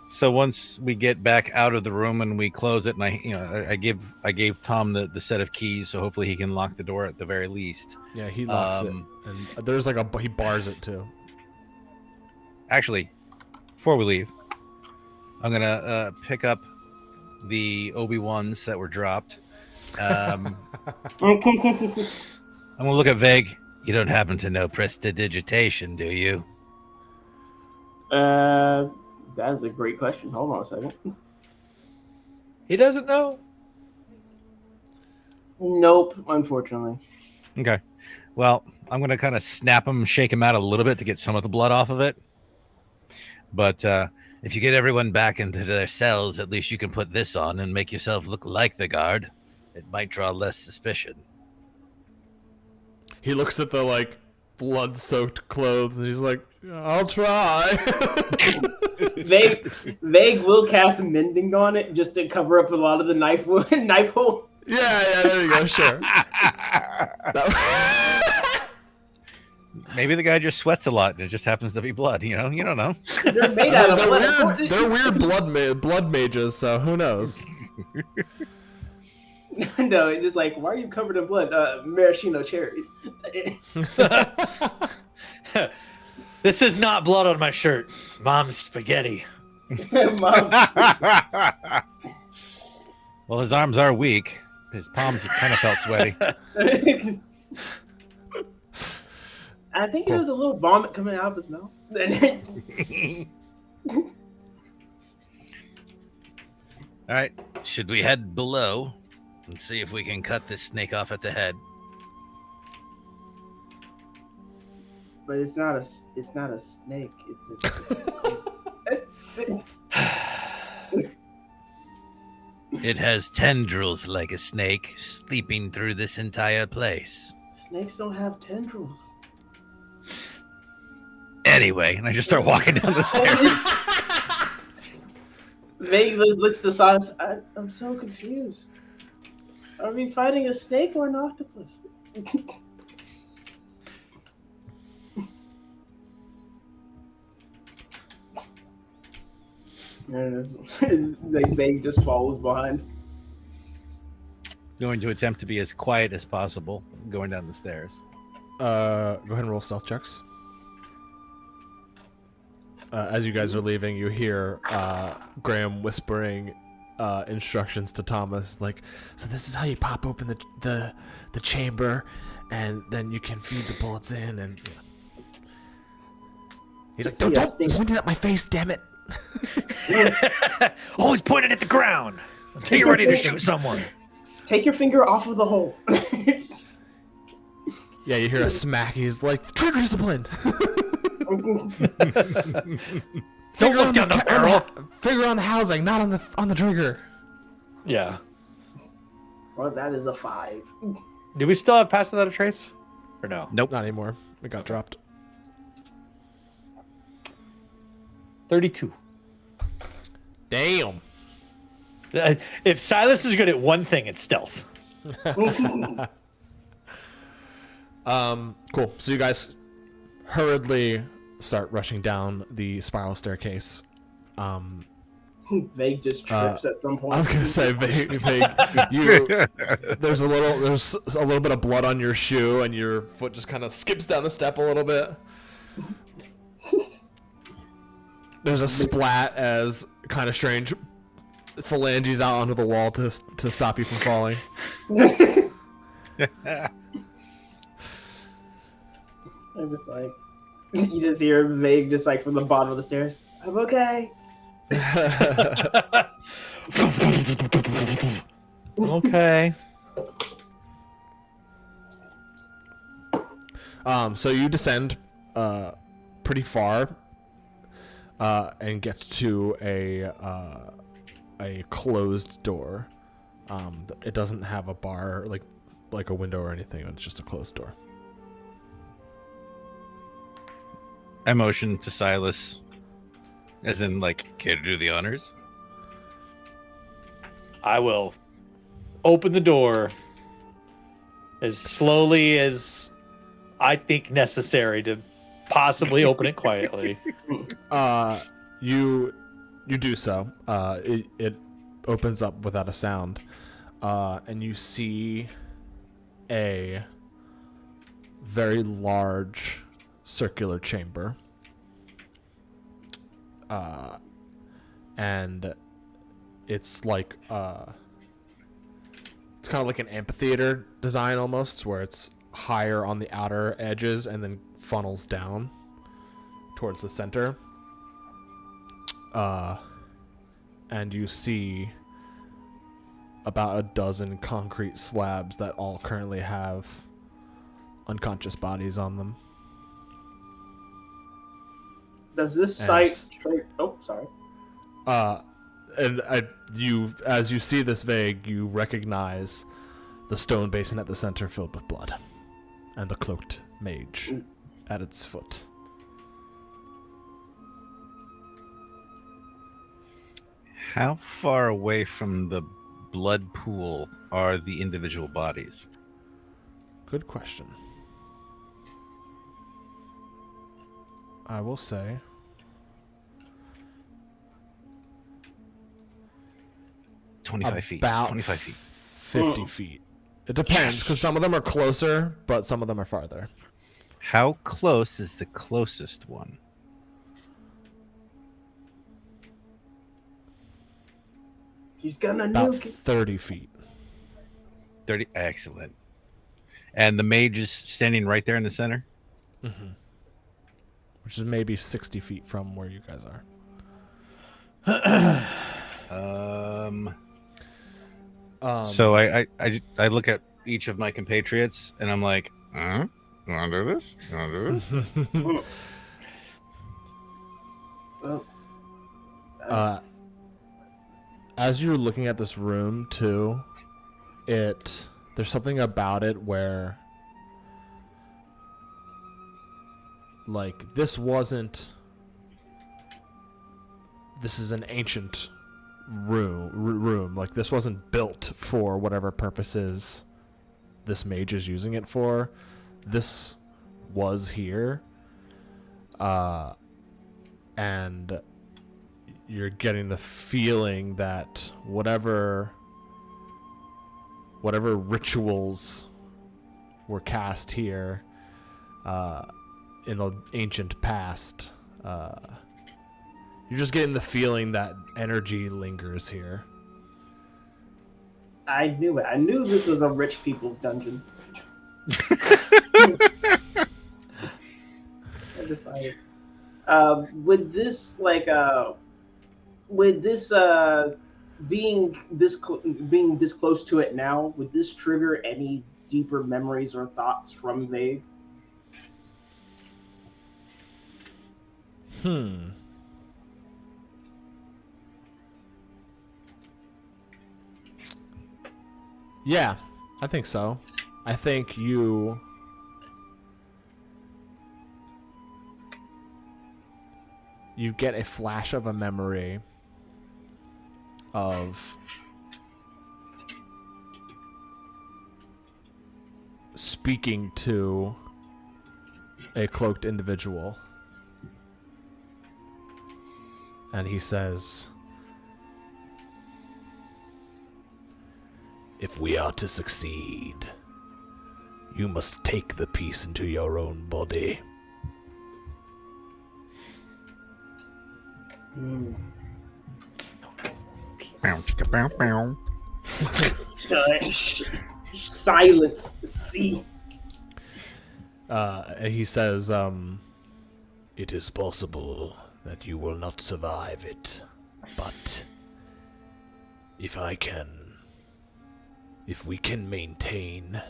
[SPEAKER 1] So once we get back out of the room and we close it, and I gave Tom the set of keys, so hopefully he can lock the door at the very least.
[SPEAKER 2] Yeah, he locks it, and there's like he bars it too.
[SPEAKER 1] Actually, before we leave, I'm gonna pick up the Obi-Wans that were dropped. I'm gonna look at Vague. You don't happen to know prestidigitation, do you?
[SPEAKER 3] That is a great question. Hold on a second.
[SPEAKER 4] He doesn't know.
[SPEAKER 3] Nope, unfortunately.
[SPEAKER 1] Okay. Well, I'm gonna kind of snap him, shake him out a little bit to get some of the blood off of it. But if you get everyone back into their cells, at least you can put this on and make yourself look like the guard. It might draw less suspicion.
[SPEAKER 2] He looks at the like blood-soaked clothes and he's like, "I'll try."
[SPEAKER 3] Vague will cast mending on it just to cover up a lot of the knife hole.
[SPEAKER 2] Yeah, there you go. Sure.
[SPEAKER 1] Maybe the guy just sweats a lot and it just happens to be blood. You know, you don't know.
[SPEAKER 3] They're made out of blood.
[SPEAKER 2] They're weird blood mages, so who knows?
[SPEAKER 3] No, it's just like, why are you covered in blood? Maraschino cherries.
[SPEAKER 4] This is not blood on my shirt. Mom's spaghetti.
[SPEAKER 3] Mom.
[SPEAKER 1] Well, his arms are weak. His palms kind of felt sweaty.
[SPEAKER 3] I think it was a little vomit coming out of his mouth.
[SPEAKER 1] All right. Should we head below and see if we can cut this snake off at the head?
[SPEAKER 3] But it's not a snake.
[SPEAKER 1] It has tendrils like a snake sleeping through this entire place.
[SPEAKER 3] Snakes don't have tendrils.
[SPEAKER 1] Anyway, and I just start walking down the stairs.
[SPEAKER 3] Vague looks to Silence. I'm so confused. Are we fighting a snake or an octopus? And Vague just follows behind.
[SPEAKER 1] Going to attempt to be as quiet as possible going down the stairs.
[SPEAKER 2] Go ahead and roll stealth checks. As you guys are leaving, you hear Graham whispering instructions to Thomas, like, "So this is how you pop open the chamber, and then you can feed the bullets in." And he's like, "Don't point it at my face, damn it!"
[SPEAKER 4] Always pointed at the ground until you're ready to shoot someone.
[SPEAKER 3] Take your finger off of the hole.
[SPEAKER 2] Yeah, you hear a smack. He's like, "Trigger discipline."
[SPEAKER 4] Don't look down the barrel.
[SPEAKER 2] Finger on the housing, not on the trigger.
[SPEAKER 4] Yeah.
[SPEAKER 3] Well, that is a 5.
[SPEAKER 4] Do we still have Pass Without a Trace? Or no?
[SPEAKER 1] Nope.
[SPEAKER 2] Not anymore. It got dropped.
[SPEAKER 4] 32.
[SPEAKER 2] Damn.
[SPEAKER 4] If Silas is good at one thing, it's stealth.
[SPEAKER 2] Cool. So you guys hurriedly start rushing down the spiral staircase.
[SPEAKER 3] Vague just trips at some point.
[SPEAKER 2] I was gonna say, Vague, there's a little bit of blood on your shoe, and your foot just kind of skips down the step a little bit. There's a splat as kind of strange phalanges out onto the wall to stop you from falling.
[SPEAKER 3] I'm just like, you just hear Vague just like from the bottom of the stairs. I'm okay.
[SPEAKER 4] Okay.
[SPEAKER 2] So you descend pretty far and get to a closed door. It doesn't have a bar like a window or anything. It's just a closed door.
[SPEAKER 1] I motion to Silas, as in, like, care to do the honors?
[SPEAKER 4] I will open the door as slowly as I think necessary to possibly open it quietly.
[SPEAKER 2] You do so. It opens up without a sound, and you see a very large circular chamber. and it's like it's kind of like an amphitheater design almost, where it's higher on the outer edges and then funnels down towards the center. And you see about a dozen concrete slabs that all currently have unconscious bodies on them.
[SPEAKER 3] Does this
[SPEAKER 2] And
[SPEAKER 3] site? Oh, sorry.
[SPEAKER 2] And as you see this vague, you recognize the stone basin at the center filled with blood, and the cloaked mage at its foot.
[SPEAKER 1] How far away from the blood pool are the individual bodies?
[SPEAKER 2] Good question. I will say
[SPEAKER 1] 25 feet.
[SPEAKER 2] about
[SPEAKER 1] 25 feet.
[SPEAKER 2] 50 feet. It depends, because some of them are closer, but some of them are farther.
[SPEAKER 1] How close is the closest one?
[SPEAKER 3] He's gonna
[SPEAKER 2] About
[SPEAKER 3] nuke it.
[SPEAKER 2] 30 feet.
[SPEAKER 1] 30. Excellent. And the mage is standing right there in the center?
[SPEAKER 2] Mm-hmm. Which is maybe 60 feet from where you guys are.
[SPEAKER 1] So I look at each of my compatriots and I'm like, you want to do this? You want to do this?
[SPEAKER 3] Well,
[SPEAKER 2] As you're looking at this room too, there's something about it where, like, this is an ancient room. Like, this wasn't built for whatever purposes this mage is using it for. This was here, and you're getting the feeling that whatever rituals were cast here in the ancient past, you're just getting the feeling that energy lingers here.
[SPEAKER 3] I knew it. I knew this was a rich people's dungeon. I decided. Would this being this close to it now, would this trigger any deeper memories or thoughts from Vague?
[SPEAKER 2] Yeah, I think so. I think you get a flash of a memory of speaking to a cloaked individual. And he says, "If we are to succeed, you must take the piece into your own body."
[SPEAKER 3] Silence the sea.
[SPEAKER 2] And he says, "It is possible that you will not survive it, but if we can maintain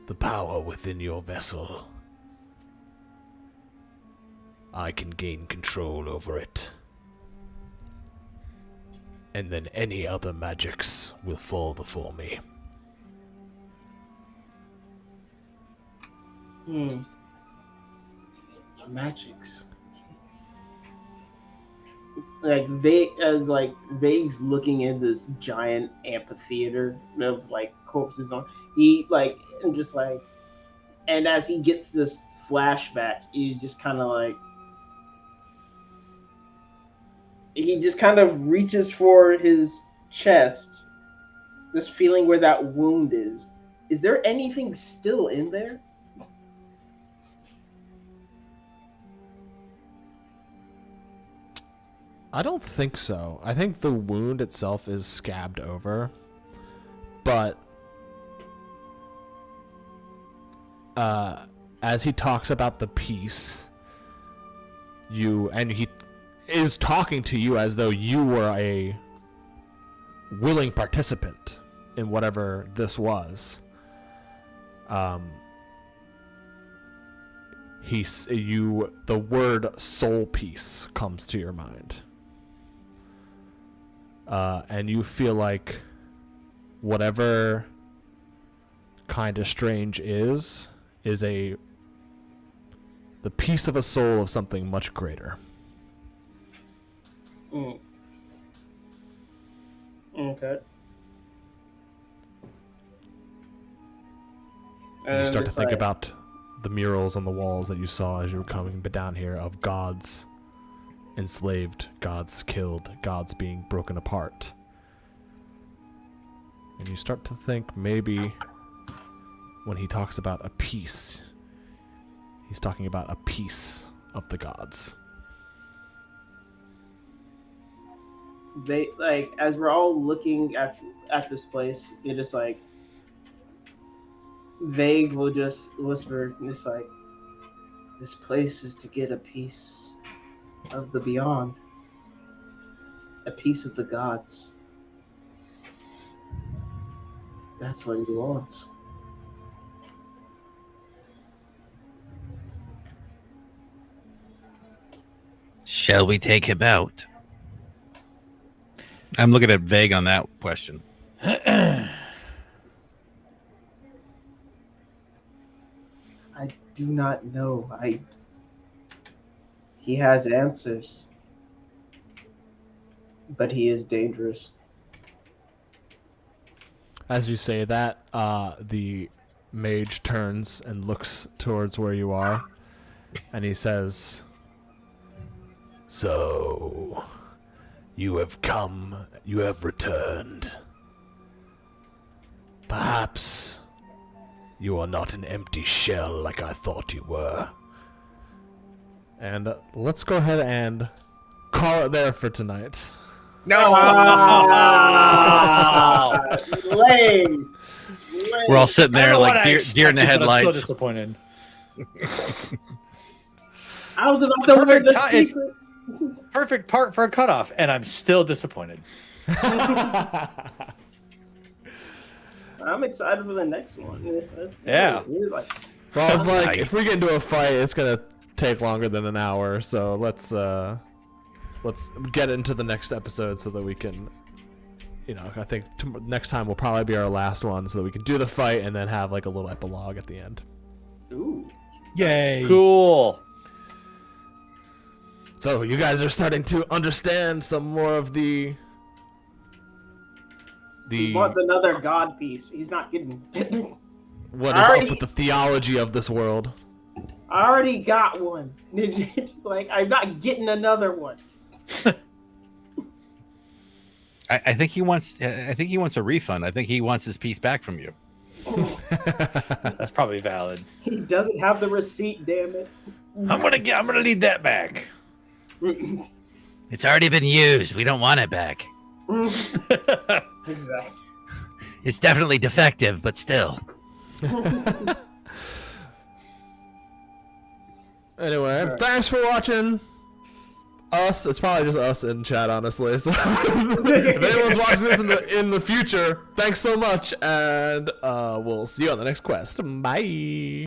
[SPEAKER 2] the power within your vessel, I can gain control over it. And then any other magics will fall before me."
[SPEAKER 3] Magics. Vague's looking at this giant amphitheater of corpses on. And as he gets this flashback, he just kind of reaches for his chest. This feeling where that wound is. Is there anything still in there?
[SPEAKER 2] I don't think so. I think the wound itself is scabbed over, but as he talks about the peace, he is talking to you as though you were a willing participant in whatever this was. The word soul peace comes to your mind. And you feel like whatever kind of strange is the peace of a soul of something much greater.
[SPEAKER 3] Okay.
[SPEAKER 2] And you start to think about the murals on the walls that you saw as you were coming down here of gods enslaved, gods killed, gods being broken apart. And you start to think maybe when he talks about a peace, he's talking about a piece of the gods.
[SPEAKER 3] They like as we're all looking at this place, it just like Vague will just whisper, just like, this place is to get a piece of the beyond, a piece of the gods. That's what he wants.
[SPEAKER 5] Shall we take him out?
[SPEAKER 1] I'm looking at Vague on that question.
[SPEAKER 3] I do not know. He has answers, but he is dangerous.
[SPEAKER 2] As you say that, the mage turns and looks towards where you are, and he says, "So, you have come, you have returned. Perhaps you are not an empty shell like I thought you were." And let's go ahead and call it there for tonight.
[SPEAKER 3] No! Lame!
[SPEAKER 1] We're all sitting there like deer in the
[SPEAKER 4] I'm so
[SPEAKER 1] headlights.
[SPEAKER 4] disappointed.
[SPEAKER 3] I was about to learn the
[SPEAKER 4] It's
[SPEAKER 3] secret.
[SPEAKER 4] perfect part for a cutoff, and I'm still disappointed.
[SPEAKER 3] I'm excited for the next one.
[SPEAKER 4] Yeah.
[SPEAKER 3] Like,
[SPEAKER 2] Well, I was like, if we get into a fight, it's gonna take longer than an hour. So let's get into the next episode so that we can, I think next time will probably be our last one, so that we can do the fight and then have like a little epilogue at the end.
[SPEAKER 3] ooh.
[SPEAKER 1] Yay.
[SPEAKER 4] Cool.
[SPEAKER 2] So you guys are starting to understand some more of the.
[SPEAKER 3] He wants another god piece. He's not getting.
[SPEAKER 2] What is up with the theology of this world?
[SPEAKER 3] I already got one. It's like, I'm not getting another one.
[SPEAKER 1] I think he wants. I think he wants a refund. I think he wants his piece back from you.
[SPEAKER 4] That's probably valid.
[SPEAKER 3] He doesn't have the receipt, damn it.
[SPEAKER 4] I'm gonna need that back.
[SPEAKER 5] It's already been used. We don't want it back.
[SPEAKER 3] Exactly.
[SPEAKER 5] It's definitely defective, but still.
[SPEAKER 2] Anyway, thanks for watching. Us, it's probably just us in chat, honestly. So if anyone's watching this in the future, thanks so much, and we'll see you on the next quest. Bye.